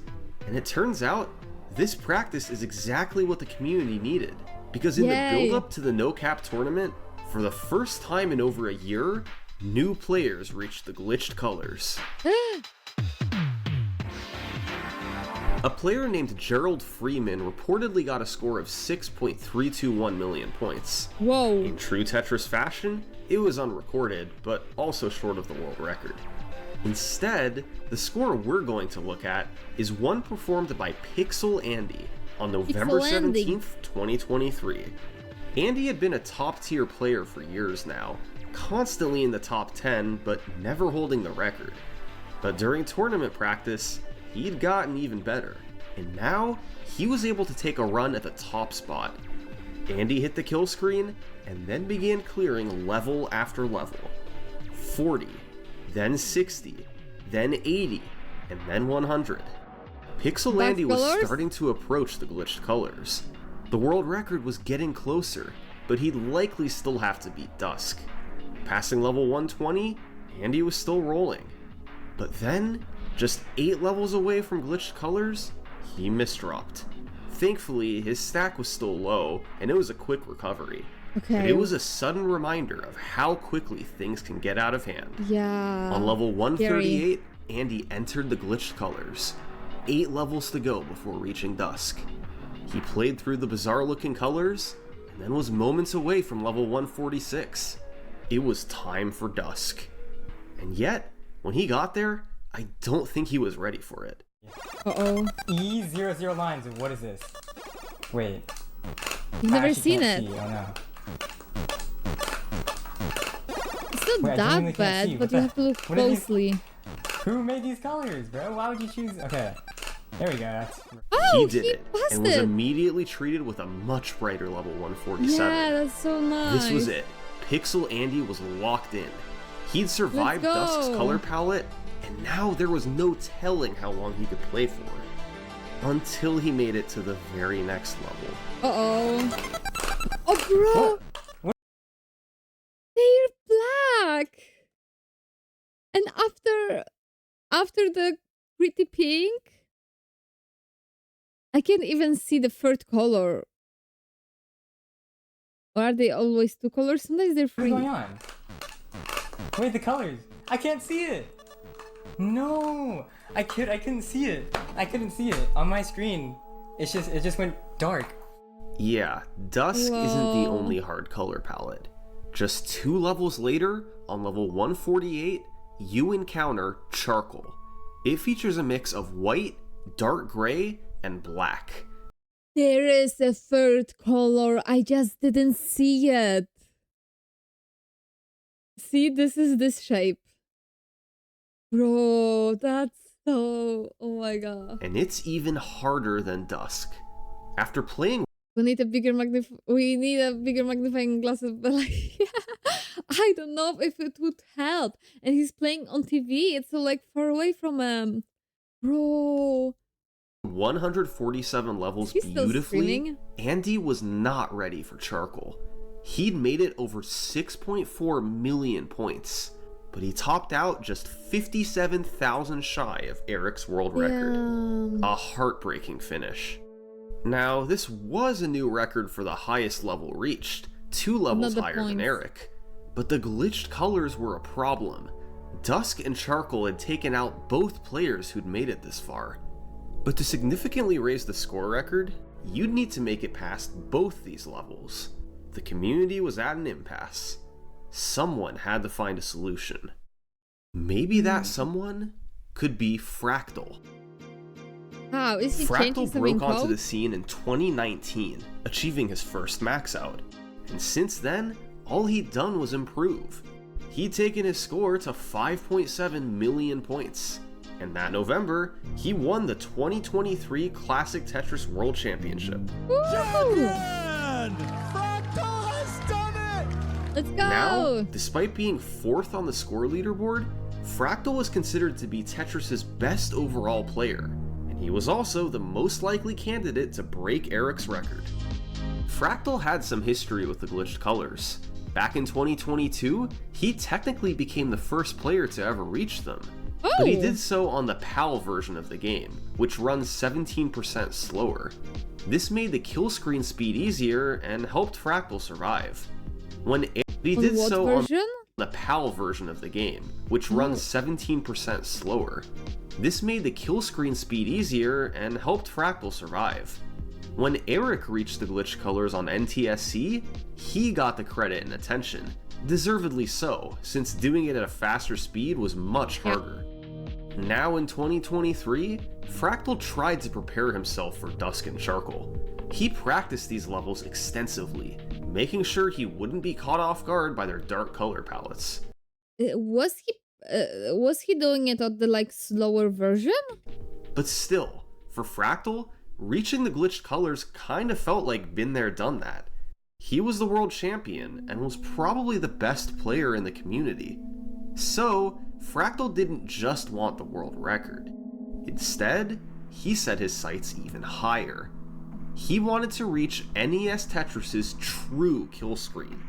And it turns out, this practice is exactly what the community needed. Because in Yay. the build-up to the No Cap tournament, for the first time in over a year, new players reached the glitched colors. A player named Gerald Freeman reportedly got a score of 6.321 million points. Whoa. In true Tetris fashion, it was unrecorded, but also short of the world record. Instead, the score we're going to look at is one performed by Pixel Andy, on November Pixel Andy. 17th, 2023. Andy had been a top-tier player for years now, constantly in the top 10, but never holding the record. But during tournament practice, he'd gotten even better, and now he was able to take a run at the top spot. Andy hit the kill screen, and then began clearing level after level. 40, then 60, then 80, and then 100. Pixel Andy was colors? starting to approach the glitched colors. The world record was getting closer, but he'd likely still have to beat Dusk. Passing level 120, Andy was still rolling. But then, just 8 levels away from glitched colors, he misdropped. Thankfully, his stack was still low, and it was a quick recovery. But Okay. it was a sudden reminder of how quickly things can get out of hand. Yeah. On level 138, Andy entered the glitched colors. 8 levels to go before reaching Dusk. He played through the bizarre-looking colors, and then was moments away from level 146. It was time for Dusk. And yet, when he got there, I don't think he was ready for it. Uh-oh. E00 lines. What is this? Wait. You've I never actually seen can't it. see. Oh no. It's not Wait, I that genuinely can't see. bad, What but you the- have to look what are these- closely. Who made these colors, bro? Why would you choose? Okay. There we go. That's. Oh, He did it, passed and was it. immediately treated with a much brighter level 147. Yeah, that's so nice. This was it. Pixel Andy was locked in. He'd survived Let's Dusk's go. color palette, and now there was no telling how long he could play for. Until he made it to the very next level. Uh-oh. Oh, bro! What? They're black! And after the pretty pink, I can't even see the third color. Or are they always 2 colors? Sometimes they're What's 3. going on? Wait, the colors. I can't see it. No, I couldn't see it. I couldn't see it on my screen. It just went dark. Yeah, Dusk isn't the Whoa. only hard color palette. Just 2 levels later, on level 148, you encounter Charcoal. It features a mix of white, dark gray, and black. There is a third color. I just didn't see it. See, this is this shape. Bro, that's so... Oh my god. And it's even harder than Dusk. After playing We need a bigger magnifying glasses, but like, I don't know if it would help. And he's playing on TV. It's so like far away from bro. 147 levels He's still beautifully, screaming. Andy was not ready for Charcoal. He'd made it over 6.4 million points, but he topped out just 57,000 shy of Eric's world record. Yeah. A heartbreaking finish. Now, this was a new record for the highest level reached, 2 levels Not the higher than points. Eric. But the glitched colors were a problem. Dusk and Charcoal had taken out both players who'd made it this far. But to significantly raise the score record, you'd need to make it past both these levels. The community was at an impasse. Someone had to find a solution. Maybe that someone could be Fractal. How is he changing Fractal something broke onto code? the scene in 2019, achieving his first max out. And since then, all he'd done was improve. He'd taken his score to 5.7 million points. And that November, he won the 2023 Classic Tetris World Championship. Woo! Champion! Fractal has done it! Let's go! Now, despite being 4th on the score leaderboard, Fractal was considered to be Tetris's best overall player, and he was also the most likely candidate to break Eric's record. Fractal had some history with the glitched colors. Back in 2022, he technically became the first player to ever reach them, but he Oh. did so on the PAL version of the game, which runs 17% slower. This made the kill screen speed easier and helped Fractal survive. He On did what so on version? the PAL version of the game, which runs 17% slower. This made the kill screen speed easier and helped Fractal survive. When Eric reached the glitched colors on NTSC, he got the credit and attention. Deservedly so, since doing it at a faster speed was much harder. Now in 2023, Fractal tried to prepare himself for Dusk and Charcoal. He practiced these levels extensively, making sure he wouldn't be caught off guard by their dark color palettes. Was he doing it on the like slower version? But still, for Fractal, reaching the glitched colors kinda felt like been there done that. He was the world champion and was probably the best player in the community. So, Fractal didn't just want the world record. Instead, he set his sights even higher. He wanted to reach NES Tetris's true kill screen,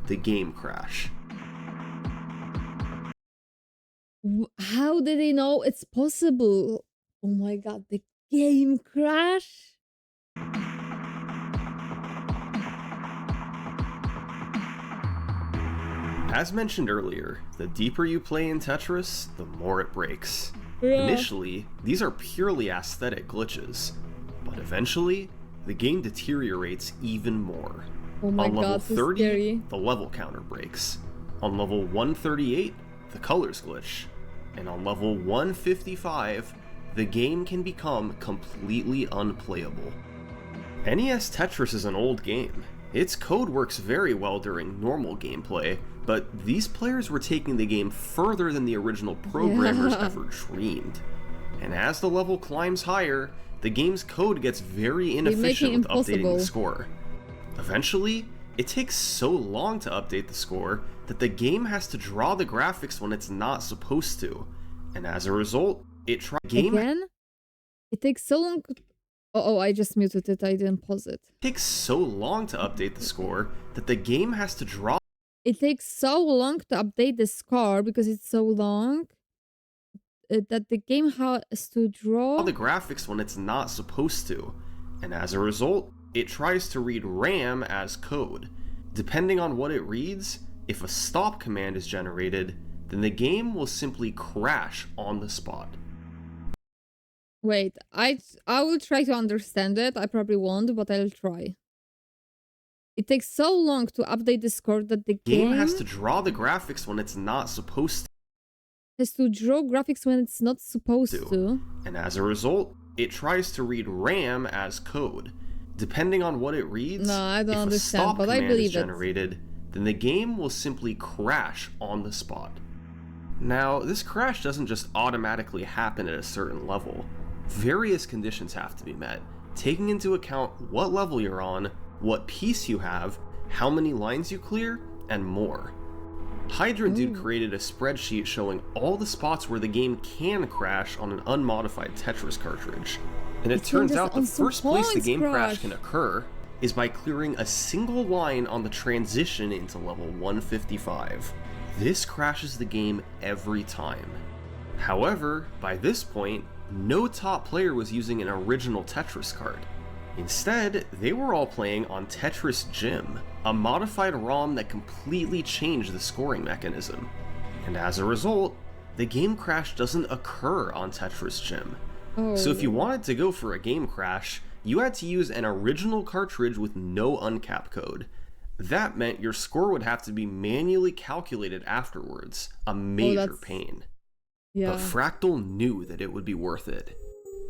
the game crash. How did they know it's possible? Oh my god, the game crash? As mentioned earlier, the deeper you play in Tetris, the more it breaks. Yeah. Initially, these are purely aesthetic glitches, but eventually, the game deteriorates even more. Oh my On level god, so 30, scary. the level counter breaks. On level 138, the colors glitch. And on level 155, the game can become completely unplayable. NES Tetris is an old game. Its code works very well during normal gameplay, but these players were taking the game further than the original programmers Yeah. ever dreamed. And as the level climbs higher, the game's code gets very inefficient with updating impossible. the score. Eventually, it takes so long to update the score that the game has to draw the graphics when it's not supposed to. And as a result, Again? It takes so long. Oh, I just muted it. I didn't pause it. takes so long to update the score that the game has to draw It takes so long to update the score because it's so long that the game has to draw. the graphics when it's not supposed to. And as a result, it tries to read RAM as code. Depending on what it reads, if a stop command is generated, then the game will simply crash on the spot. Wait, I will try to understand it. I probably won't, but I'll try. It takes so long to update the score that the Game game has to draw the graphics when it's not supposed has to draw graphics when it's not supposed to. to. And as a result, it tries to read RAM as code. Depending on what it reads, No, I don't if a understand, stop but I command is believe it. generated, then the game will simply crash on the spot. Now, this crash doesn't just automatically happen at a certain level. Various conditions have to be met, taking into account what level you're on, what piece you have, how many lines you clear, and more. Hydrant Dude created a spreadsheet showing all the spots where the game can crash on an unmodified Tetris cartridge. And it turns just out the on some first place the points game crash crash. can occur is by clearing a single line on the transition into level 155. This crashes the game every time. However, by this point, no top player was using an original Tetris card. Instead, they were all playing on Tetris Gym, a modified ROM that completely changed the scoring mechanism. And as a result, the game crash doesn't occur on Tetris Gym. So if you wanted to go for a game crash, you had to use an original cartridge with no uncap code. That meant your score would have to be manually calculated afterwards, a major that's- pain. Yeah. But Fractal knew that it would be worth it.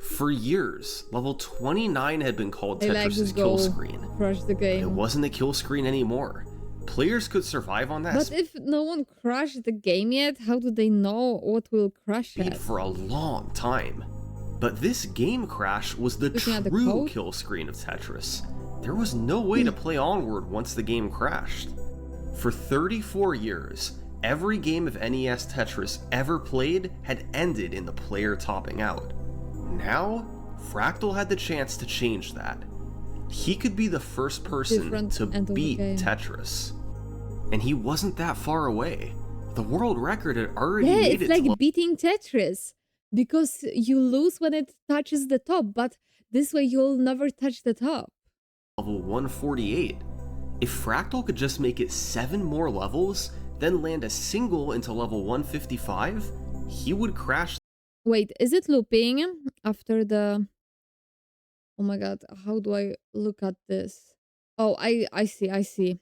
For years, level 29 had been called They like Tetris' to kill go screen. crash the It game. wasn't a kill screen anymore. Players could survive on that But if no one crashed the game yet, how do they know what will crash speed it? for a long time. But this game crash was the Looking at the true code? kill screen of Tetris. There was no way to play onward once the game crashed. For 34 years, every game of NES Tetris ever played had ended in the player topping out. Now, Fractal had the chance to change that. He could be the first person Different to end of the beat game. Tetris. And he wasn't that far away. The world record had already Yeah, made it's it like to beating Tetris because you lose when it touches the top, but this way you'll never touch the top. level 148. If Fractal could just make it 7 more levels, then land a single into level 155, he would crash Wait, is it looping after the... Oh my god, how do I look at this? Oh, I see, I see.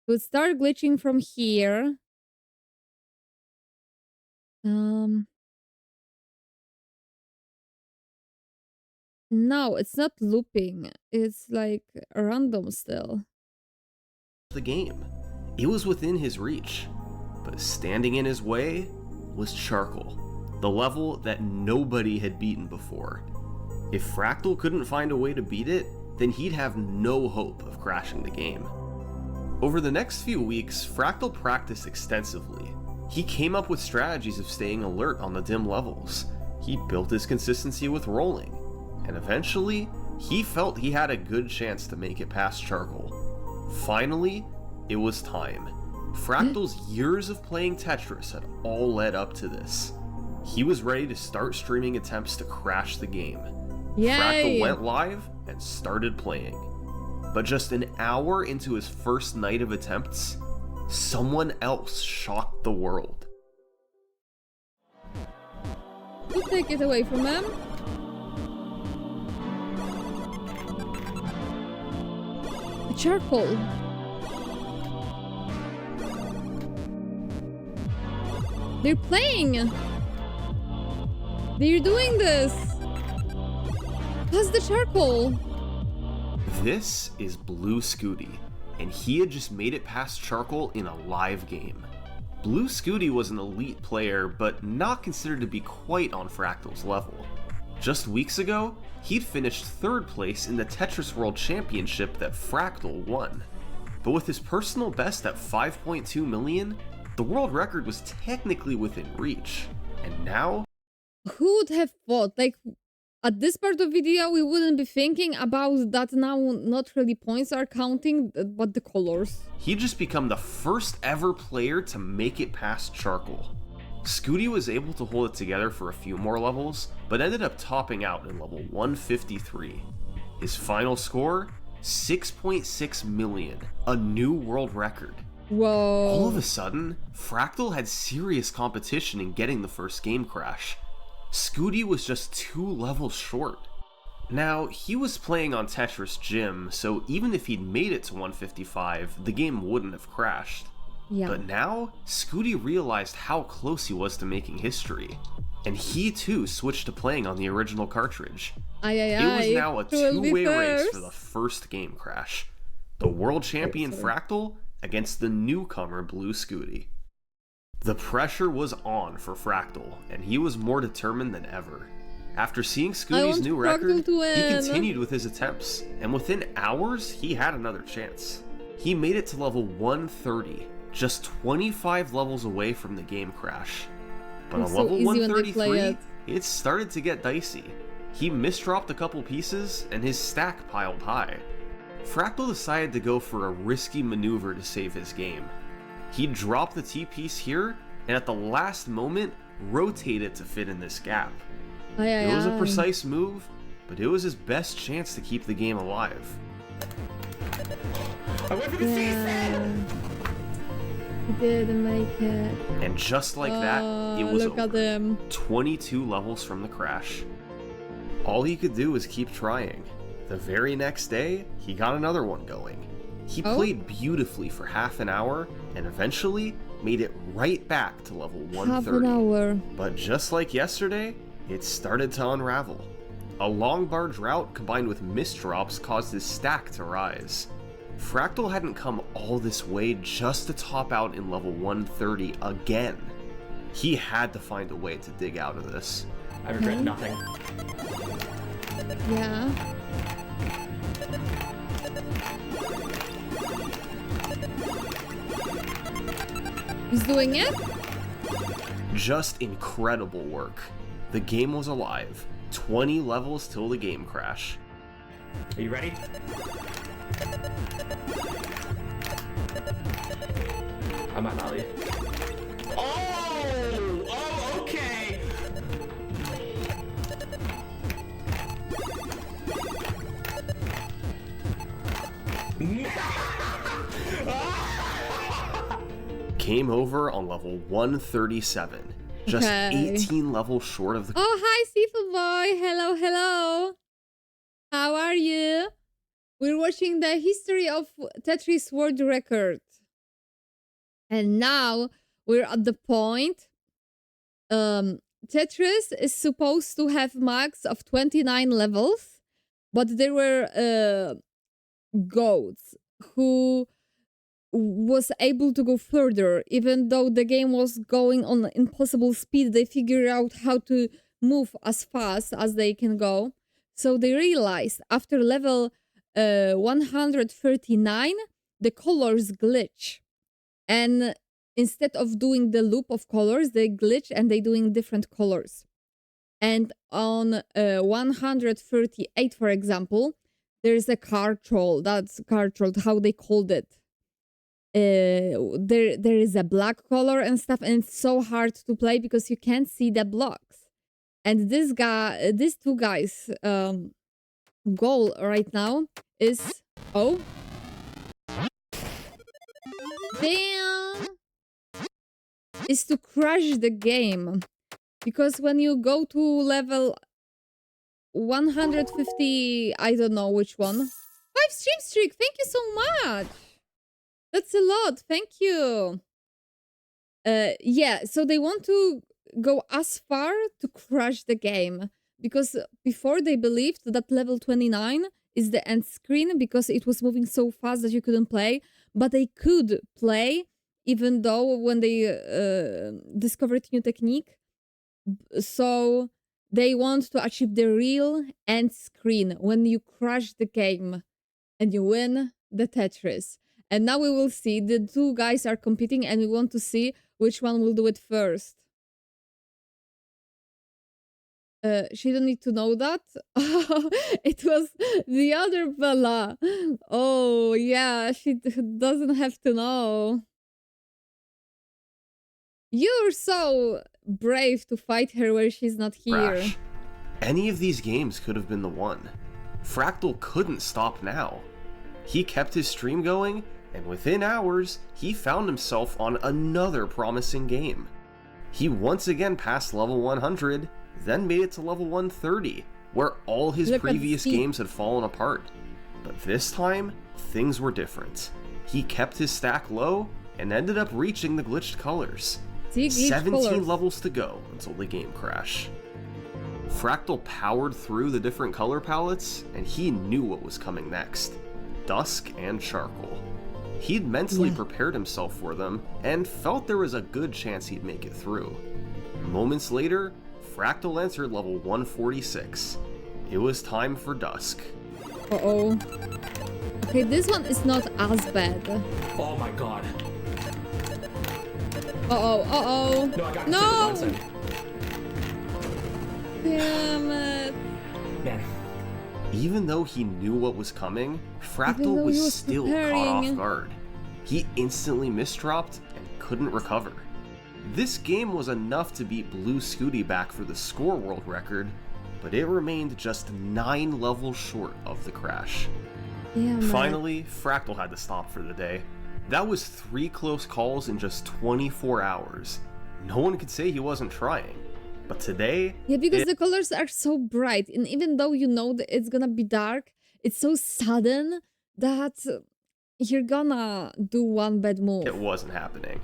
So it start glitching from here. Um, No, it's not looping. It's like random still. The game. It was within his reach, but standing in his way was Charcoal, the level that nobody had beaten before. If Fractal couldn't find a way to beat it, then he'd have no hope of crashing the game. Over the next few weeks, Fractal practiced extensively. He came up with strategies of staying alert on the dim levels. He built his consistency with rolling, and eventually, he felt he had a good chance to make it past Charcoal. Finally, it was time. Fractal's years of playing Tetris had all led up to this. He was ready to start streaming attempts to crash the game. Yay! Fractal went live and started playing. But just an hour into his first night of attempts, someone else shocked the world. You take it away from him. Charcoal. They're playing. They're doing this. How's the Charcoal? This is Blue Scooty, and he had just made it past Charcoal in a live game. Blue Scooty was an elite player, but not considered to be quite on Fractal's level. Just weeks ago, he'd finished 3rd place in the Tetris World Championship that Fractal won. But with his personal best at 5.2 million, the world record was technically within reach. And now, Who would have thought? Like, at this part of video, we wouldn't be thinking about that now not really points are counting, but the colors. he'd just become the first ever player to make it past Charcoal. Scooty was able to hold it together for a few more levels, but ended up topping out in level 153. His final score? 6.6 million, a new world record. Whoa. All of a sudden, Fractal had serious competition in getting the first game crash. Scooty was just 2 levels short. Now, he was playing on Tetris Gym, so even if he'd made it to 155, the game wouldn't have crashed. Yeah. But now, Scooty realized how close he was to making history, and he too switched to playing on the original cartridge. It was now a two-way race for the first game crash. The world champion Fractal against the newcomer Blue Scooty. The pressure was on for Fractal, and he was more determined than ever. After seeing Scooty's new record, he continued with his attempts, and within hours, he had another chance. He made it to level 130, just 25 levels away from the game crash. But on level 133, it started to get dicey. He misdropped a couple pieces, and his stack piled high. Fractal decided to go for a risky maneuver to save his game. He dropped the T-piece here, and at the last moment, rotated to fit in this gap. It was a precise move, but it was his best chance to keep the game alive. I went for the season! He didn't make it. And just like that, it was look over. at them. 22 levels from the crash. All he could do was keep trying. The very next day, he got another one going. He played beautifully for half an hour, and eventually made it right back to level 130. Half an hour. But just like yesterday, it started to unravel. A long bar drought combined with misdrops caused his stack to rise. Fractal hadn't come all this way just to top out in level 130 again. He had to find a way to dig out of this. I regret nothing. Yeah. He's doing it? Just incredible work. The game was alive. 20 levels till the game crash. Are you ready? I might not leave. Oh! Oh, okay! Came over on level 137. Just 18 levels short of the... Oh, hi, Seafood Boy. Hello, hello. How are you? We're watching the history of Tetris World Record. And now we're at the point. Tetris is supposed to have max of 29 levels. but there were goats who was able to go further. Even though the game was going on impossible speed, they figured out how to move as fast as they can go. So they realized after level 139, the colors glitch. And instead of doing the loop of colors, they glitch and they doing different colors. And on 138, for example, there's a car troll. That's car troll, how they called it. There is a black color and stuff, and it's so hard to play because you can't see the blocks. And these two guys goal right now is damn, is to crush the game, because when you go to level 150, I don't know which one. 5 stream streak, thank you so much. That's a lot, thank you. Yeah, so they want to go as far to crush the game, because before they believed that level 29 is the end screen because it was moving so fast that you couldn't play, but they could play even though when they discovered new technique. So they want to achieve the real end screen when you crush the game and you win the Tetris. And now we will see the two guys are competing and we want to see which one will do it first. She don't need to know that. It was the other Bella. Oh, yeah, she doesn't have to know. You're so brave to fight her where she's not here. Crash. Any of these games could have been the one. Fractal couldn't stop now. He kept his stream going, and within hours, he found himself on another promising game. He once again passed level 100, then made it to level 130, where all his previous games had fallen apart. But this time, things were different. He kept his stack low, and ended up reaching the glitched colors. 17 levels to go until the game crash. Fractal powered through the different color palettes, and he knew what was coming next. Dusk and charcoal. He'd mentally prepared himself for them, and felt there was a good chance he'd make it through. Moments later, Fractal entered level 146. It was time for Dusk. Uh-oh. Okay, this one is not as bad. Oh my god. Uh-oh, uh-oh. No, I got no! Damn it. Man. Even though he knew what was coming, Fractal was still caught off guard. He instantly misdropped and couldn't recover. This game was enough to beat Blue Scooty back for the score world record, but it remained just 9 levels short of the crash. Yeah, finally, Fractal had to stop for the day. That was 3 close calls in just 24 hours. No one could say he wasn't trying. But today... Yeah, because the colors are so bright, and even though you know that it's gonna be dark, it's so sudden that you're gonna do one bad move. It wasn't happening.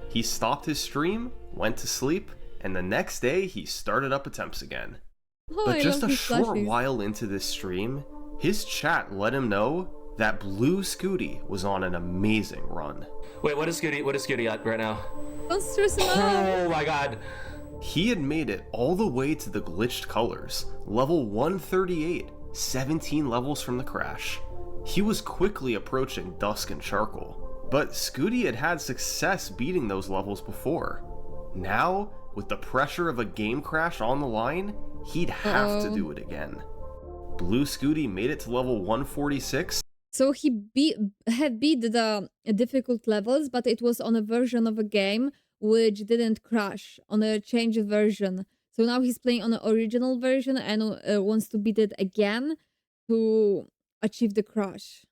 He stopped his stream, went to sleep, and the next day he started up attempts again. Oh, but just a short while into this stream, his chat let him know that Blue Scooty was on an amazing run. Wait, what is Scooty at right now? Don't stress him out. Oh my god. He had made it all the way to the glitched colors, level 138, 17 levels from the crash. He was quickly approaching Dusk and Charcoal, but Scooty had had success beating those levels before. Now, with the pressure of a game crash on the line, he'd have to do it again. Blue Scooty made it to level 146. So he had beat the difficult levels, but it was on a version of a game which didn't crash, on a changed version. So now he's playing on the original version and wants to beat it again to achieve the crash.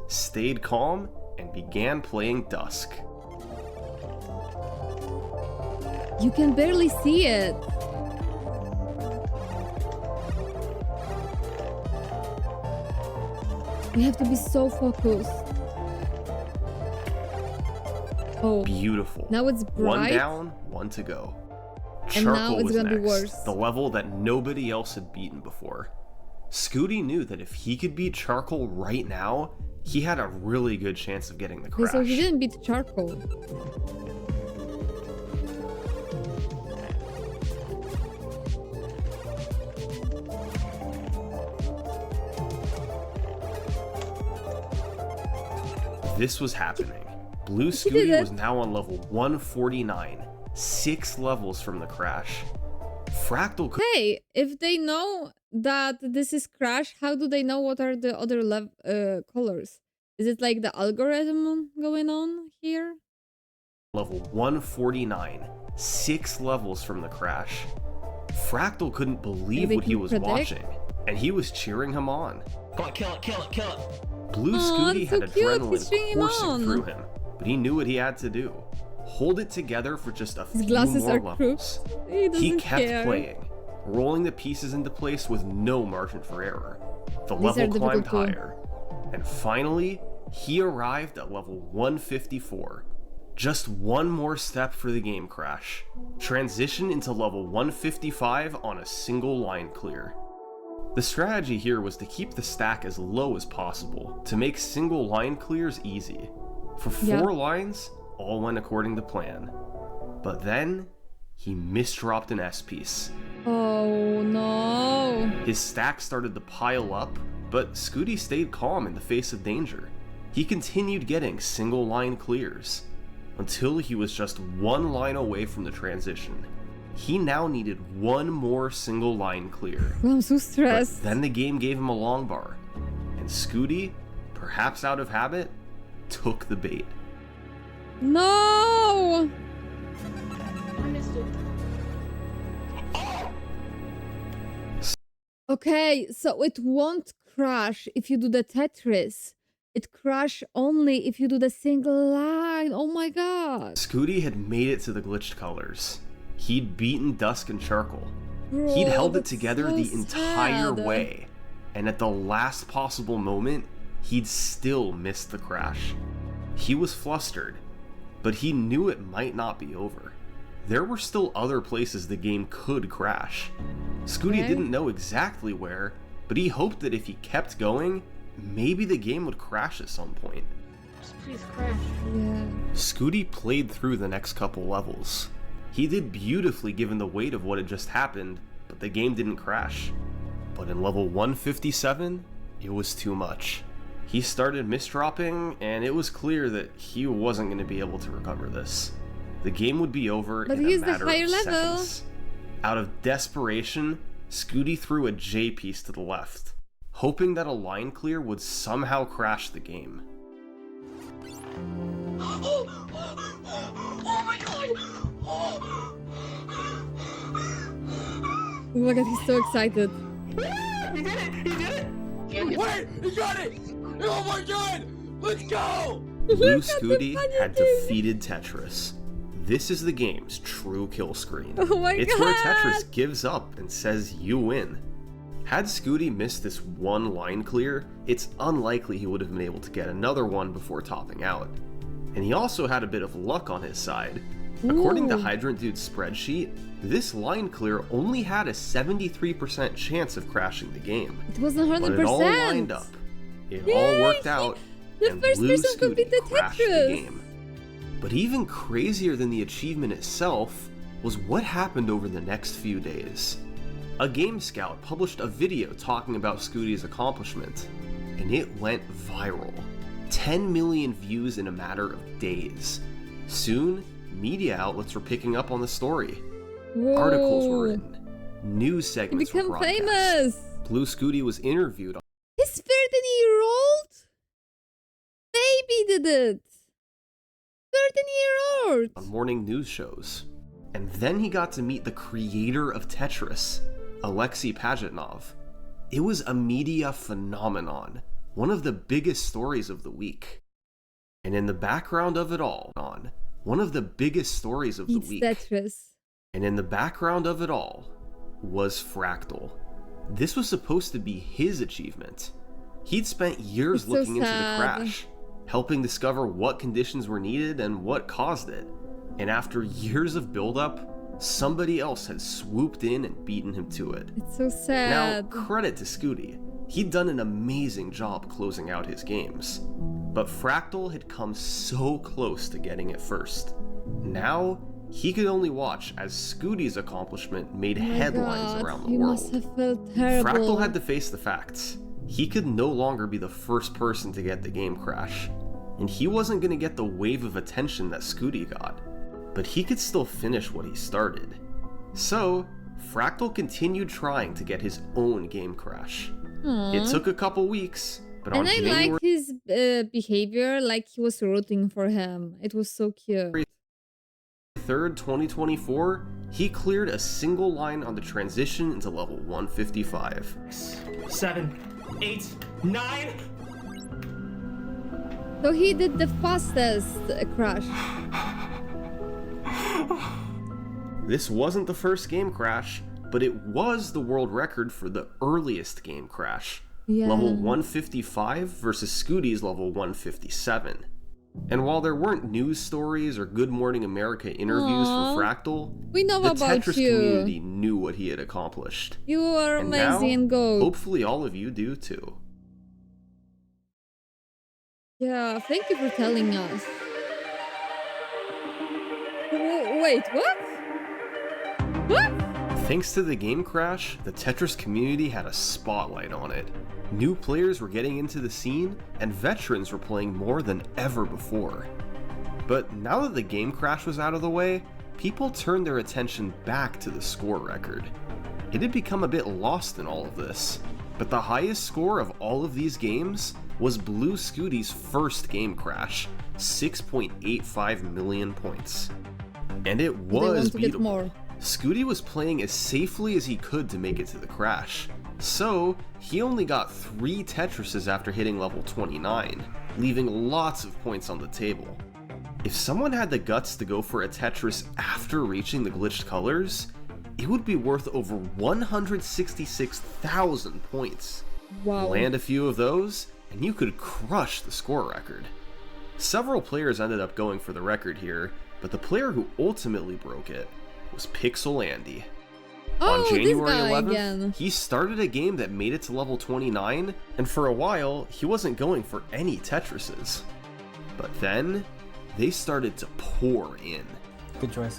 Stayed calm and began playing Dusk. You can barely see it. We have to be so focused. Oh, beautiful. Now it's bright. One down, one to go. And Charcoal now it's was gonna next, be worse. the level that nobody else had beaten before. Scooty knew that if he could beat Charcoal right now, he had a really good chance of getting the Okay, crash. so he didn't beat Charcoal. This was happening. Blue did Scooty it. was now on level 149, 6 levels from the crash. Fractal could Hey, if they know that this is Crash, how do they know what are the other colors? Is it like the algorithm going on here? level 149, 6 levels from the crash. Fractal couldn't believe Maybe what he can was predict? watching, and he was cheering him on. Come on, kill it, kill it, kill it. Blue Aw, Scooty that's had so cute. He's cheering adrenaline him coursing on. through him, but he knew what he had to do. Hold it together for just a His few glasses more are levels. crooked. He doesn't He kept care. playing, rolling the pieces into place with no margin for error. The These are level climbed difficult too. higher, and finally, he arrived at level 154. Just one more step for the game crash. Transition into level 155 on a single line clear. The strategy here was to keep the stack as low as possible to make single line clears easy. For 4 Yeah. lines, all went according to plan. But then, he misdropped an S piece. Oh no. His stack started to pile up, but Scooty stayed calm in the face of danger. He continued getting single line clears, until he was just 1 line away from the transition. He now needed 1 more single line clear. I'm so But stressed. then the game gave him a long bar, and Scooty, perhaps out of habit, took the bait. No! Okay, so it won't crash if you do the Tetris. It crash only if you do the single line. Oh my god. Scooty had made it to the glitched colors. He'd beaten Dusk and Charcoal. Bro, He'd held it that's together so the entire sad. way, and at the last possible moment, he'd still missed the crash. He was flustered, but he knew it might not be over. There were still other places the game could crash. Scooty Okay. didn't know exactly where, but he hoped that if he kept going, maybe the game would crash at some point. Yeah. Scooty played through the next couple levels. He did beautifully given the weight of what had just happened, but the game didn't crash. But in level 157, it was too much. He started misdropping, and it was clear that he wasn't going to be able to recover this. The game would be over But in he's a the matter higher of level. seconds. Out of desperation, Scooty threw a J piece to the left, hoping that a line clear would somehow crash the game. Oh my god, he's so excited. Wait, he got it! Oh my god! Let's go! Blue Look at the Scooty had bunny defeated Tetris. This is the game's true kill screen. Oh my It's where God. Tetris gives up and says you win. Had Scooty missed this one line clear, it's unlikely he would have been able to get another one before topping out. And he also had a bit of luck on his side. According to Ooh. Hydrant Dude's spreadsheet, this line clear only had a 73% chance of crashing the game. It wasn't 100%. But it all lined up. It Yay! all worked out, The and first Blue person to beat Scooty the crashed the Tetris. game. But even crazier than the achievement itself was what happened over the next few days. A Game Scout published a video talking about Scooty's accomplishment, and it went viral. 10 million views in a matter of days. Soon, media outlets were picking up on the story. Whoa. Articles were written. News He segments were became broadcast. famous. Blue Scooty was interviewed His 13-year-old baby did it. 13-year-old. on morning news shows. And then he got to meet the creator of Tetris, Alexei Pajitnov. It was a media phenomenon, one of the biggest stories of the week. And in the background of it all, one of the biggest stories of the It's week, Tetris. and in the background of it all, was Fractal. This was supposed to be his achievement. He'd spent years It's so looking into the sad. crash, helping discover what conditions were needed and what caused it. And after years of buildup, somebody else had swooped in and beaten him to it. It's so Now, sad. credit to Scooty. He'd done an amazing job closing out his games. But Fractal had come so close to getting it first. Now, he could only watch as Scooty's accomplishment made Oh my headlines God, around the he world. must have felt terrible. Fractal had to face the facts. He could no longer be the first person to get the game crash, and he wasn't going to get the wave of attention that Scooty got, but he could still finish what he started. So, Fractal continued trying to get his own game crash. It took a couple weeks, but on And I January like his behavior, like he was rooting for him. It was so cute. 3rd, 2024, he cleared a single line on the transition into level 155. 7, 8, 9. So he did the fastest crash. This wasn't the first game crash, but it was the world record for the earliest game crash. Yeah. Level 155 versus Scooty's level 157. And while there weren't news stories or Good Morning America interviews Aw. for Fractal, We know the about Tetris you. community knew what he had accomplished. You are And amazing, now, go. hopefully all of you do too. Yeah, thank you for telling us. Wait, what? What? Thanks to the game crash, the Tetris community had a spotlight on it. New players were getting into the scene, and veterans were playing more than ever before. But now that the game crash was out of the way, people turned their attention back to the score record. It had become a bit lost in all of this, but the highest score of all of these games was Blue Scooty's first game crash, 6.85 million points. And it They want was to get beatable. more. Scooty was playing as safely as he could to make it to the crash, so he only got 3 Tetrises after hitting level 29, leaving lots of points on the table. If someone had the guts to go for a Tetris after reaching the glitched colors, it would be worth over 166,000 points. Wow. Land a few of those, and you could crush the score record. Several players ended up going for the record here, but the player who ultimately broke it was Pixel Andy. Oh, On January this guy 11th, again. he started a game that made it to level 29, and for a while, he wasn't going for any Tetrises. But then, they started to pour in. Good choice.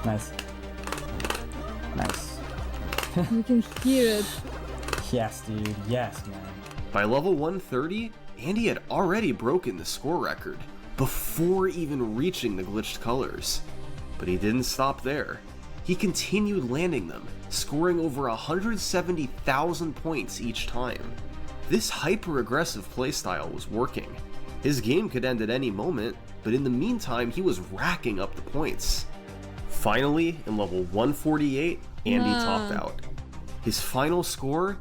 Nice. Nice. You can hear it. Yes, dude. Yes, man. By level 130, Andy had already broken the score record, before even reaching the glitched colors. But he didn't stop there. He continued landing them, scoring over 170,000 points each time. This hyper-aggressive playstyle was working. His game could end at any moment, but in the meantime he was racking up the points. Finally, in level 148, Andy topped out. His final score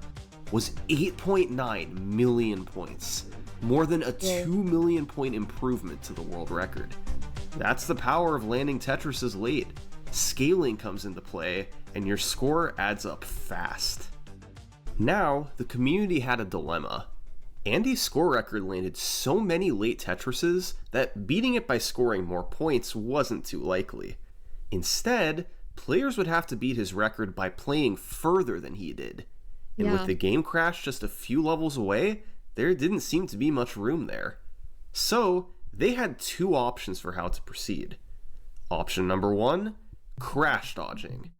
was 8.9 million points, more than a 2 million point improvement to the world record. That's the power of landing Tetrises late. Scaling comes into play, and your score adds up fast. Now, the community had a dilemma. Andy's score record landed so many late Tetrises that beating it by scoring more points wasn't too likely. Instead, players would have to beat his record by playing further than he did. And with the game crash just a few levels away, there didn't seem to be much room there. So, they had 2 options for how to proceed. Option number 1, crash dodging.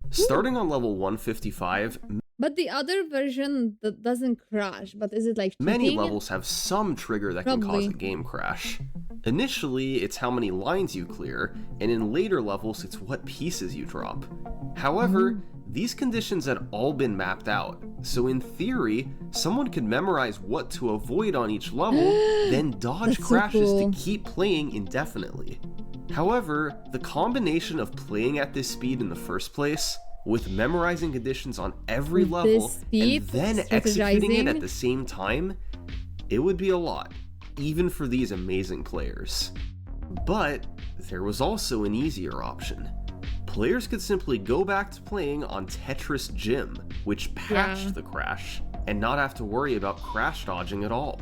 Starting on level 155, But the other version that doesn't crash, but is it like many cheating? levels have some trigger that can cause a Probably. game crash. Initially, it's how many lines you clear, and in later levels, it's what pieces you drop. However, these conditions had all been mapped out, so in theory, someone could memorize what to avoid on each level, then dodge That's so crashes cool. to keep playing indefinitely. However, the combination of playing at this speed in the first place, with memorizing conditions on every With level, this speed, and then executing it strategizing. at the same time, it would be a lot, even for these amazing players. But there was also an easier option. Players could simply go back to playing on Tetris Gym, which patched the crash, and not have to worry about crash dodging at all.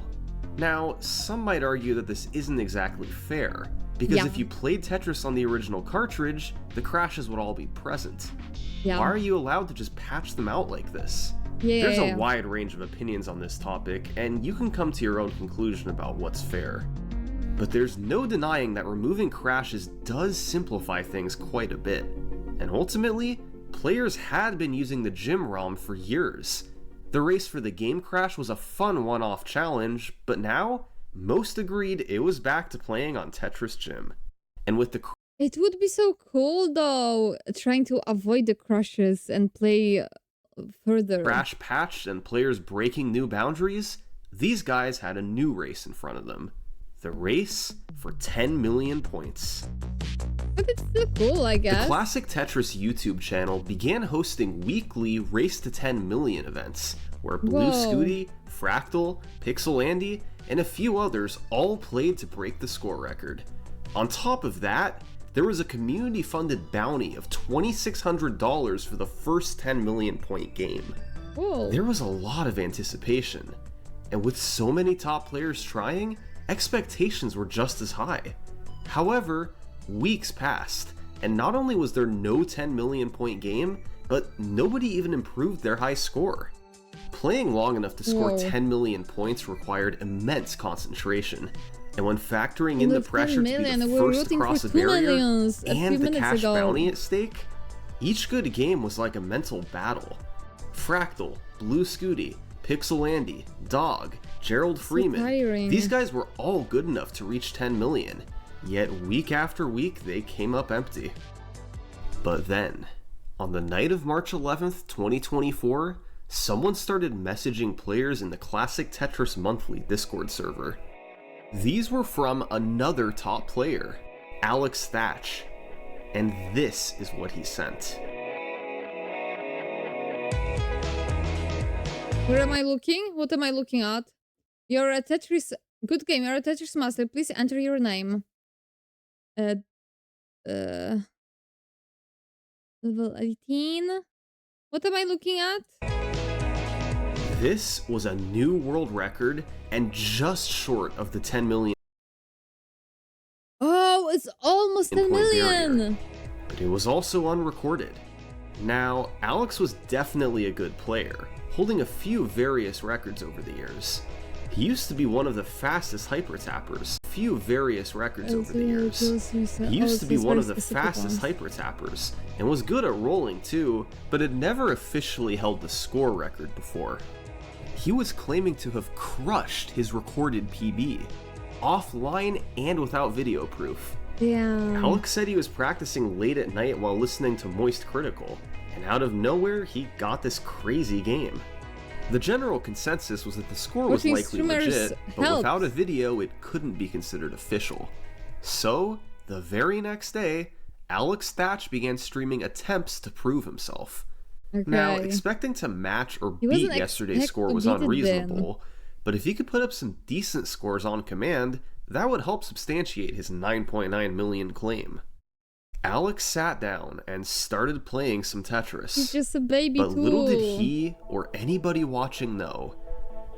Now, some might argue that this isn't exactly fair, Because Yeah. if you played Tetris on the original cartridge, the crashes would all be present. Yeah. Why are you allowed to just patch them out like this? Yeah, There's yeah, a yeah. wide range of opinions on this topic, and you can come to your own conclusion about what's fair. But there's no denying that removing crashes does simplify things quite a bit. And ultimately, players had been using the Gym ROM for years. The race for the game crash was a fun one-off challenge, but now, most agreed it was back to playing on Tetris Gym. And with the It would be so cool though, trying to avoid the crashes and play further. crash patched and players breaking new boundaries, these guys had a new race in front of them. The race for 10 million points. But it's still cool, I The guess. Classic Tetris YouTube channel began hosting weekly Race to 10 Million events, where Blue Whoa. Scooty, Fractal, Pixel Andy, and a few others all played to break the score record. On top of that, there was a community-funded bounty of $2,600 for the first 10 million point game. Cool. There was a lot of anticipation, and with so many top players trying, expectations were just as high. However, weeks passed, and not only was there no 10 million point game, but nobody even improved their high score. Playing long enough to score Whoa. 10 million points required immense concentration, and when factoring in the Look, 10 pressure to be million, the we were first rooting across for a 2 barrier millions a few and the minutes cash ago. bounty at stake, each good game was like a mental battle. Fractal, Blue Scooty, Pixel Andy, Dog, Gerald Freeman, tiring. these guys were all good enough to reach 10 million, yet week after week they came up empty. But then, on the night of March 11th, 2024, someone started messaging players in the Classic Tetris Monthly Discord server. These were from another top player, Alex Thatch, and this is what he sent. Where am I looking? What am I looking at? You're a Tetris... Good game, you're a Tetris master. Please enter your name. Level 18? What am I looking at? This was a new world record and just short of the 10 million Oh, it's almost 10 point barrier, million! but it was also unrecorded. Now, Alex was definitely a good player, holding a few various records over the years. He used to be one of the fastest hyper tappers, few various records over the years. He used to be one of the fastest hyper tappers, and was good at rolling too, but had never officially held the score record before. He was claiming to have crushed his recorded PB, offline and without video proof. Yeah. Alex said he was practicing late at night while listening to Moist Critical, and out of nowhere he got this crazy game. The general consensus was that the score was Watching likely streamers legit, but helps. without a video it couldn't be considered official. So, the very next day, Alex Thatch began streaming attempts to prove himself. Okay. Now, expecting to match or He beat wasn't yesterday's score was expected unreasonable, but if he could put up some decent scores on command, that would help substantiate his 9.9 million claim. Alex sat down and started playing some Tetris. He's just a baby But too. little did he or anybody watching know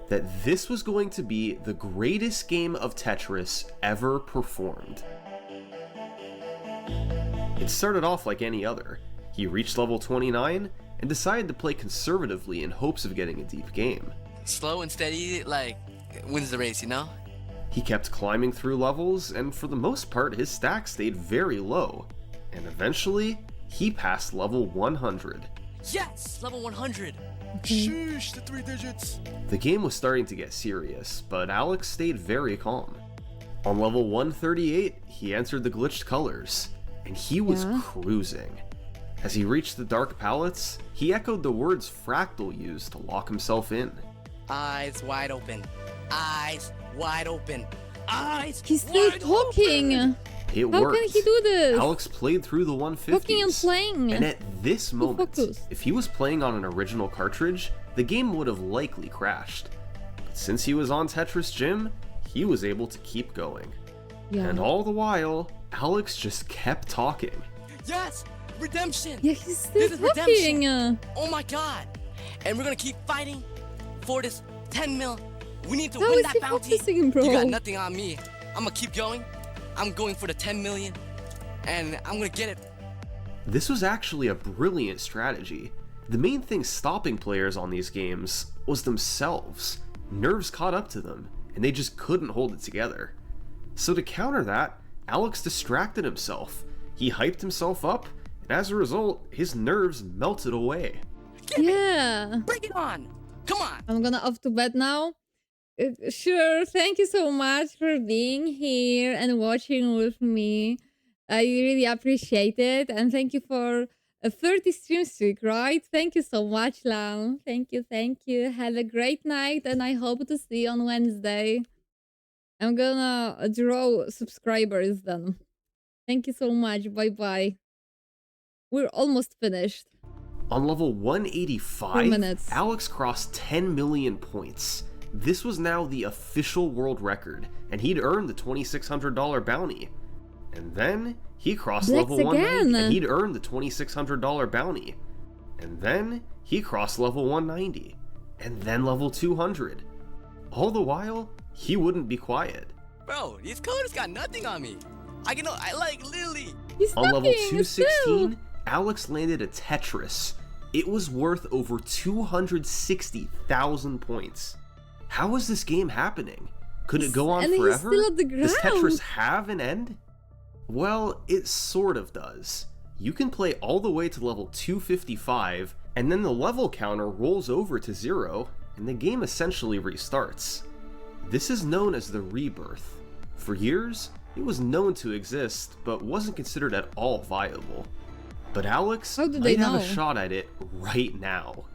that this was going to be the greatest game of Tetris ever performed. It started off like any other. He reached level 29 and decided to play conservatively in hopes of getting a deep game. Slow and steady, like, wins the race, you know? He kept climbing through levels, and for the most part his stack stayed very low. And eventually, he passed level 100. Yes! Level 100! Sheesh, the 3 digits. The game was starting to get serious, but Alex stayed very calm. On level 138, he entered the glitched colors, and he was cruising. As he reached the dark palettes, he echoed the words Fractal used to lock himself in. Eyes wide open. Eyes wide open. Eyes He's still wide talking! open. It How worked. can he do this? Alex played through the 150s. Talking and playing. And at this moment, focus. if he was playing on an original cartridge, the game would have likely crashed. But since he was on Tetris Gym, he was able to keep going. Yeah. And all the while, Alex just kept talking. Yes! Redemption! Yeah, he's still This is talking! redemption. Oh my god! And we're gonna keep fighting for this 10 mil. We need to How win is that he bounty. focusing, bro? You got nothing on me. I'm gonna keep going. I'm going for the 10 million, and I'm gonna get it. This was actually a brilliant strategy. The main thing stopping players on these games was themselves. Nerves caught up to them, and they just couldn't hold it together. So to counter that, Alex distracted himself. He hyped himself up, and as a result, his nerves melted away. Yeah. Bring it on! Come on! I'm gonna off to bed now. Sure, thank you so much for being here and watching with me. I really appreciate it. And thank you for a 30 stream streak, right? Thank you so much, Lam. Thank you, thank you. Have a great night, and I hope to see you on Wednesday. I'm gonna draw subscribers then. Thank you so much. Bye-bye. We're almost finished. On level 4 185, minutes. Alex crossed 10 million points. This was now the official world record, and he'd earned the $2,600 bounty. And then he crossed level 190, and he'd earned the $2,600 bounty. And then he crossed level 190, and then level 200. All the while, he wouldn't be quiet. Bro, these colors got nothing on me. I like literally. He's On level talking, 216, Alex landed a Tetris. It was worth over 260,000 points. How is this game happening? Could it go on and forever? He's still at the Does ground. Tetris have an end? Well, it sort of does. You can play all the way to level 255, and then the level counter rolls over to 0, and the game essentially restarts. This is known as the rebirth. For years, it was known to exist, but wasn't considered at all viable. But Alex might have a shot at it right now.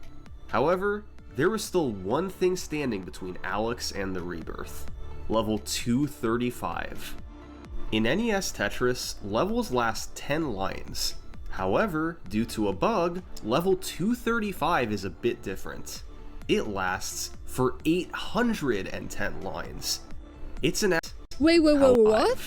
However, there was still one thing standing between Alex and the rebirth. Level 235. In NES Tetris, levels last 10 lines. However, due to a bug, level 235 is a bit different. It lasts for 810 lines. It's an Wait, what?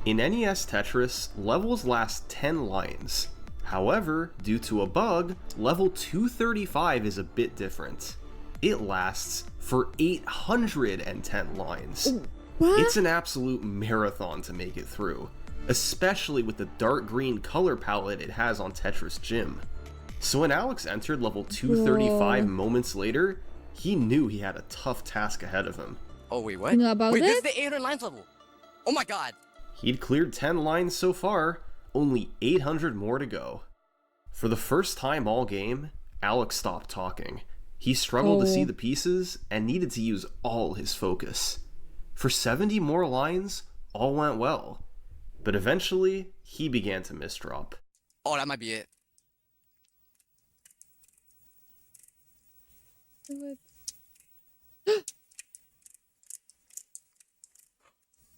In NES Tetris, levels last 10 lines. However, due to a bug, level 235 is a bit different. It lasts for 810 lines. What? It's an absolute marathon to make it through, especially with the dark green color palette it has on Tetris Gym. So when Alex entered level 235 moments later, he knew he had a tough task ahead of him. Oh, wait, what? You know about wait, this it? is the 800 lines level. Oh my god. He'd cleared 10 lines so far, only 800 more to go. For the first time all game, Alex stopped talking. He struggled to see the pieces and needed to use all his focus. For 70 more lines, all went well. But eventually, he began to misdrop. Oh, that might be it.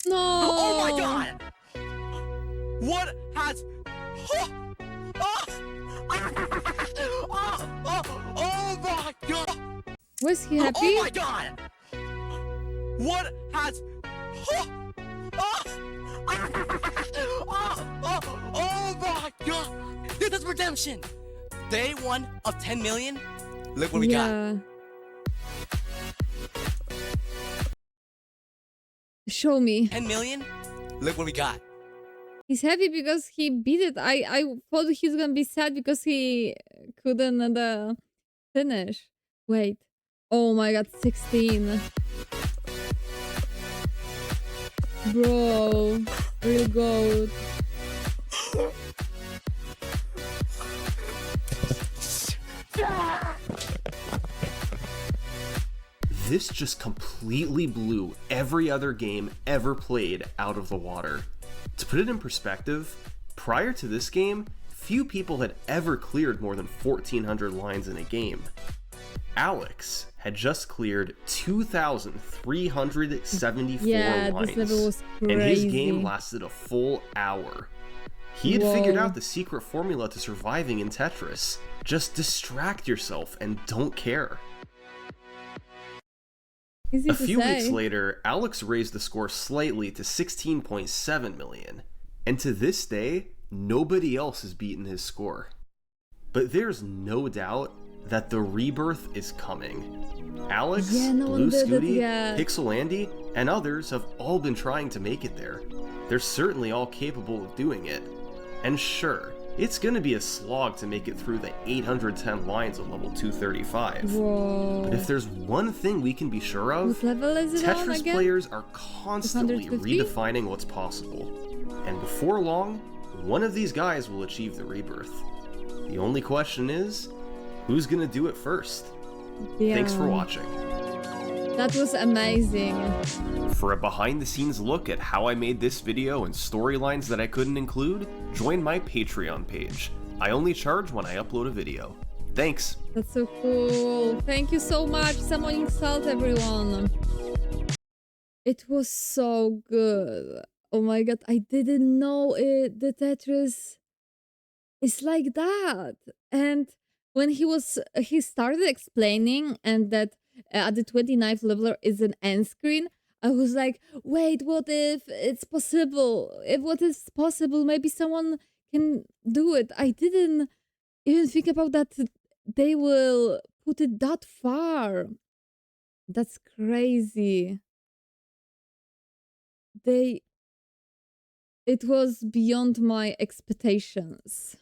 No! Oh my god! What has... Oh my god! Was he happy? Oh my god! What has... Oh my god! This is redemption! Day 1 of 10 million? Look what we got. Show me. 10 million? Look what we got. He's happy because he beat it. I thought he was gonna be sad because he couldn't finish. Wait. Oh my god, 16. Bro. Real goat. This just completely blew every other game ever played out of the water. To put it in perspective, prior to this game, few people had ever cleared more than 1,400 lines in a game. Alex had just cleared 2,374 lines, this level was crazy. and his game lasted a full hour. He had figured out the secret formula to surviving in Tetris. Just distract yourself and don't care. Easy A to few say. weeks later, Alex raised the score slightly to 16.7 million, and to this day, nobody else has beaten his score. But there's no doubt that the rebirth is coming. Alex, Yeah, no one Blue did it Scooty, yet. Pixel Andy, and others have all been trying to make it there. they're certainly all capable of doing it. And sure, it's gonna be a slog to make it through the 810 lines of level 235. Whoa. But if there's one thing we can be sure of, What level is it on Tetris again? players are constantly 250? redefining what's possible. And before long, one of these guys will achieve the rebirth. The only question is, who's gonna do it first? Thanks for Yeah. watching. That was amazing. For a behind-the-scenes look at how I made this video and storylines that I couldn't include, join my Patreon page. I only charge when I upload a video. Thanks! That's so cool. Thank you so much. Someone insult everyone. It was so good. Oh my god, I didn't know it. The Tetris is like that. And when he started explaining and that at the 29th level is an end screen, I was like, wait, what if it's possible? If what is possible, maybe someone can do it. I didn't even think about that they will put it that far. That's crazy. It was beyond my expectations.